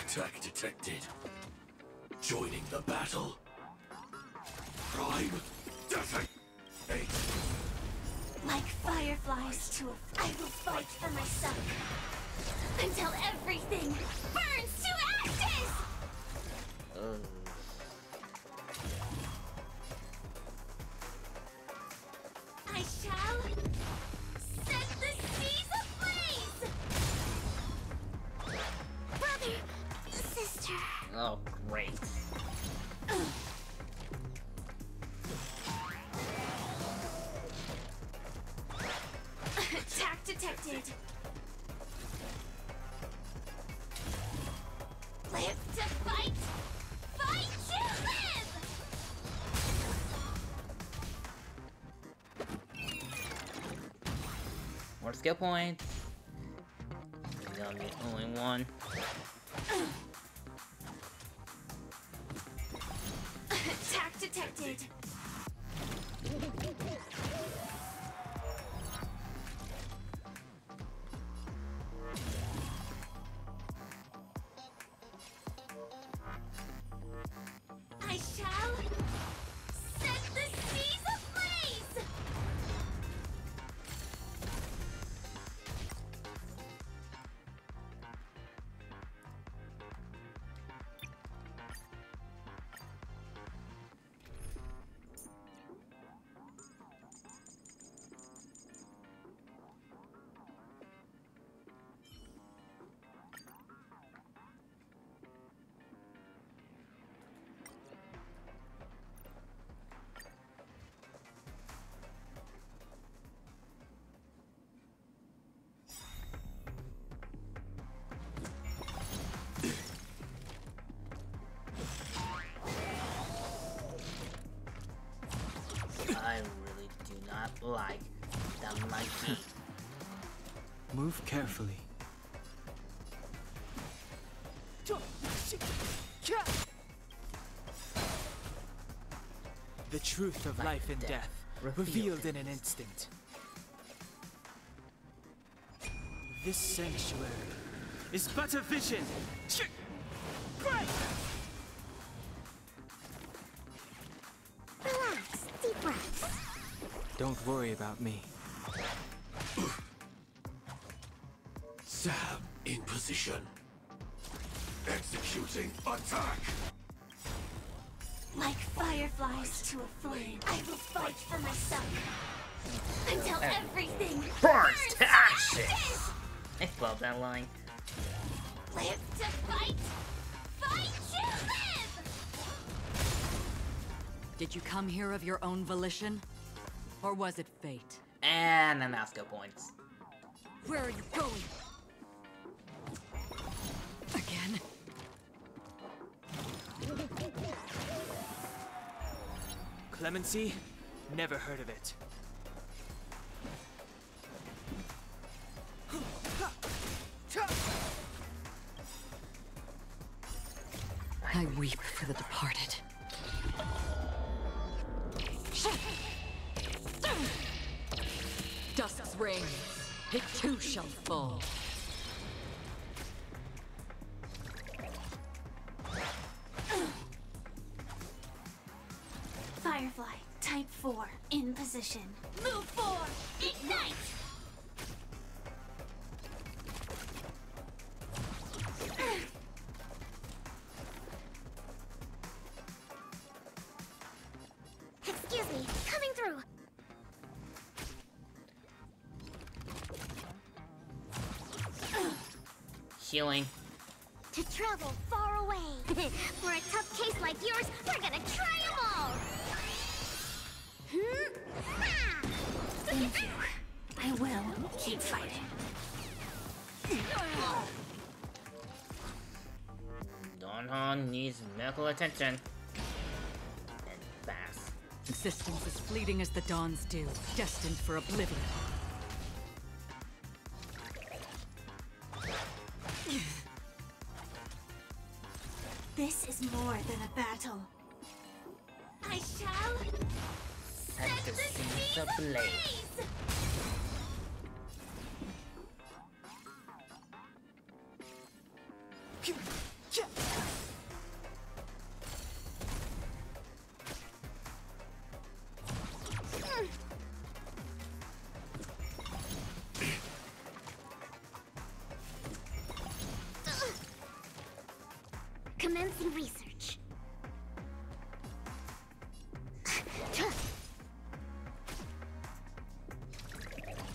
Attack detected. Joining the battle. Prime detonate. Like fireflies to a... I will fight for my son until everything burns to ashes! I shall set the seas ablaze! Brother, sister. Oh, great. Attack detected. Live to fight! Fight to live! More skill points. He's gonna be only one. Attack detected. I shall like the monkey. Move carefully. The truth of life and death, revealed in an instant. This sanctuary is but a vision. Relax, deep breaths. Don't worry about me. Sam in position. Executing attack. Like fireflies to a flame, I will fight for myself. Until everything burns to ashes! I love that line. Live to fight! Fight to live! Did you come here of your own volition? Or was it fate? And then that's good points. Where are you going? Again? Clemency? Never heard of it. I weep for the departed. Dusk's reign, it too shall fall. Firefly, type 4, in position. Move forward! Ignite! Excuse me, coming through. Healing. To travel far away. For a tough case like yours, we're gonna try them all. Thank you. I will keep fighting. Don Hong needs medical attention. And fast. Existence as fleeting as the dawn's dew, destined for oblivion. This is more than a battle. I shall set the sea ablaze! Commencing research.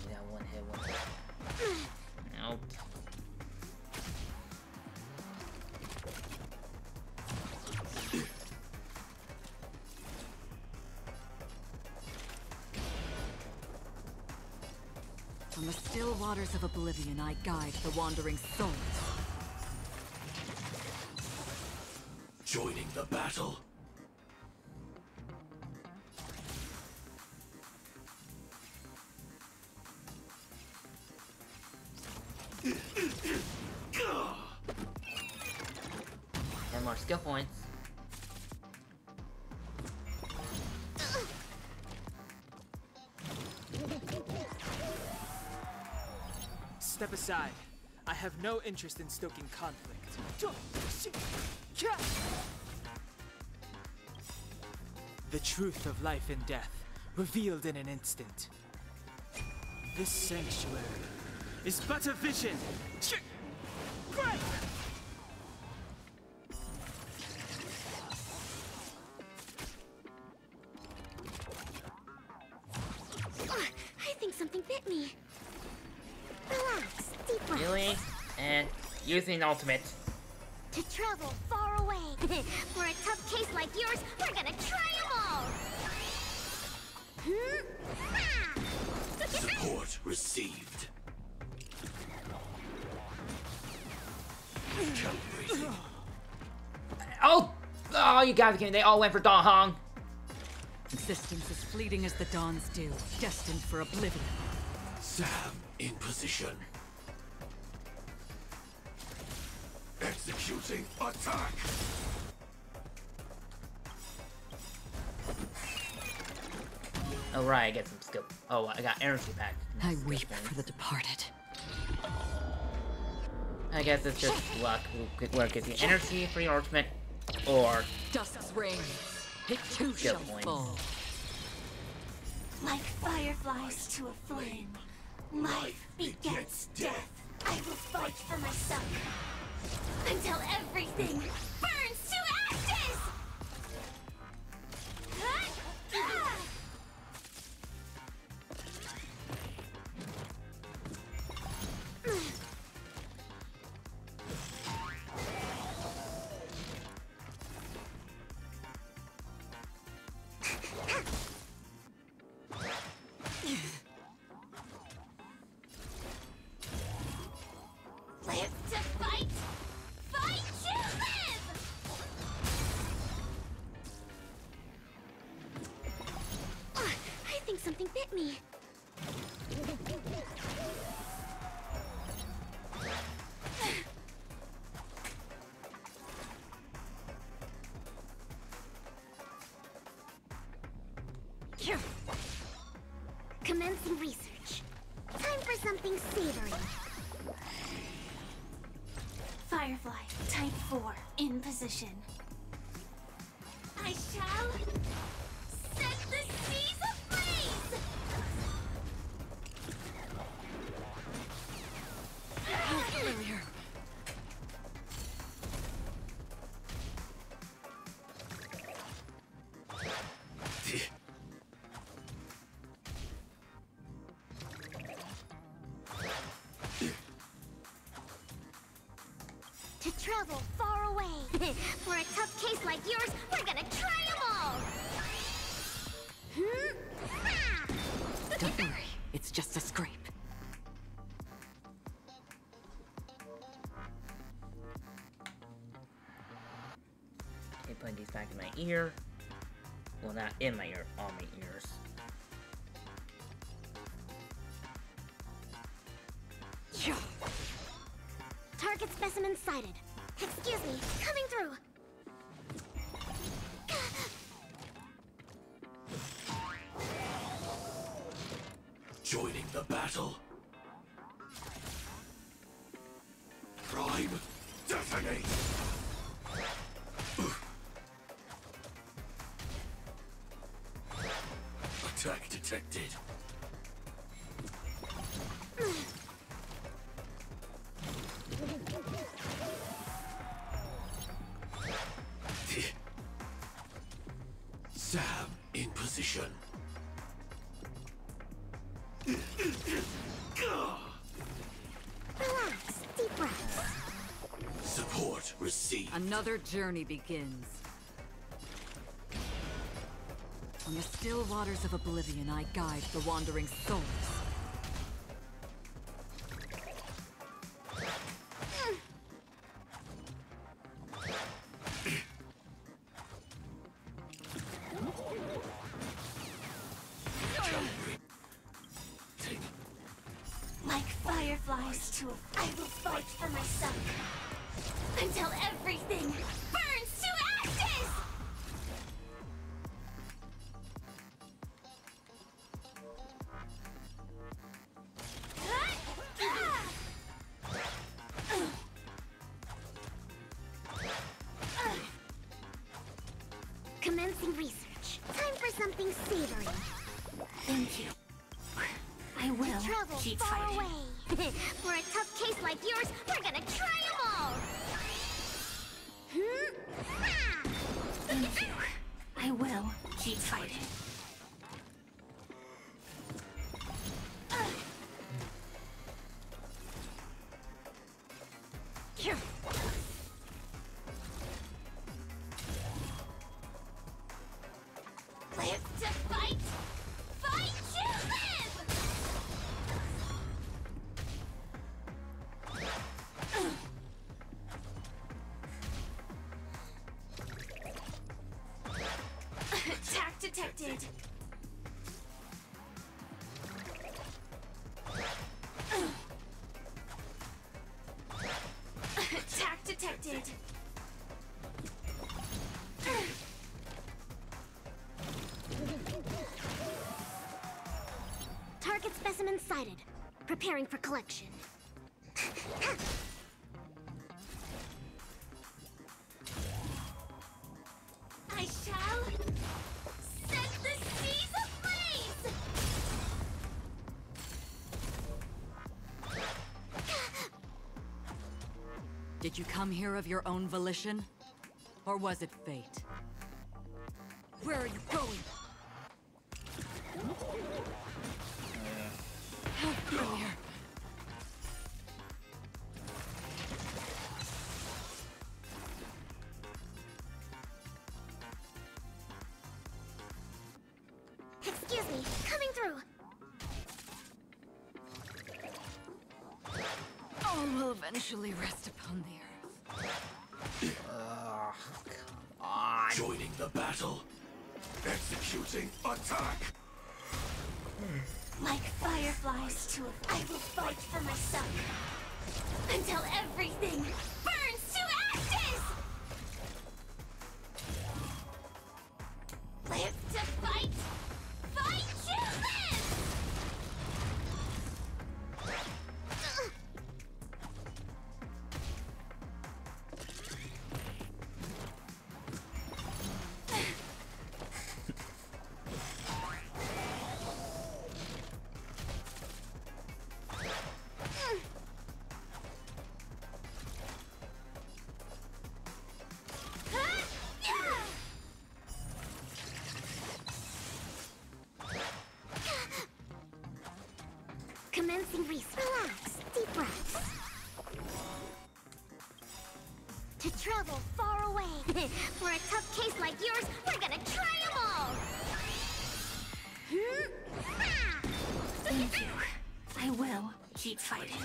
Yeah, one hit, one hit. Nope. On the still waters of oblivion, I guide the wandering souls. Joining the battle. And more skill points. Step aside. I have no interest in stoking conflict. The truth of life and death, revealed in an instant. This sanctuary is but a vision. I think something bit me. Relax, deep breaths. Healing and using ultimate. To travel far away. For a tough case like yours, we're gonna try them all. Support received. Oh! Oh, you guys, they all went for Don Hong. Existence as fleeting as the dawn's dew, destined for oblivion. Sam in position. Executing attack! Oh right, I get some skill. Oh, I got energy pack. I weep for the departed. I guess it's just luck. Where it gives you energy for your ultimate, or Dusk's reign. It too shall fall. Like fireflies to a flame, life begets death. I will fight for myself until everything burns to ashes! Live to fight! Fight to live! I think something bit me. Commencing research. Time for something savory. Firefly, type 4, in position. I shall set the seas ablaze! Familiar. To travel far away. For a tough case like yours, we're gonna try them all! Don't worry, it's just a scrape. Okay, putting these back in my ear. Well, not in my ear, on my ears. Target specimen sighted. Excuse me, coming through. Joining the battle. Prime, detonate! Attack detected. Sam in position. Relax, deep breaths. Support received. Another journey begins. On the still waters of oblivion, I guide the wandering souls. Like fireflies to a... I will fight for myself until everything burns to ashes! Commencing research. Time for something savory. Thank you. I will travel keep far fighting. Away. For a tough case like yours, we're gonna try them all. Thank you. I will keep fighting. Here. Live to fight! Fight to live! detected. Attack detected. Target specimen sighted. Preparing for collection. I shall set the seas ablaze! Did you come here of your own volition? Or was it fate? Where are you going? Help through here. Excuse me, coming through. All will eventually rest upon the earth. Come on. Joining the battle. Executing attack. Like fireflies to a... I will fight for myself. Until everything burns to ashes! Live to fight! Fight to live! Commencing relax, deep breaths. To travel far away. For a tough case like yours, we're gonna try them all! Thank you. I will keep fighting.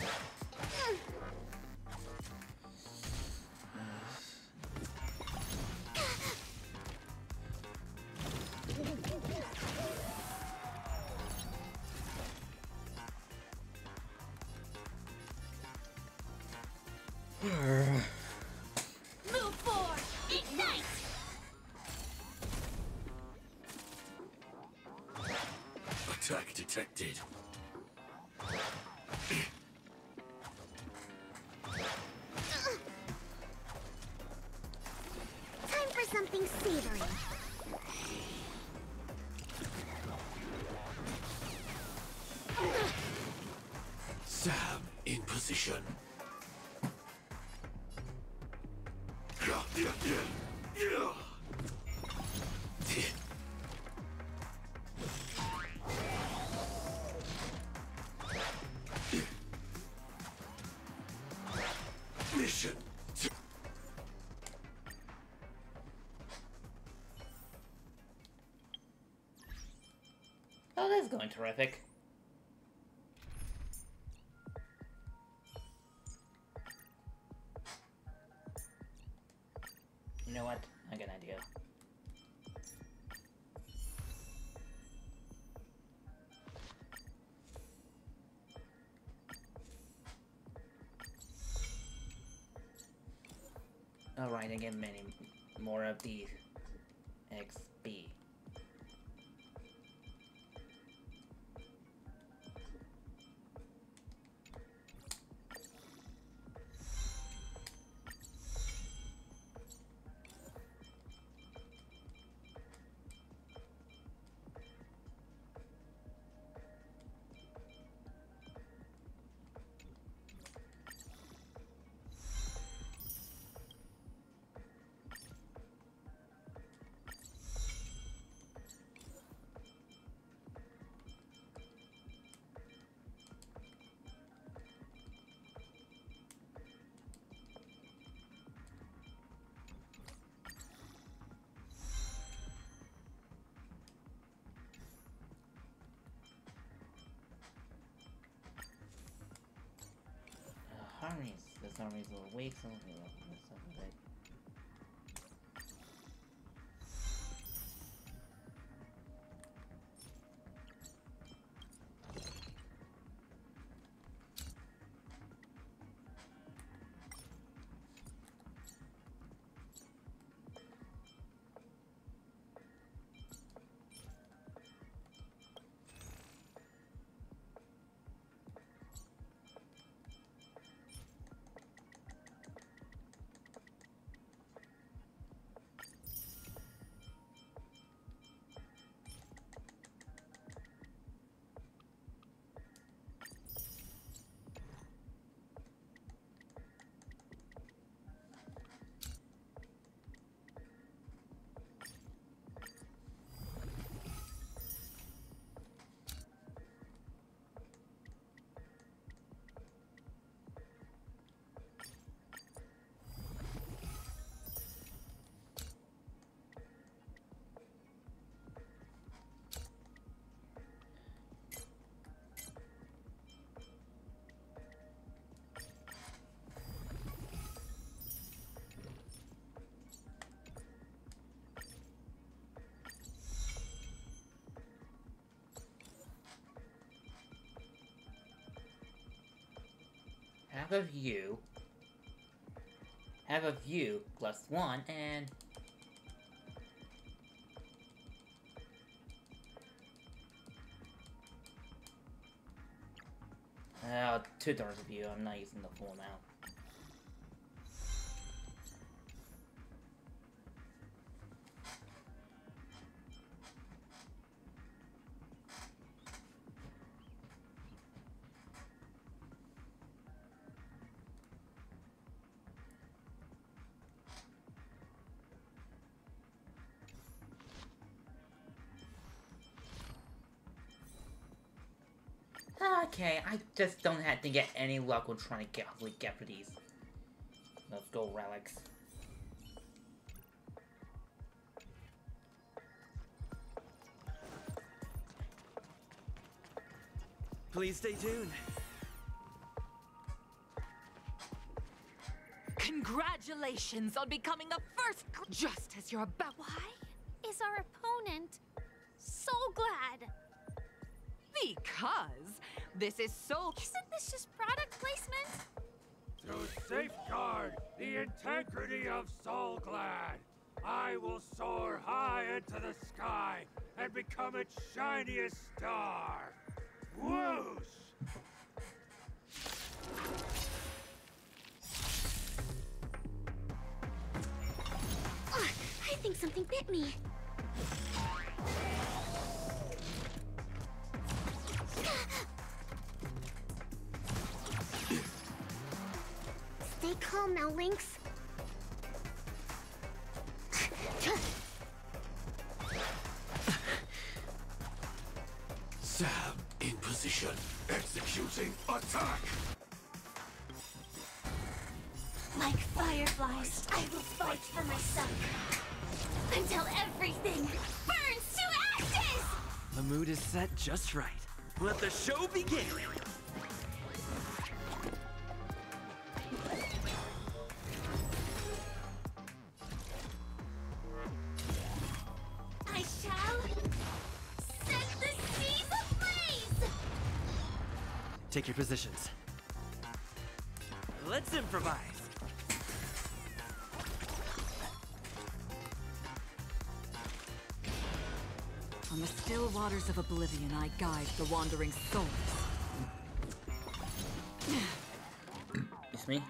Move forward! Ignite! Attack detected. Time for something savory. Sam in position. Mission. Oh, that's going terrific. You know what? I got an idea. Alright, I get many more of these XP. Harneys. This army's a little weak, so we'll this up a bit. have a view. Have a view +1 and... $2 a view. I'm not using the full amount. Okay, I just don't have to get any luck with trying to get for these. Let's go, relics. Please stay tuned. Congratulations on becoming a first... Just as you're about... Why is our opponent so glad? Because this is so... Isn't this just product placement? To safeguard the integrity of Soulglad, I will soar high into the sky and become its shiniest star. Whoosh! I think something bit me. Stay calm now, Lynx. Sam in position, executing attack. Like fireflies, I will fight for myself until everything burns to ashes! The mood is set just right. Let the show begin! I shall set the seas ablaze! Take your positions. Let's improvise. On the still waters of oblivion, I guide the wandering souls. It's me.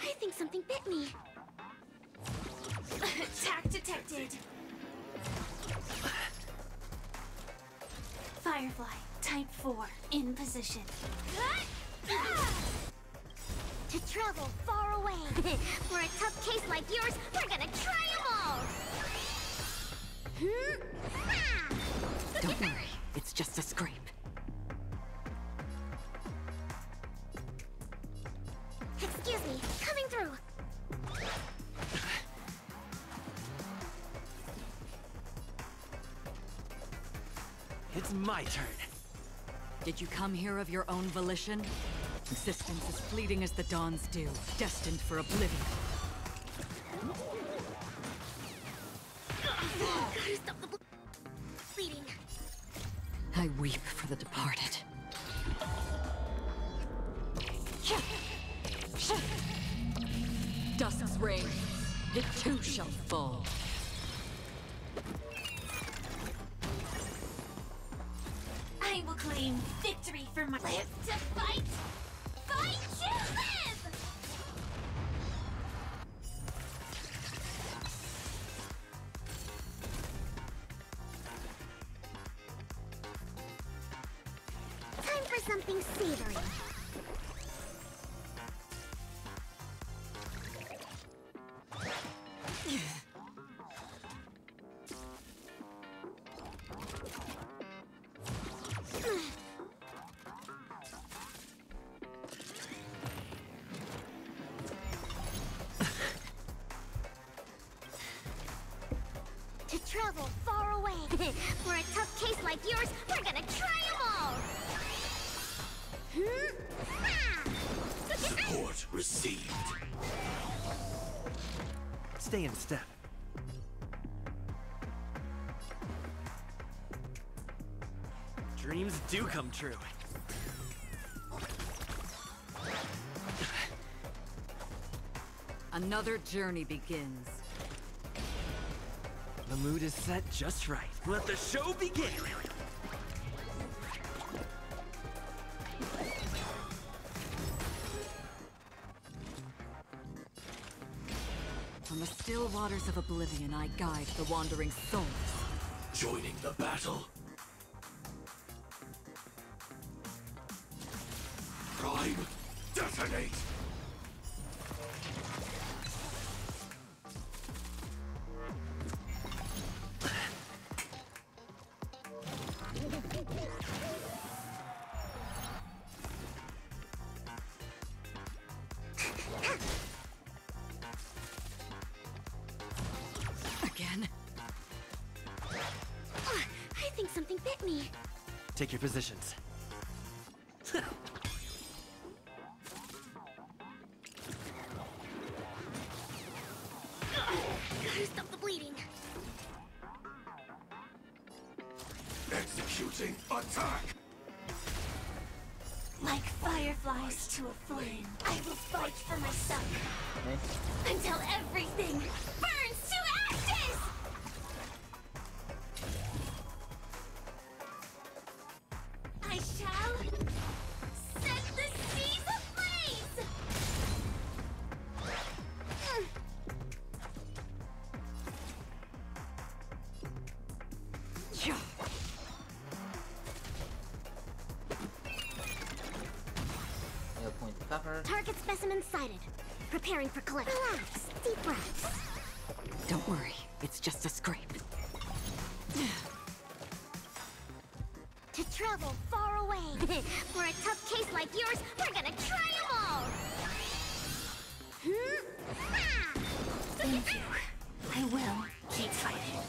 I think something bit me. Attack detected. Firefly, type 4, in position. To travel far away. For a tough case like yours, we're gonna try them all! Don't worry, it's just a scrape. Excuse me, coming through. It's my turn. Did you come here of your own volition? Existence as fleeting as the dawn's dew, destined for oblivion. Gotta stop the bleeding. I weep for the departed. Dusk's reign, it too shall fall. I will claim victory for my... Live to fight! Fight to live! Time for something savory. To travel far away. For a tough case like yours, we're gonna try them all! Support received. Stay in step. Dreams do come true. Another journey begins. The mood is set just right. Let the show begin! From the still waters of oblivion, I guide the wandering souls. Joining the battle. Prime, detonate! Again? I think something bit me. Take your positions. Gotta stop the bleeding. Executing attack! Like fireflies to a flame, I will fight for myself. Until everything burns to ashes! I shall set the seas ablaze! No point to cover. Target specimen sighted. Preparing for collection. Relax. Deep breaths. Don't worry, it's just a scrape. To travel far away. For a tough case like yours, we're gonna try them all! Thank you. I will keep fighting.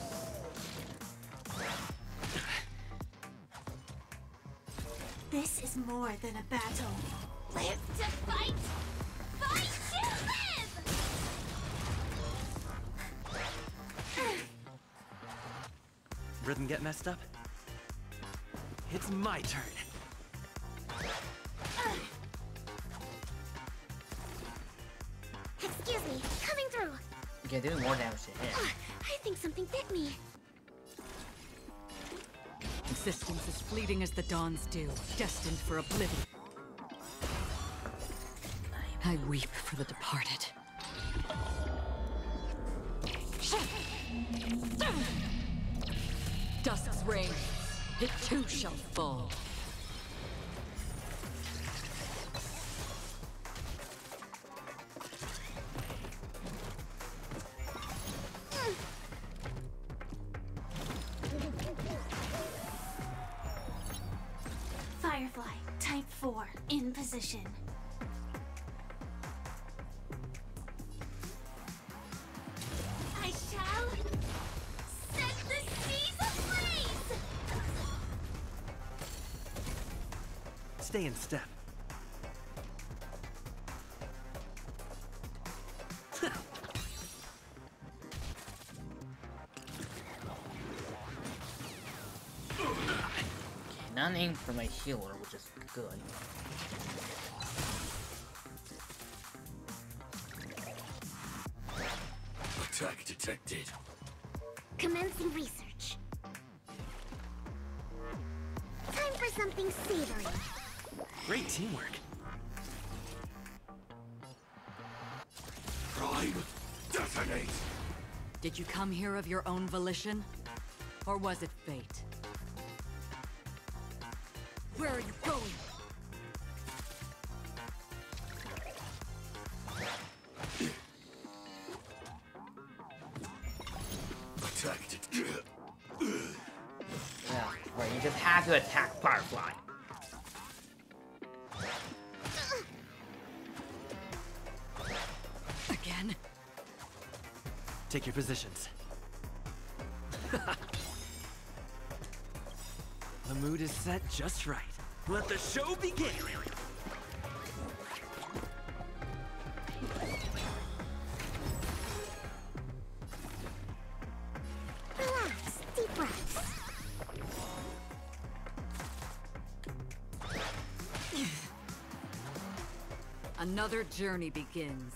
This is more than a battle. Live to fight! Fight to live! Rhythm get messed up? It's my turn. Excuse me, coming through. Okay, doing more damage to him. I think something bit me. Existence as fleeting as the dawn's dew, destined for oblivion. I weep for the departed. Dusk's reign, it too shall fall. Firefly, type 4, in position. I shall set the seas ablaze! Stay in step. Not aim for my healer, which is good. Attack detected. Commencing research. Time for something savory. Great teamwork. Prime, detonate! Did you come here of your own volition? Or was it fate? Where are you going? Attacked it. Yeah, right, you just have to attack Firefly. Again? Take your positions. The mood is set just right. Let the show begin! Relax. Deep breaths. Another journey begins.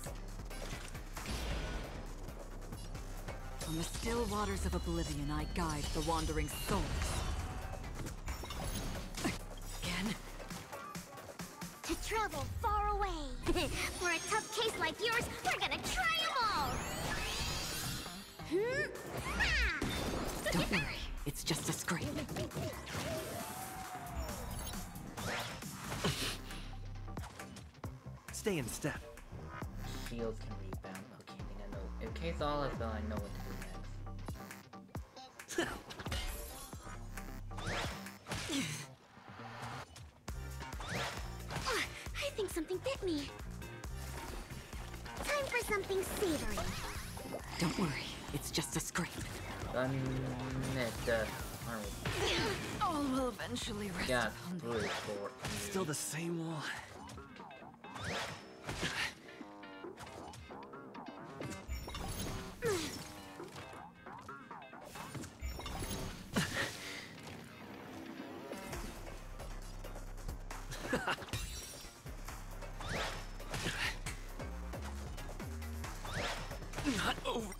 On the still waters of oblivion, I guide the wandering souls. Again? To travel far away. For a tough case like yours, we're gonna try them all! Don't worry, it's just a scrape. Stay in step. Shields can rebound. Okay, I think I know. In case all is well, I know what to do next. I think something bit me. Time for something savory. Don't worry, it's just a scrape. All will eventually rest upon thee. Still the same one. Not over.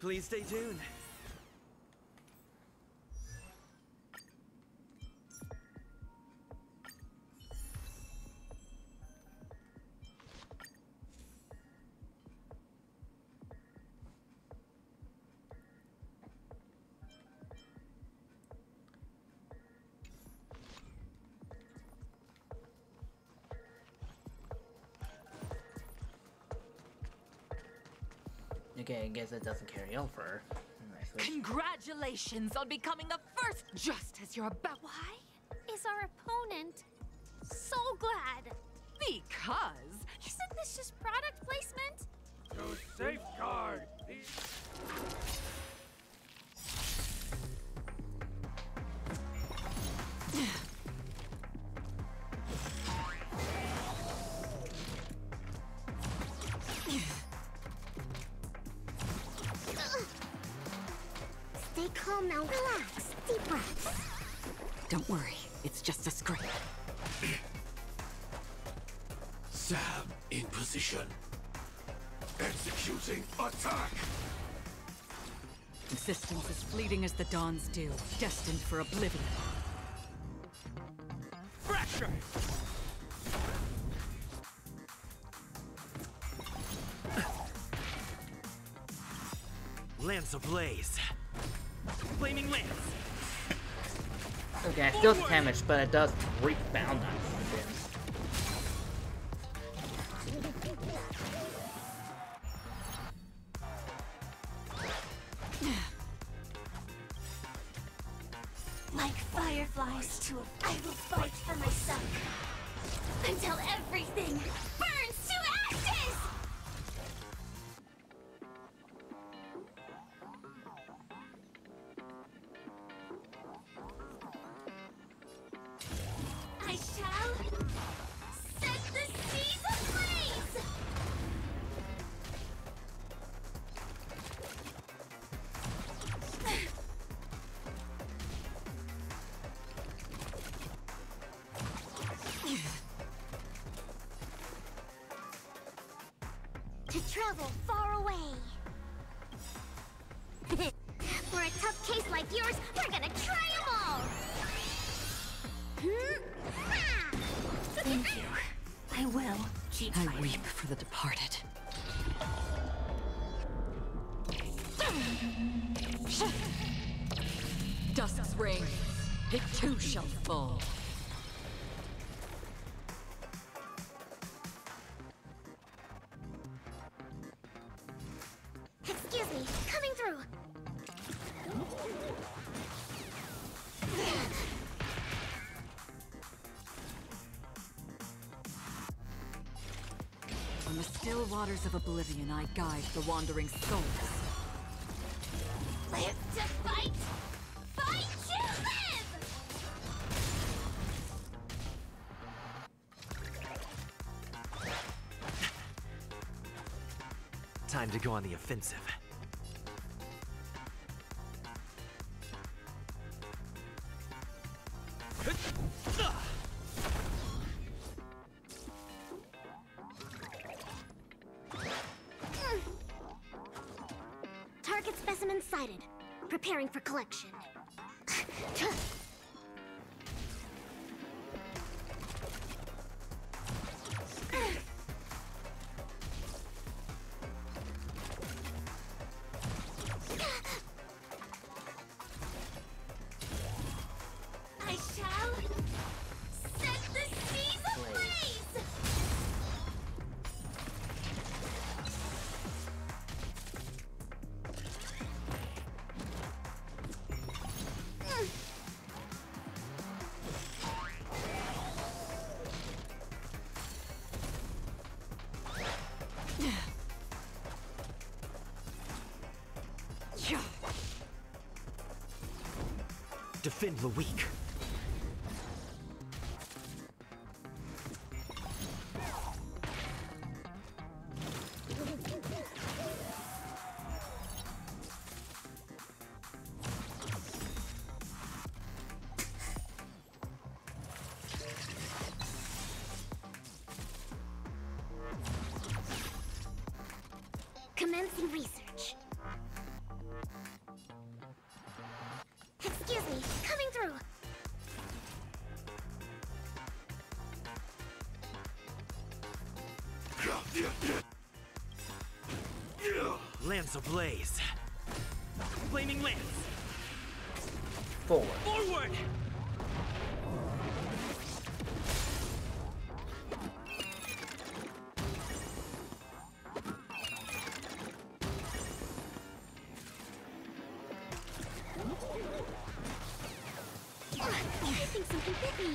Please stay tuned. Okay, I guess it doesn't carry over. Congratulations on becoming the first, just as you're about. Why is our opponent so glad? Because Isn't this just product placement? To safeguard the... Stay calm now. Relax. Deep breaths. Don't worry, it's just a scrape. Sam in position. Executing attack! Existence as fleeting as the dawn's dew, destined for oblivion. Fracture! Lance ablaze. Flaming lance. Okay, I still damaged, but it does rebound on something. Like fireflies to I will fight for myself until everything burns to ashes! I shall set the seas ablaze! To travel far away. For a tough case like yours, we're gonna try them all! Thank you. I will keep I fighting. weep for the departed. Dusk's reign, it too shall fall. Excuse me, coming through. On the still waters of oblivion, I guide the wandering souls. Live to fight! Fight to live! Time to go on the offensive. Target specimen sighted. Preparing for collection. I shall set the seas ablaze! Defend the weak. Commencing research. Excuse me, coming through. Lance ablaze. Flaming lance. Forward. Forward! I think something bit me.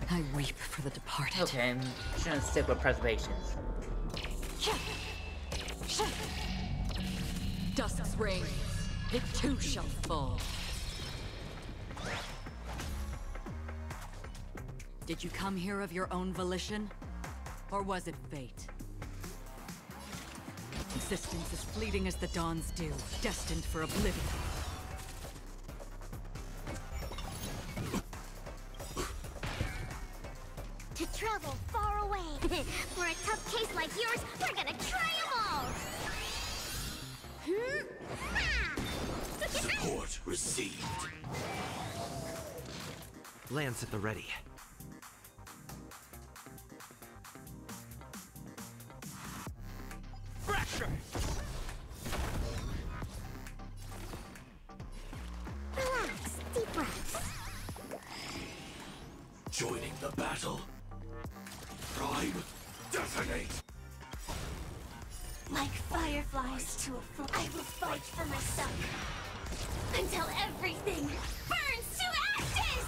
I weep for the departed. Okay, I'm just gonna stick with preservations. Dusk's reign, it too shall fall. Did you come here of your own volition? Or was it fate? Existence is fleeting as the dawn's dew, destined for oblivion. To travel far away. For a tough case like yours, we're gonna try them all! Support received. Lance at the ready. Fracture! Relax, deep breaths. Joining the battle. Prime, detonate! Like fireflies to a flame, I will fight for myself. Until everything burns to ashes!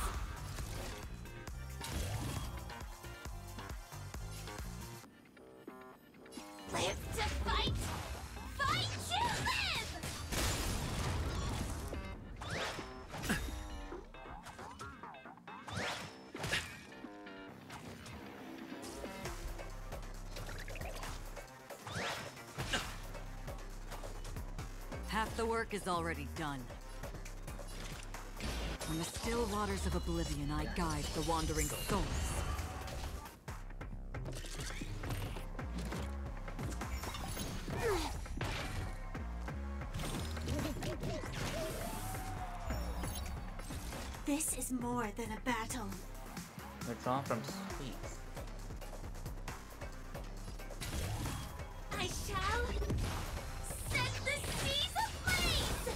Live to fight! Fight to live! Half the work is already done. On the still waters of oblivion, I guide the wandering souls. This is more than a battle. Withdraw from sweets. I shall set the seas ablaze!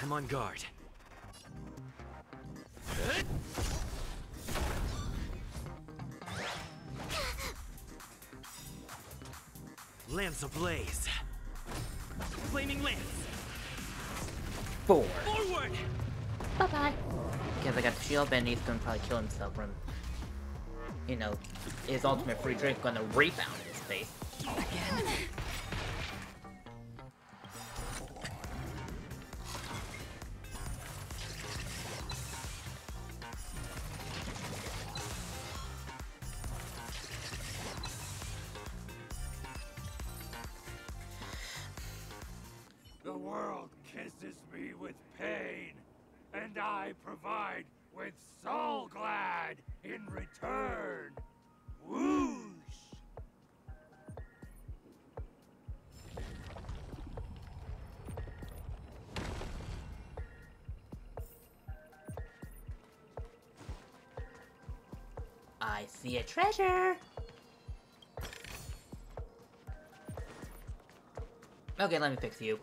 I'm on guard. Lance ablaze. Flaming lance. Forward. Forward! Bye-bye. Because I got the shield, and he's gonna probably kill himself from, you know, his ultimate free drink gonna rebound his face. Again? with pain, and I provide with soul glad in return. Whoosh! I see a treasure! Okay, let me fix you.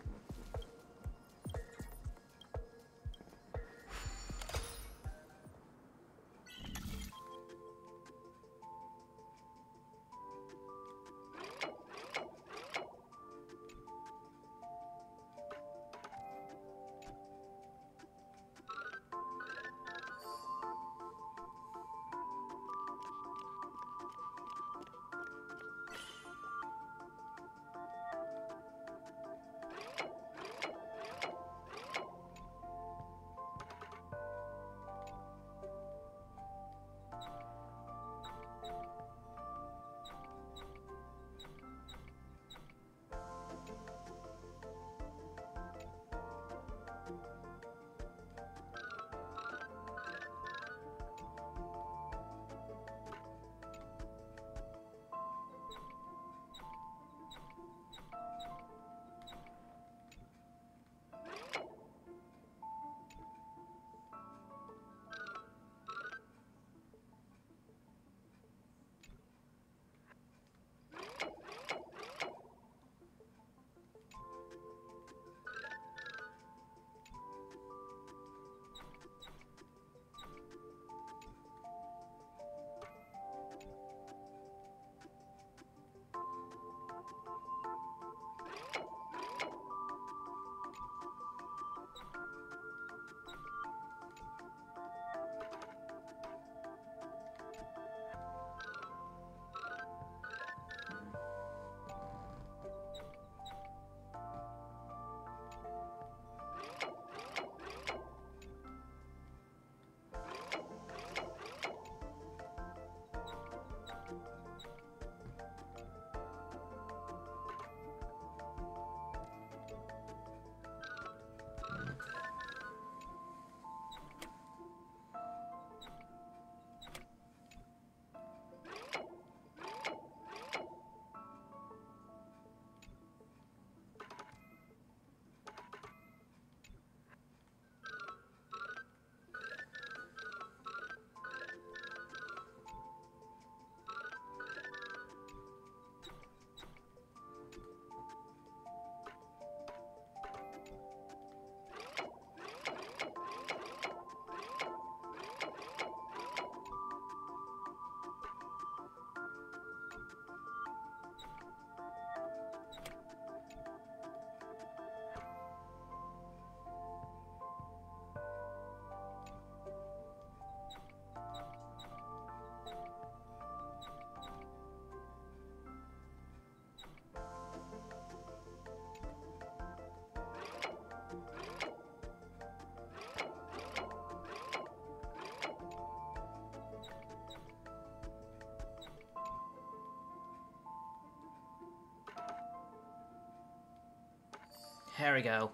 There we go.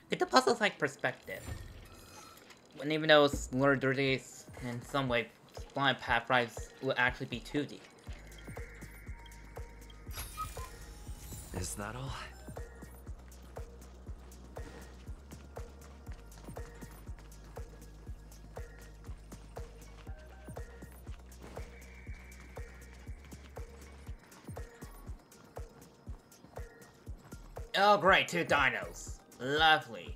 Get the puzzles like perspective. And even though it's more dirty in some way, blind path rides will actually be 2D. Is that all? Oh great, 2 dinos. Lovely.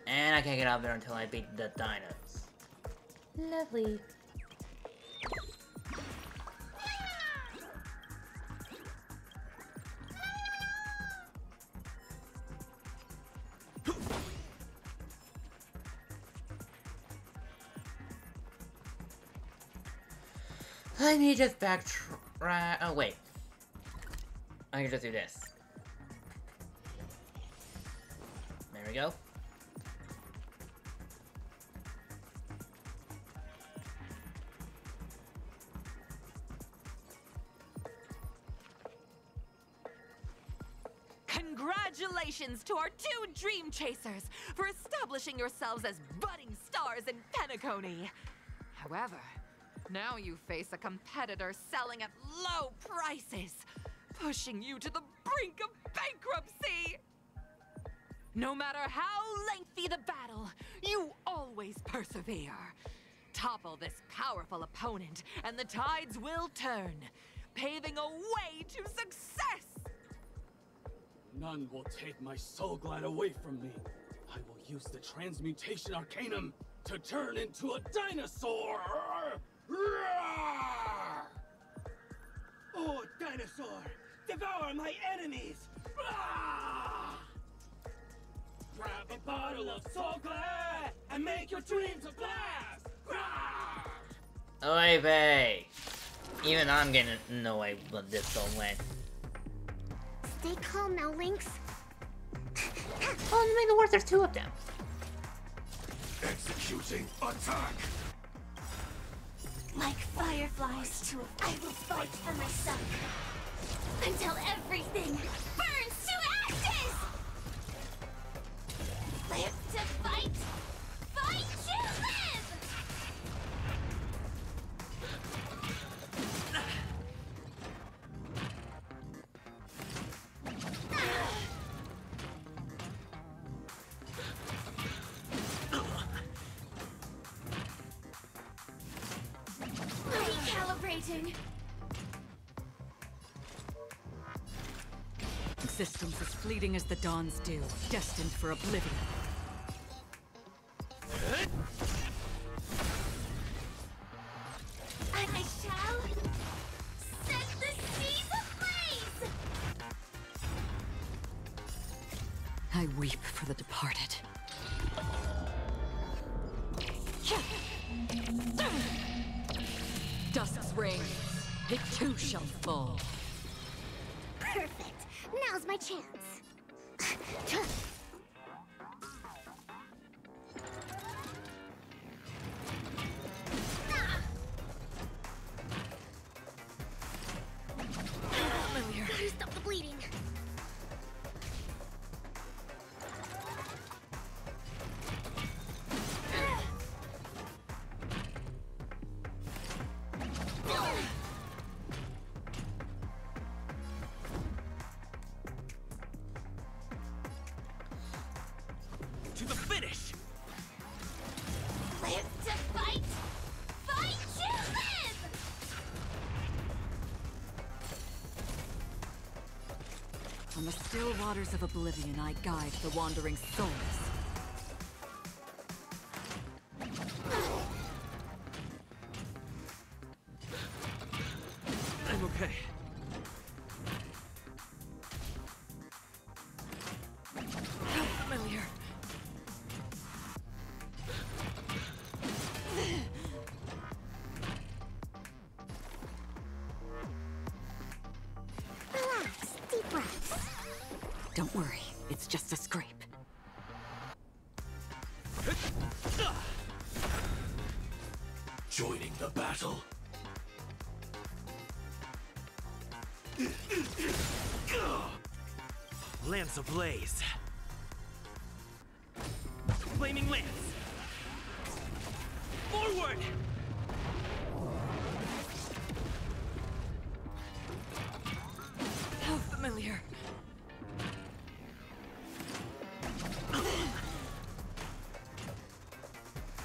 And I can't get out there until I beat the dinos. Lovely. Let me just backtrack. Oh, wait. I can just do this. There we go. Congratulations to our 2 Dream Chasers for establishing yourselves as budding stars in Penacony. However, now you face a competitor selling at low prices, pushing you to the brink of bankruptcy. No matter how lengthy the battle, you always persevere. Topple this powerful opponent, and the tides will turn, paving a way to success! None will take my soul glad away from me. I will use the transmutation arcanum to turn into a dinosaur! Oh, dinosaur! Devour my enemies! Grab a bottle of soul glad and make your dreams a blast! Oy vey. Even I'm getting annoyed when this don't win. Stay calm now, Lynx. Oh, to make it worse, there's 2 of them. Executing attack! Like fireflies to I will fight for myself until everything burns to ashes! Live to fight! Fight to live! Recalibrating. Existence as fleeting as the dawn's dew, destined for oblivion. And I shall set the seas ablaze! I weep for the departed. Dusk's reign, it too shall fall. Perfect. Now's my chance. Gotta stop the bleeding. To the finish! Live to fight! Fight to live! On the still waters of oblivion, I guide the wandering souls. I'm okay. Familiar. Relax. Deep breaths. Don't worry, it's just a scrape. Joining the battle. Lance ablaze. Flaming lance. Forward! How familiar.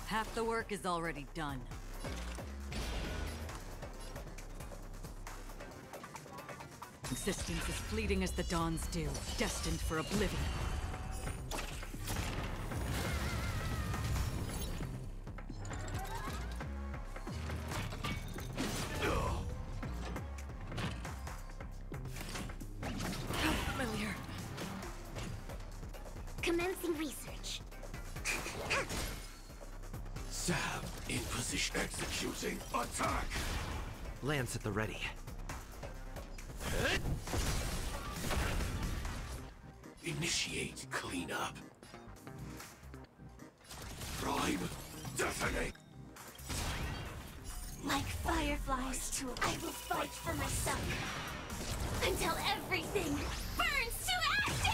Half the work is already done. Existence as fleeting as the dawn's dew, destined for oblivion. How familiar. Commencing research. Sam in position. Executing attack! Lance at the ready. Initiate cleanup. Prime detonate. Like fireflies to I will fight for myself until everything burns to ashes!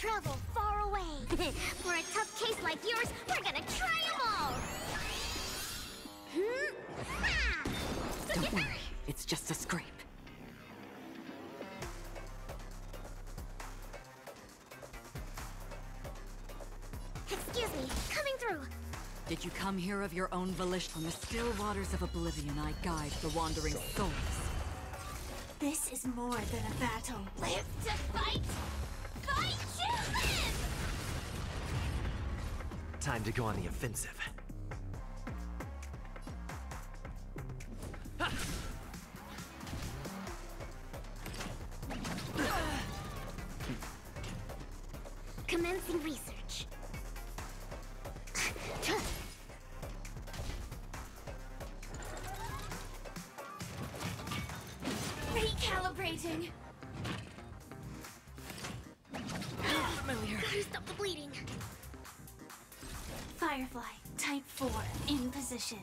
travel far away. For a tough case like yours, we're gonna try them all! Don't worry, it's just a scrape. Excuse me, coming through. Did you come here of your own volition? From the still waters of oblivion, I guide the wandering souls. This is more than a battle. Live to fight! Fight to live! Time to go on the offensive. Commencing research. Recalibrating. Familiar. Gotta stop the bleeding. Firefly, type 4, in position.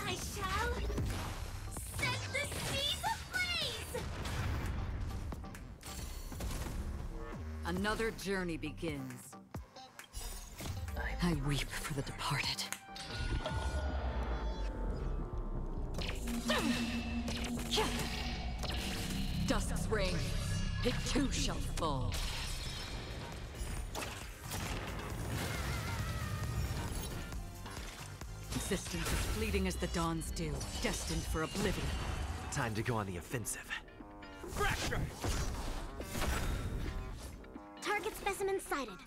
I shall set the seas ablaze! Another journey begins. I weep for the departed. Dusk's reign, it too shall fall. Existence as fleeting as the dawn's dew, destined for oblivion. Time to go on the offensive. Fracture! Target specimen sighted.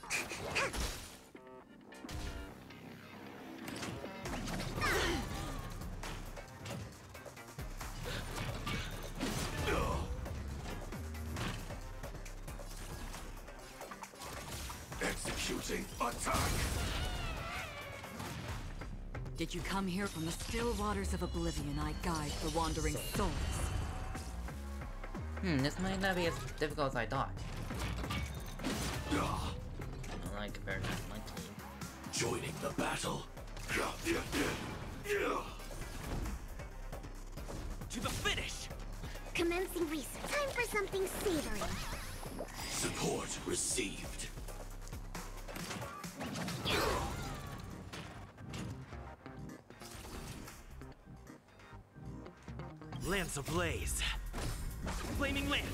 Executing attack! Did you come here from the still waters of oblivion? I guide the wandering souls. This might not be as difficult as I thought. I like compared to my team. Joining the battle. To the finish! Commencing research. Time for something savory. Support received. Lance ablaze. Flaming lance.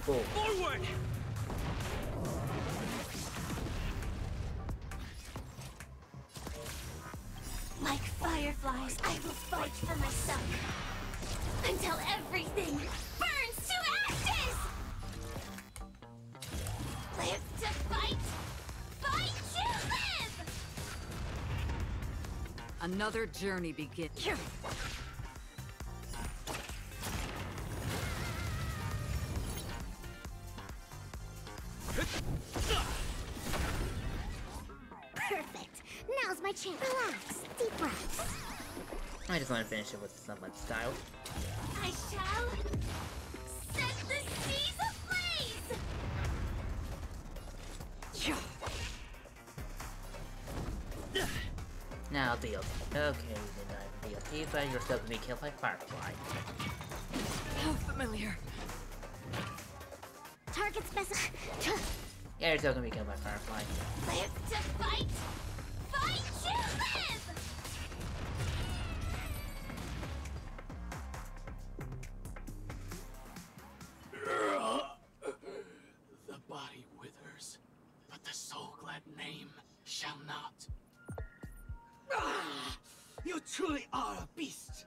Cool. Forward! Like fireflies, I will fight for myself. Until everything burns to ashes! Live to fight! Fight to live! Another journey begins. Perfect. Now's my chance. Relax. Deep breaths. I just want to finish it with somewhat style. I shall set the seas ablaze! Now DLC. Okay, then DLC, but you're still gonna be killed by Firefly. How familiar. Target specimen. Yeah, you're still gonna be killed by Firefly. Live to fight! Fight to live! The body withers, but the soul-glad name shall not. You truly are a beast,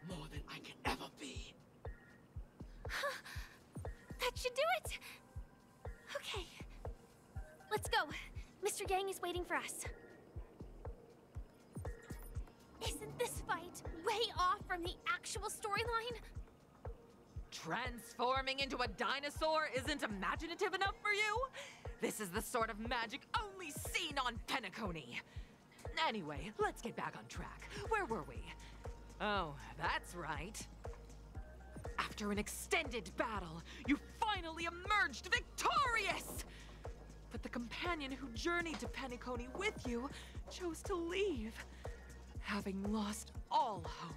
more than I can ever be. That should do it! Okay. Let's go. Mr. Yang is waiting for us. Isn't this fight way off from the actual storyline? Transforming into a dinosaur isn't imaginative enough for you? This is the sort of magic only seen on Penacony. Anyway, let's get back on track. Where were we? Oh, that's right. After an extended battle, you finally emerged victorious! But the companion who journeyed to Penacony with you chose to leave, having lost all hope.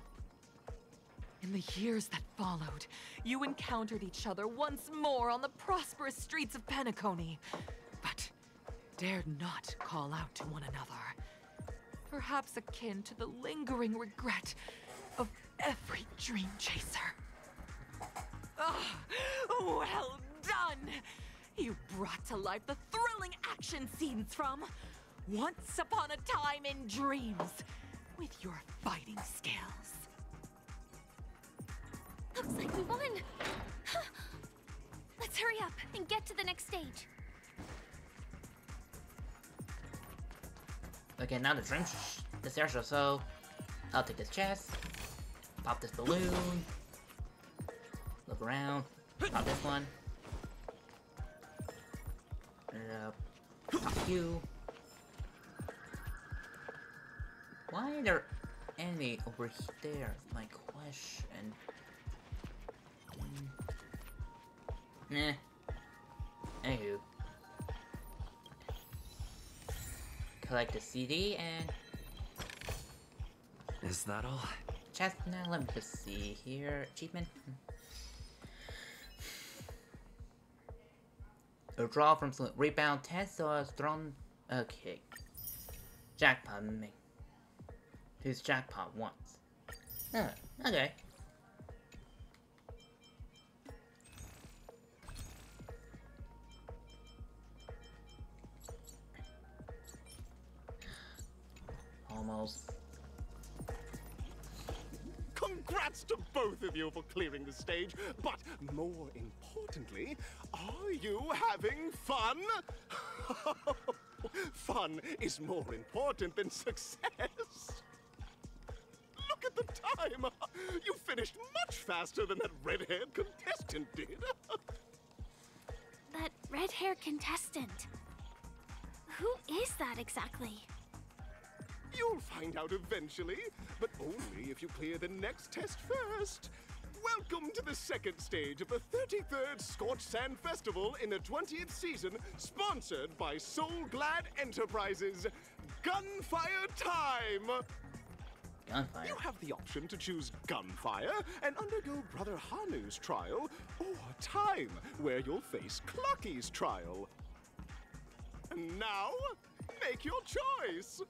In the years that followed, you encountered each other once more on the prosperous streets of Penacony, but dared not call out to one another. Perhaps akin to the lingering regret of every dream chaser. Ah, well done! You brought to life the thrilling action scenes from Once Upon a Time in Dreams with your fighting skills. Looks like we won! Let's hurry up and get to the next stage. Okay, now the stairs are so. I'll take this chest, pop this balloon, look around, pop this one, pop you. Why are there enemy over there? Is my question. Nah. Anywho. Collect the CD and... Is that all? Chest now, let me just see here. Achievement. A draw from some rebound test or thrown. Okay. Jackpot me. Who's jackpot once? Oh, okay. Almost. Congrats to both of you for clearing the stage, but more importantly, are you having fun? Fun is more important than success. Look at the time! You finished much faster than that red-haired contestant did. That red-haired contestant. Who is that exactly? You'll find out eventually, but only if you clear the next test first. Welcome to the second stage of the 33rd Scorched Sand Festival in the 20th season, sponsored by Soul Glad Enterprises. Gunfire time! Gunfire? You have the option to choose Gunfire and undergo Brother Hanu's trial, or Time, where you'll face Clucky's trial. And now, make your choice!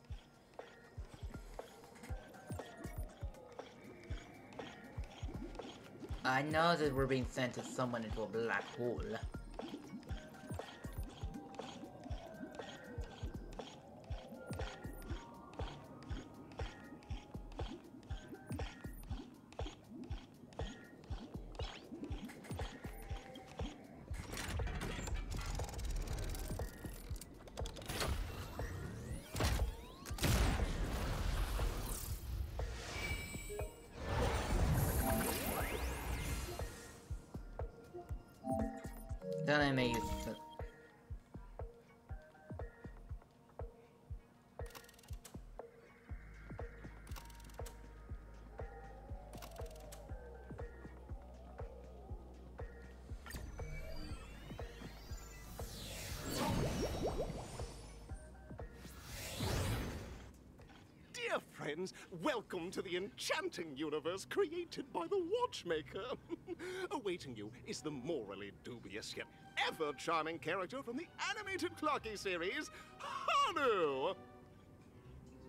I know that we're being sent to someone into a black hole. Then I may use the... Dear friends, welcome to the enchanting universe created by the Watchmaker. Awaiting you is the morally dubious yet ever charming character from the animated Clocky series, Hanu!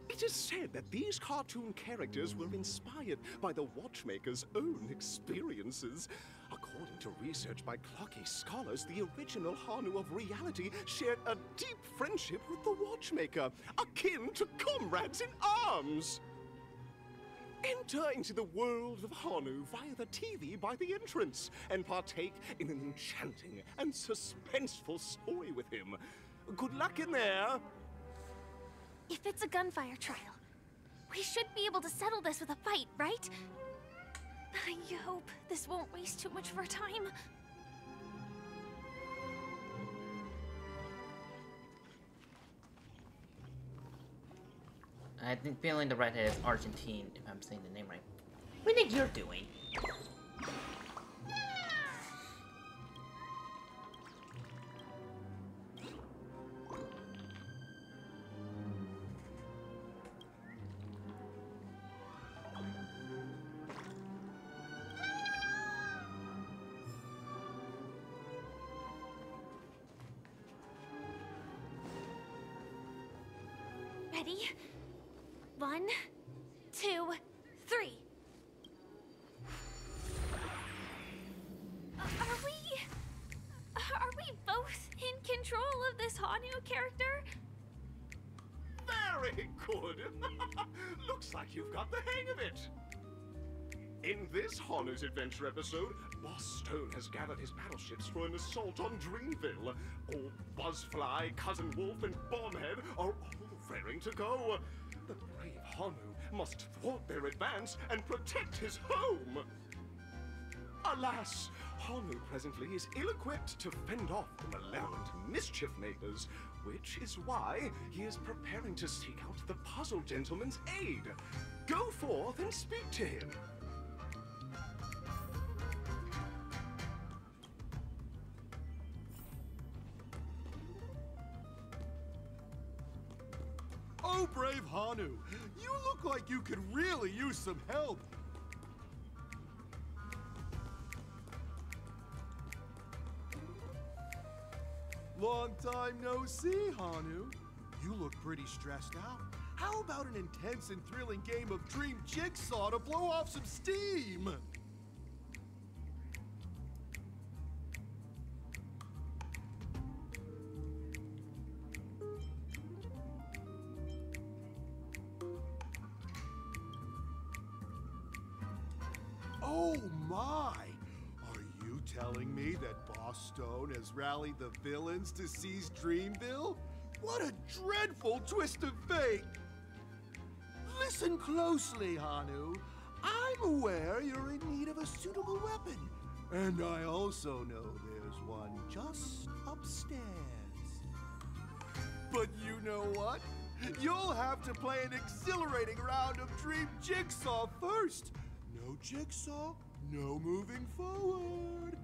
It is said that these cartoon characters were inspired by the Watchmaker's own experiences. According to research by Clocky scholars, the original Hanu of reality shared a deep friendship with the Watchmaker, akin to comrades in arms. Enter into the world of Hanu via the TV by the entrance and partake in an enchanting and suspenseful story with him. Good luck in there! If it's a gunfire trial, we should be able to settle this with a fight, right? I hope this won't waste too much of our time. I think feeling the redhead is Argentine, if I'm saying the name right. What do you think you're doing? Ready? 1, 2, 3. Are we both in control of this Hanu character? Very good. Looks like you've got the hang of it. In this Hanu's Adventure episode, Boss Stone has gathered his battleships for an assault on Dreamville. Old Buzzfly, Cousin Wolf, and Bombhead are all raring to go. The brave Hanu must thwart their advance and protect his home. Alas, Hanu presently is ill-equipped to fend off the malevolent mischief makers, which is why he is preparing to seek out the Puzzle Gentleman's aid. Go forth and speak to him. Oh, brave Hanu, you look like you could really use some help. Long time no see, Hanu. You look pretty stressed out. How about an intense and thrilling game of Dream Jigsaw to blow off some steam? Oh my! Are you telling me that Boss Stone has rallied the villains to seize Dreamville? What a dreadful twist of fate! Listen closely, Hanu. I'm aware you're in need of a suitable weapon. And I also know there's one just upstairs. But you know what? You'll have to play an exhilarating round of Dream Jigsaw first. No Jigsaw, no moving forward.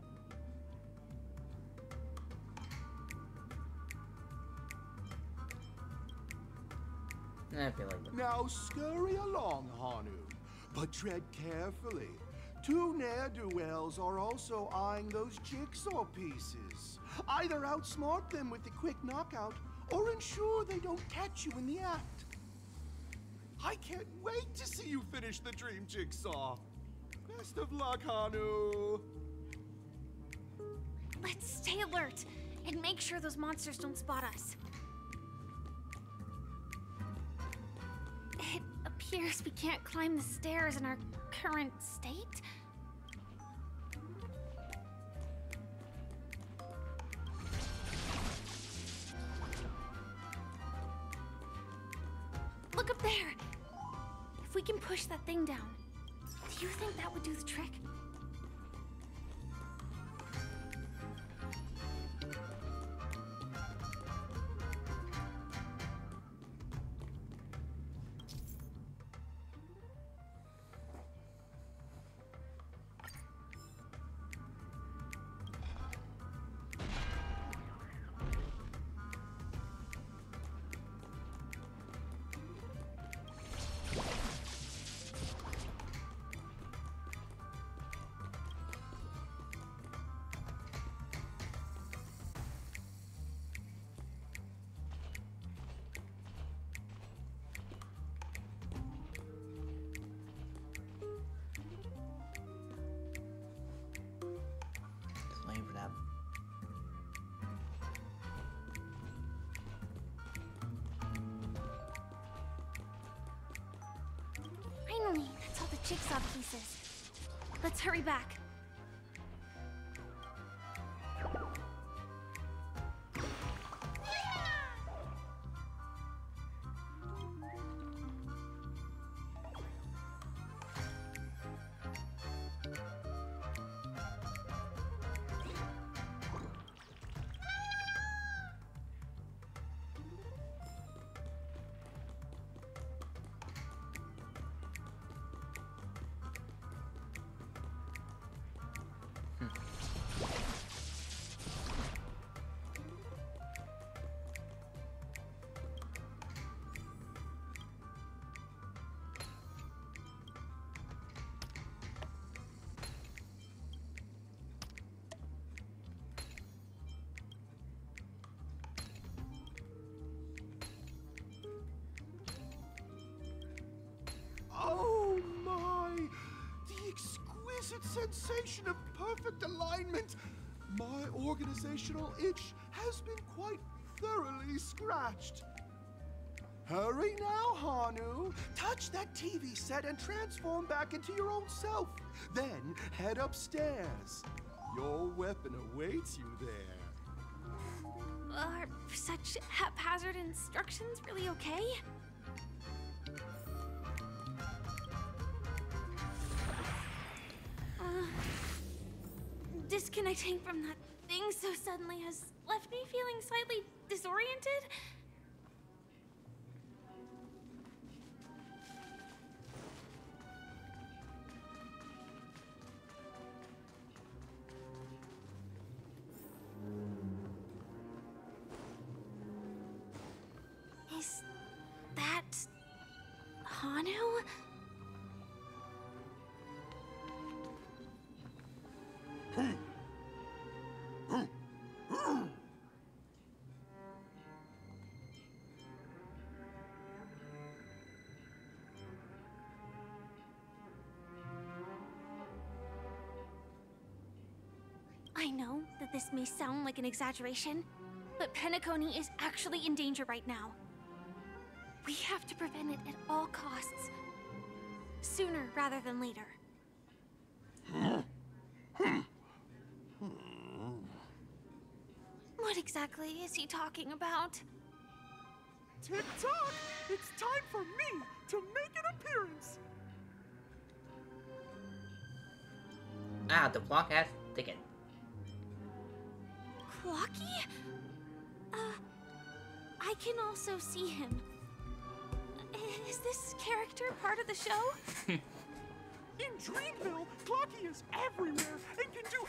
I feel like Now scurry along, Hanu, but tread carefully. Two ne'er-do-wells are also eyeing those jigsaw pieces. Either outsmart them with a quick knockout, or ensure they don't catch you in the act. I can't wait to see you finish the Dream Jigsaw. Best of luck, Hanu. Let's stay alert and make sure those monsters don't spot us. It appears we can't climb the stairs in our current state. Look up there! If we can push that thing down, do you think that would do the trick? Finally, that's all the jigsaw pieces. Let's hurry back. sensation of perfect alignment. My organizational itch has been quite thoroughly scratched. Hurry now, Hanu. Touch that TV set and transform back into your own self. Then head upstairs. Your weapon awaits you there. Are such haphazard instructions really okay? Disconnecting from that thing so suddenly has left me feeling slightly disoriented. Is that Hanu? I know that this may sound like an exaggeration, but Penacony is actually in danger right now. We have to prevent it at all costs. Sooner rather than later. What exactly is he talking about? Tick-tock! It's time for me to make an appearance! Ah, the clock has ticking. Clocky? I can also see him. Is this character part of the show? In Dreamville, Clocky is everywhere and can do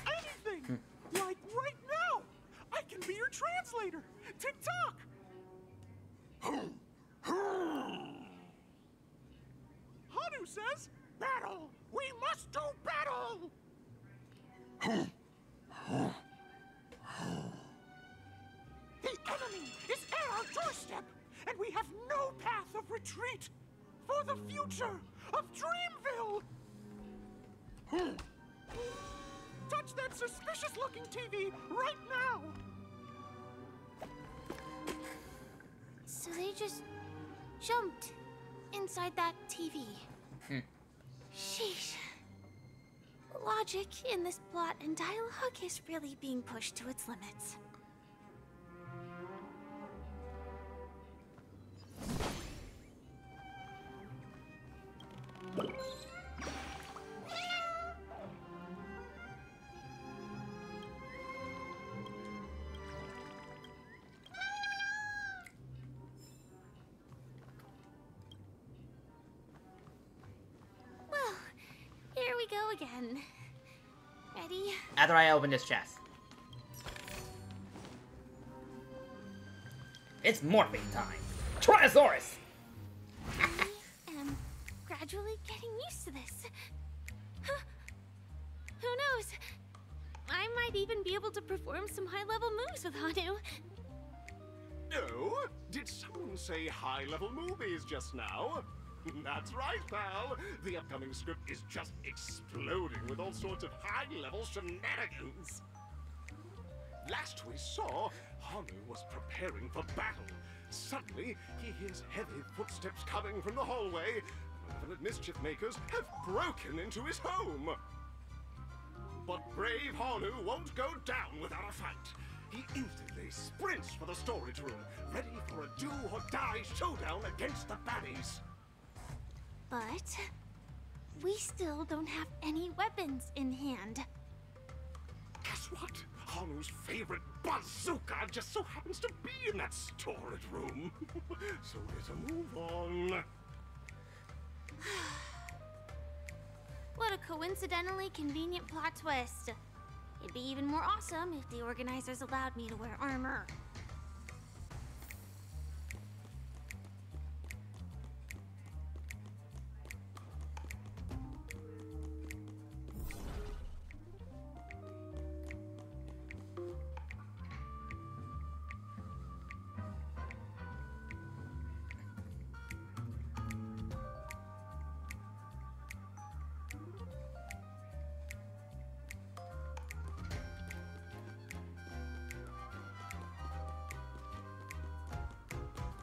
anything! Like right now! I can be your translator! Tick-tock! Hanu says, battle! We must do battle! The enemy is at our doorstep, and we have no path of retreat for the future of Dreamville! Touch that suspicious-looking TV right now! So they just jumped inside that TV. Sheesh. Logic in this plot and dialogue is really being pushed to its limits. Well, here we go again. Ready? After I open this chest. It's morphing time. Tyrannosaurus! I am gradually getting used to this. Huh. Who knows? I might even be able to perform some high-level moves with Hanu. Oh, did someone say high-level movies just now? That's right, pal. The upcoming script is just exploding with all sorts of high-level shenanigans. Last we saw, Hanu was preparing for battle. Suddenly, he hears heavy footsteps coming from the hallway. Malevolent mischief makers have broken into his home. But brave Hanu won't go down without a fight. He instantly sprints for the storage room, ready for a do-or-die showdown against the baddies. But we still don't have any weapons in hand. Guess what? Hanu's favorite bazooka just so happens to be in that storage room. So let's move on. What a coincidentally convenient plot twist. It'd be even more awesome if the organizers allowed me to wear armor.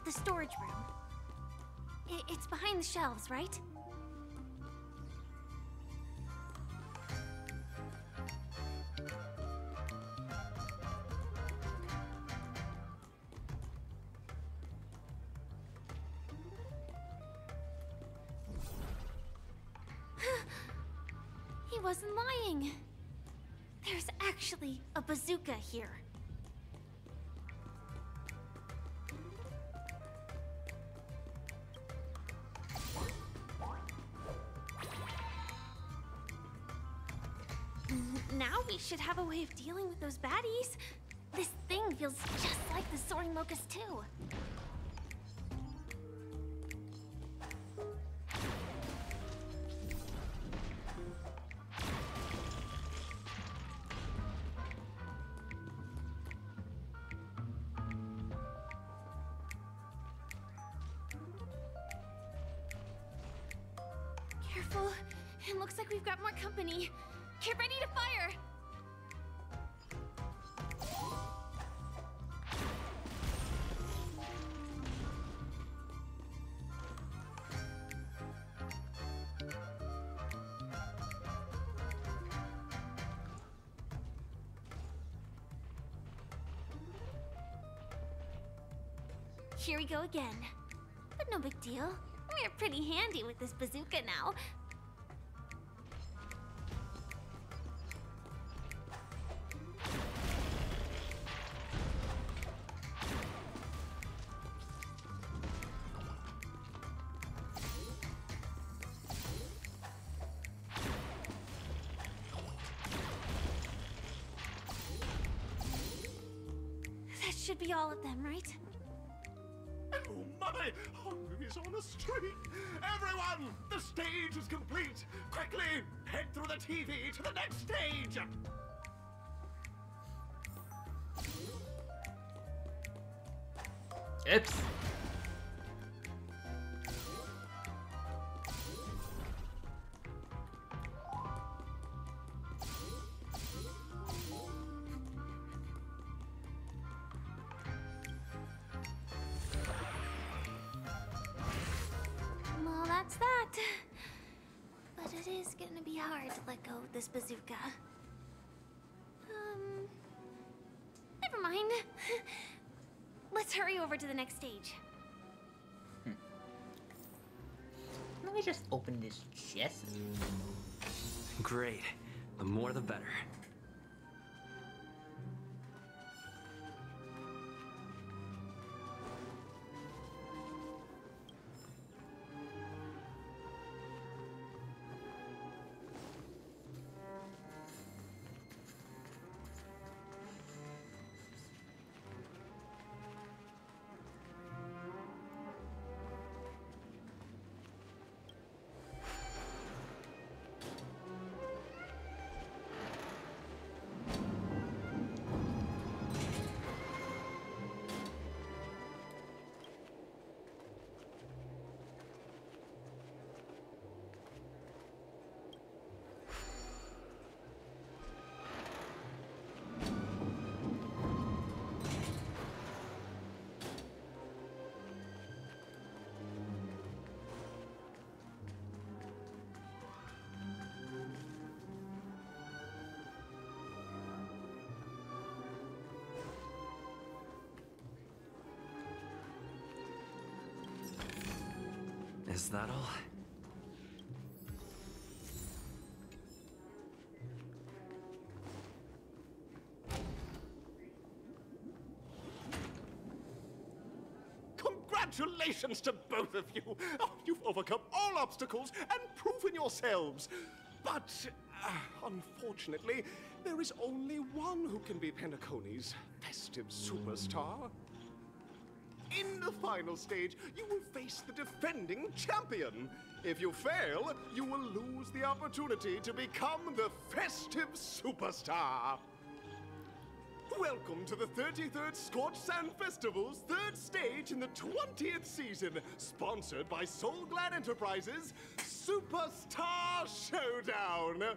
the storage room. It's behind the shelves, right? He wasn't lying. There's actually a bazooka here. Now we should have a way of dealing with those baddies. This thing feels just like the soaring locust too. Careful. It looks like we've got more company. Get ready to fire! Here we go again. But no big deal. We're pretty handy with this bazooka now. That should be all of them, right? Oh, Mummy! Hungry's on a streak! Everyone! The stage is complete! Quickly! Head through the TV to the next stage! Oops. Well, that's that. But it is gonna be hard to let go of this bazooka. Never mind. Let's hurry over to the next stage. Let me just open this chest. Great. The more the better. Is that all? Congratulations to both of you! Oh, you've overcome all obstacles and proven yourselves! But, unfortunately, there is only one who can be Penacony's festive superstar. In the final stage, you will face the defending champion. If you fail, you will lose the opportunity to become the festive superstar. Welcome to the 33rd Scorched Sand Festival's third stage in the 20th season, sponsored by Soulglad Enterprises' Superstar Showdown.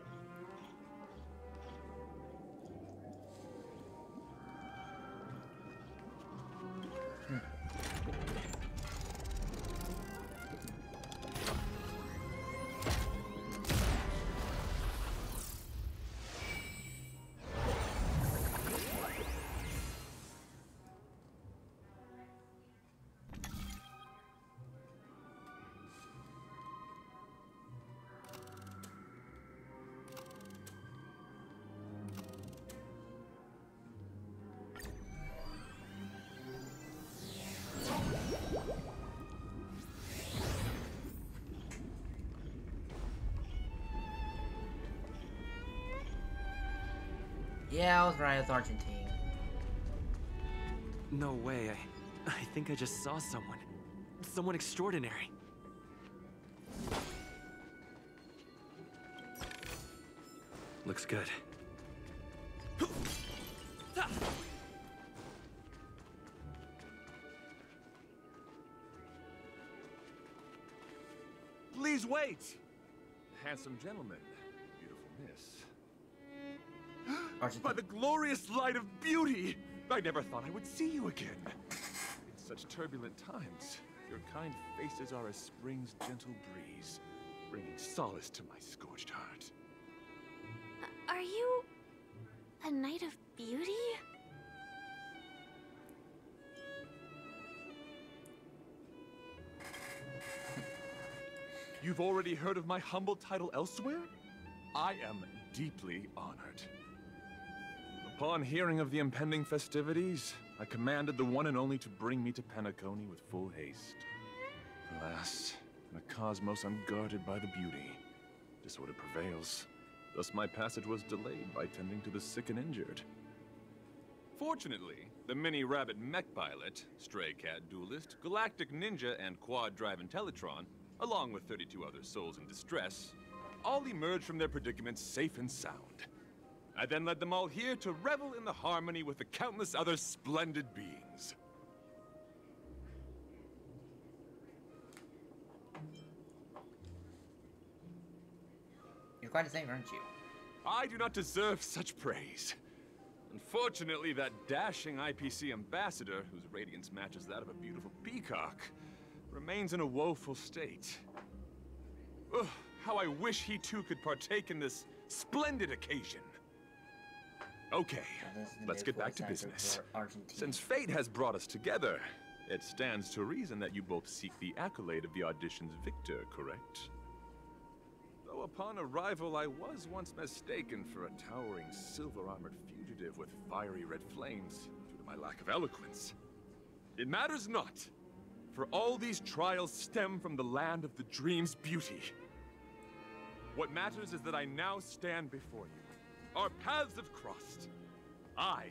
Yeah, I was right, it's Argentine. No way, I think I just saw someone. Someone extraordinary. Looks good. Please wait! Handsome gentleman, beautiful miss. By the glorious light of beauty! I never thought I would see you again. In such turbulent times, your kind faces are as spring's gentle breeze, bringing solace to my scorched heart. Are you a knight of beauty? You've already heard of my humble title elsewhere? I am deeply honored. Upon hearing of the impending festivities, I commanded the one and only to bring me to Penacony with full haste. Alas, in a cosmos unguarded by the beauty, disorder prevails. Thus my passage was delayed by tending to the sick and injured. Fortunately, the mini-rabbit mech pilot, stray cat duelist, galactic ninja, and quad-drive Intellatron, along with 32 other souls in distress, all emerged from their predicaments safe and sound. I then led them all here to revel in the harmony with the countless other splendid beings. You're quite a singer, aren't you? I do not deserve such praise. Unfortunately, that dashing IPC ambassador, whose radiance matches that of a beautiful peacock, remains in a woeful state. Ugh, how I wish he too could partake in this splendid occasion. Okay, let's get back to business. Since fate has brought us together, it stands to reason that you both seek the accolade of the audition's victor, correct? Though upon arrival I was once mistaken for a towering silver-armored fugitive with fiery red flames due to my lack of eloquence. It matters not, for all these trials stem from the land of the dream's beauty. What matters is that I now stand before you. Our paths have crossed. I,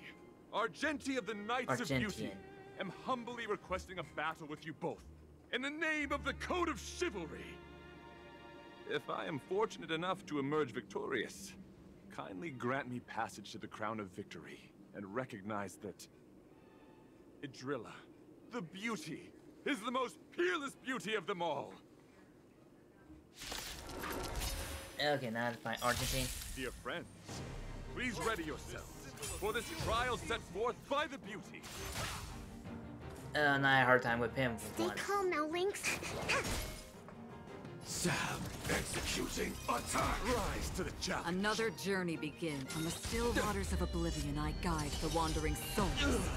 Argenti of the Knights of Beauty, am humbly requesting a battle with you both, in the name of the Code of Chivalry. If I am fortunate enough to emerge victorious, kindly grant me passage to the Crown of Victory, and recognize that Idrilla, the beauty, is the most peerless beauty of them all. Okay, now to find Argentine. Dear friends, please ready yourselves for this trial set forth by the beauty. And I had a hard time with him. Stay calm now, Lynx. Sam, executing attack! Rise to the challenge. Another journey begins. On the still waters of oblivion, I guide the wandering souls.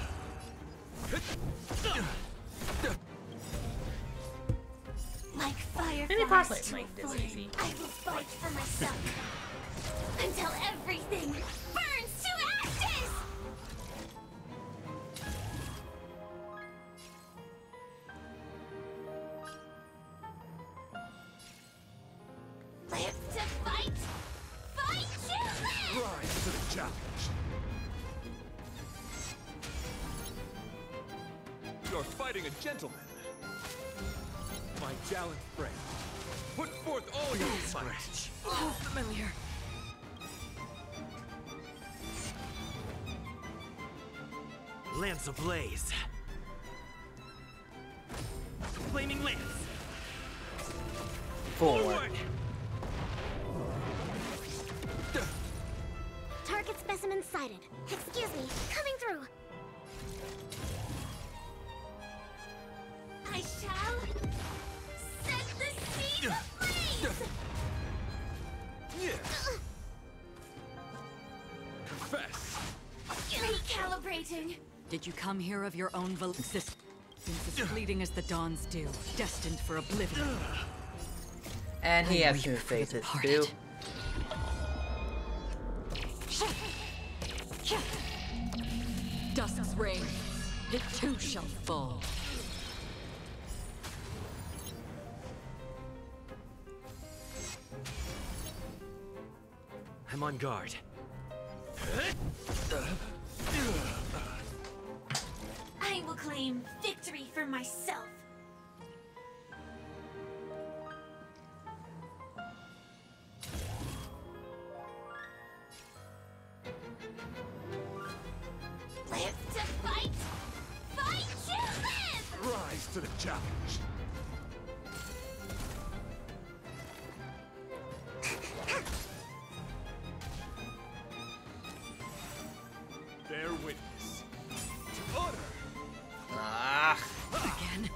Like fire Maybe flies possibly to a like this flame, easy. I will fight for myself until everything burns to ashes! Live to fight! Fight to live! Rise to the challenge. You're fighting a gentleman. My gallant friend, put forth all your might. Oh, familiar. Lance ablaze. Flaming lance. Forward. Target specimen sighted. Excuse me, coming through. I shall set the seed ablaze! Confess. Recalibrating. Did you come here of your own volition? Since as fleeting as the dawn's dew, destined for oblivion. And he has two faces too. Dusk's reign, it too shall fall. I'm on guard. claim victory for myself. Live to fight! Fight to live! Rise to the challenge. Bear witness to honor. Ah. Again.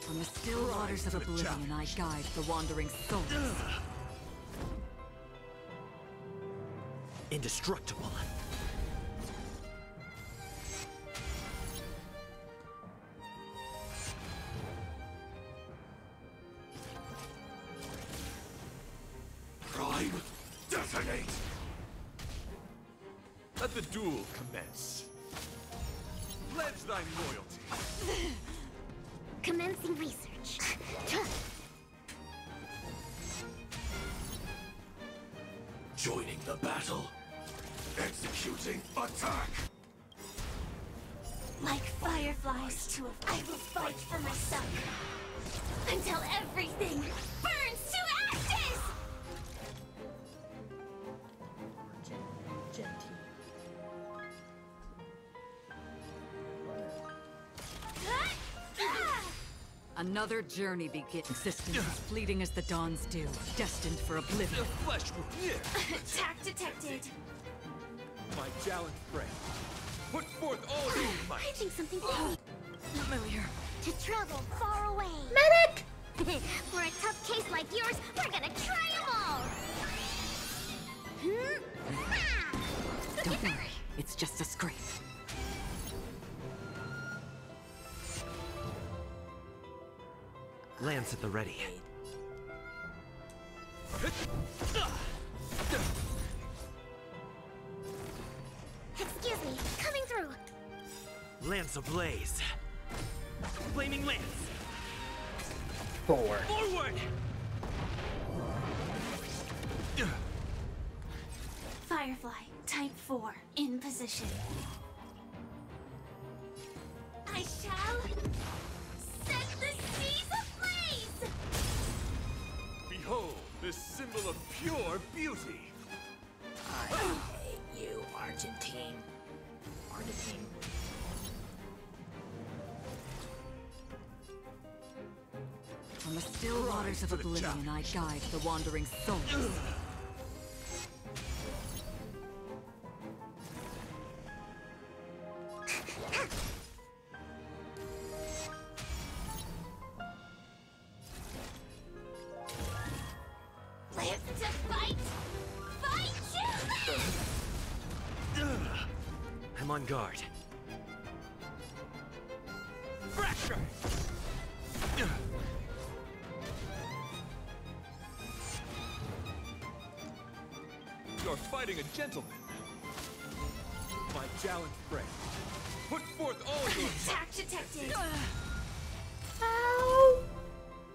From the still waters of oblivion, I guide the wandering souls. Indestructible. Prime, detonate! Let the duel commence. Pledge thy loyalty. Commencing research. Joining the battle. Executing attack. Like fireflies to a I will fight for myself until everything burns to ashes! Another journey begins. Existence as fleeting as the dawn's dew, destined for oblivion. Flesh will Attack detected. My challenge, friend. Put forth all your might. I think something familiar. To travel far away. Medic! For a tough case like yours, we're gonna try them all. Don't worry, it's just a scrape. Lance at the ready. Excuse me, coming through. Lance ablaze. Flaming lance. 4. Forward! Firefly, type 4, in position. I shall set the seas ablaze! Behold, this symbol of pure beauty. I hate you, Argentine. From the still waters of oblivion, I guide the wandering souls. Live to fight! Fight to live! I'm on guard. Fracture! You're fighting a gentleman. My challenge, friend. Put forth all your Attack detected.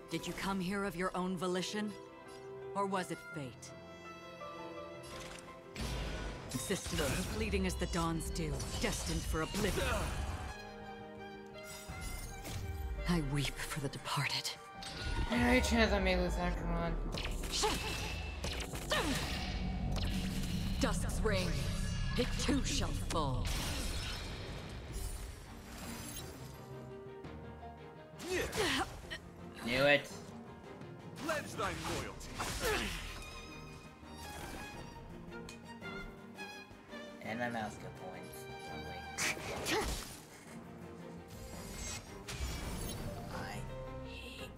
Did you come here of your own volition? Or was it fate? Existence as fleeting as the dawn's dew, destined for oblivion. I weep for the departed. Any chance I may lose Acheron? Dusk's reign, it too shall fall. Knew it. Pledge thy loyalty. And my mouse got points. Oh, wait. I hate.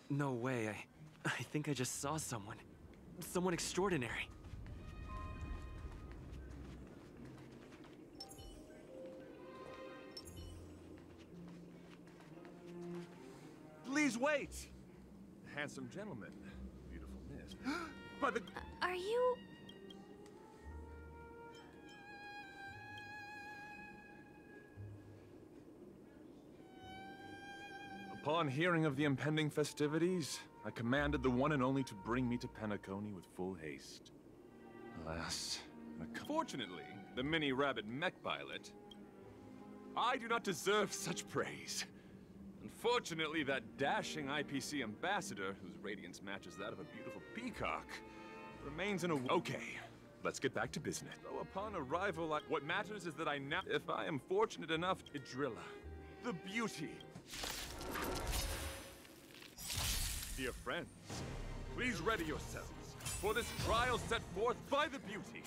No way, I think I just saw someone. Someone extraordinary. Please wait! Handsome gentleman. Beautiful miss. By the... Are you... Upon hearing of the impending festivities, I commanded the one and only to bring me to Penacony with full haste. Alas, fortunately, the mini-rabbit mech pilot... I do not deserve such praise. Unfortunately, that dashing IPC ambassador, whose radiance matches that of a beautiful peacock, remains in a... Okay, let's get back to business. Though upon arrival, what matters is that I now... If I am fortunate enough to Drilla, the beauty... Dear friends, please ready yourselves for this trial set forth by the beauty.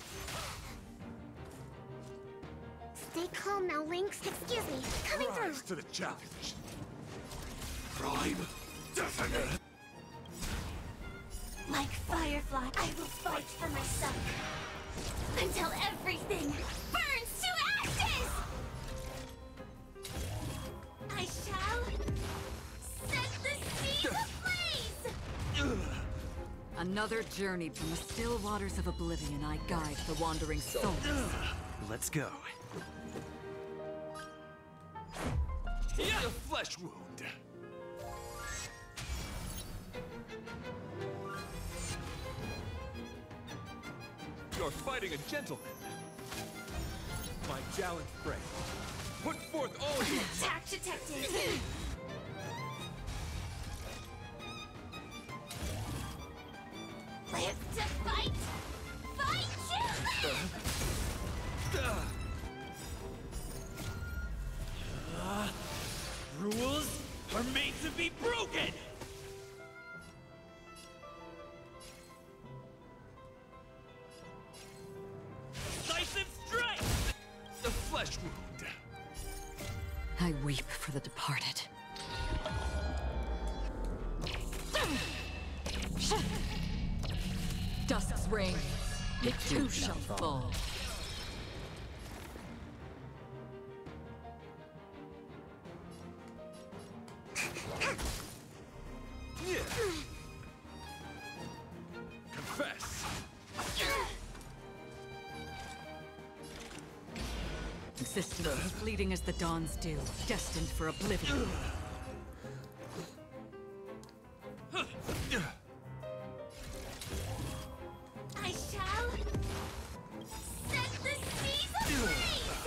Stay calm now, Lynx. Excuse me. Coming through. To the challenge. Prime Detonate. Like Firefly, I will fight for myself. Until everything burns to ashes! I shall set the seas ablaze! Another journey from the still waters of oblivion I guide the wandering souls. Let's go. A flesh wound. You're fighting a gentleman. My gallant friend. Put forth all your... Attack detected! Live to fight! Fight Rules are made to be broken! Decisive strike! The flesh wound. I weep for the departed. Dusk's reign, it too shall fall. Confess. Existence is fleeting as the dawn's dew, destined for oblivion. I shall set the seas ablaze!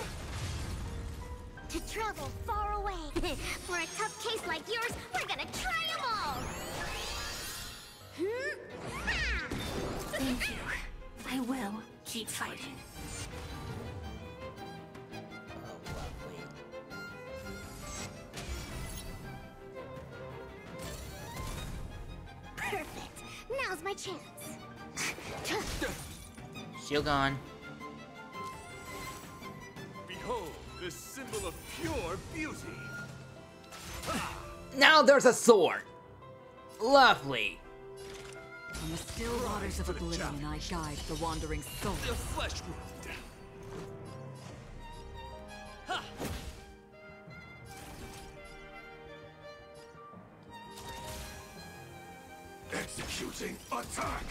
To travel far away. For a tough case like yours, we're gonna try them all! Thank you. I will keep fighting. Perfect. Now's my chance. Shield gone. Behold, this symbol of pure beauty. Now there's a sword. Lovely. On the still waters of oblivion I guide the wandering souls. The flesh wound. Executing attack.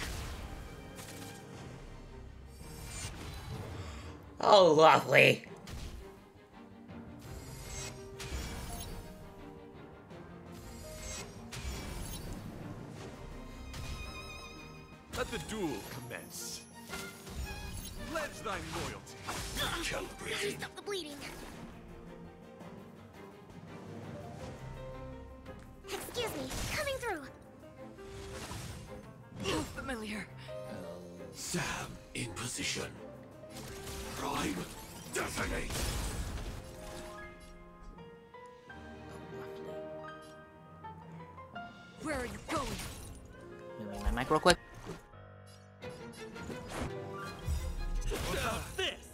Oh, lovely. Let the duel commence. Pledge thy loyalty. Calibrating. Stop the bleeding. Excuse me. Coming through. Familiar. Sam in position. Prime detonate. Where are you going? Moving my mic real quick. What about this?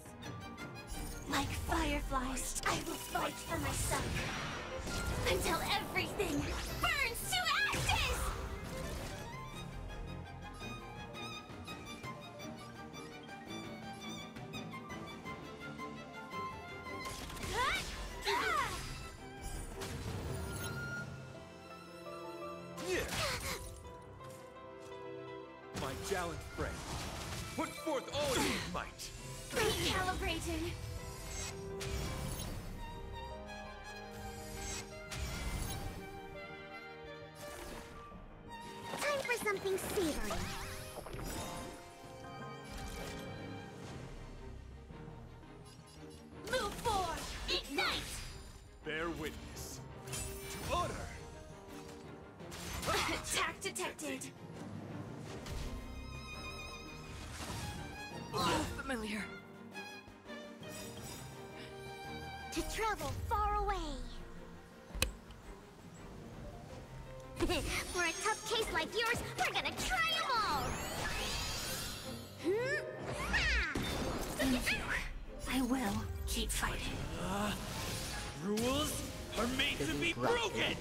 Like fireflies, I will fight for myself. Until everything burns to ashes! gallant friend, put forth all your might. Recalibrating. Time for something savory. Move forward. Ignite. Bear witness to order. Attack detected. Familiar. To travel far away. For a tough case like yours, we're gonna try them all! Thank you. I will keep fighting. Rules are made to be broken!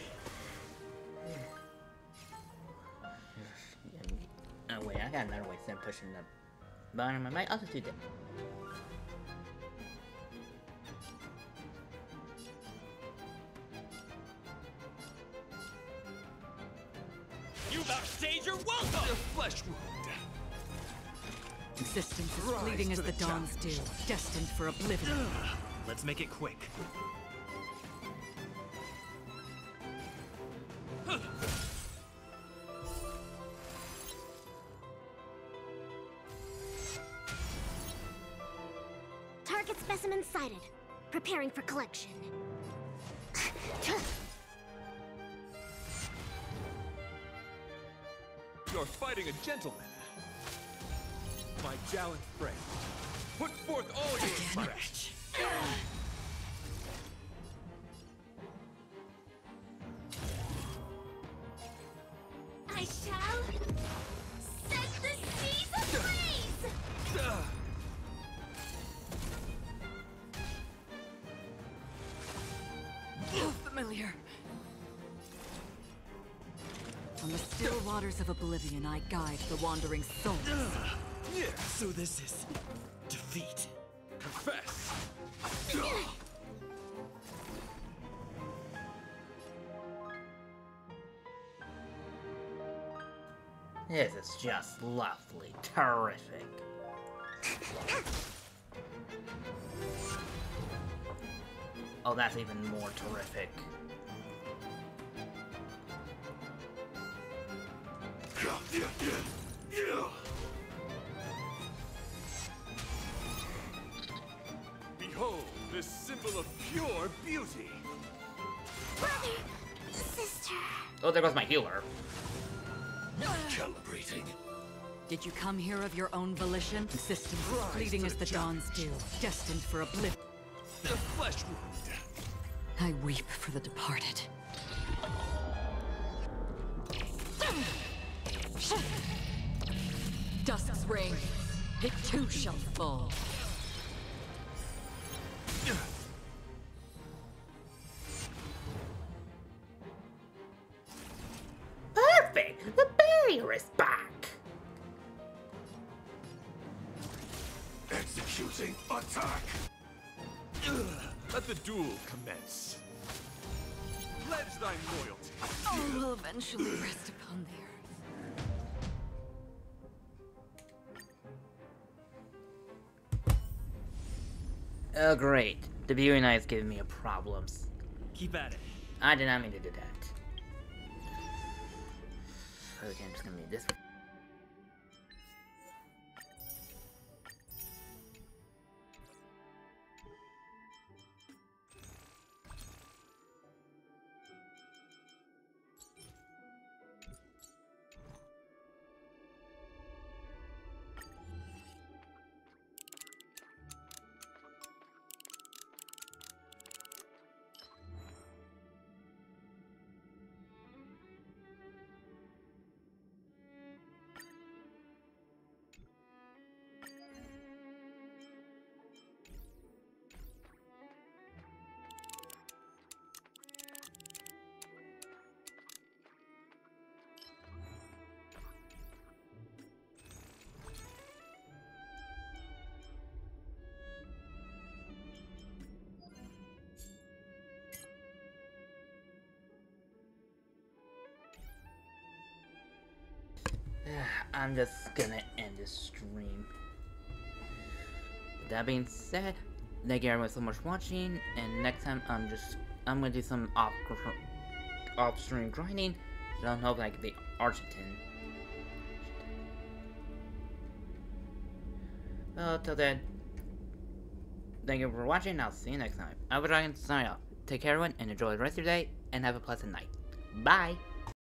Oh wait, I got another way instead of pushing the button. I might also do that. You outstayed your welcome! The flesh wound. Existence is fleeting as the dawn's dew, destined for oblivion. Let's make it quick. Target specimen sighted. Preparing for collection. You're fighting a gentleman. My gallant friend, put forth all your might. I shall set the seas ablaze! Familiar. On the still waters of oblivion, I guide the wandering souls. Yeah, so this is defeat. Confess. This is just lovely, terrific. Oh, that's even more terrific. Behold, this symbol of pure beauty. Brother, sister. Oh, there goes my healer. Calibrating. Did you come here of your own volition? Existence is fleeting as the dawn's dew, destined for oblivion. The flesh wound. I weep for the departed. Dusk's reign, it too shall fall. Perfect! The barrier is back! Executing attack. Let the duel commence. Pledge thy loyalty. All will eventually rest upon the earth. Oh, great. The viewing eye is giving me problems. Keep at it. I did not mean to do that. Okay, I'm just gonna need this. I'm just gonna end this stream. With that being said, thank you everyone so much for watching, and next time I'm gonna do some off-stream grinding. So I don't know if I can be Argentine. Well, till then, thank you for watching, I'll see you next time. I will try and sign off. Take care everyone, and enjoy the rest of your day, and have a pleasant night. Bye!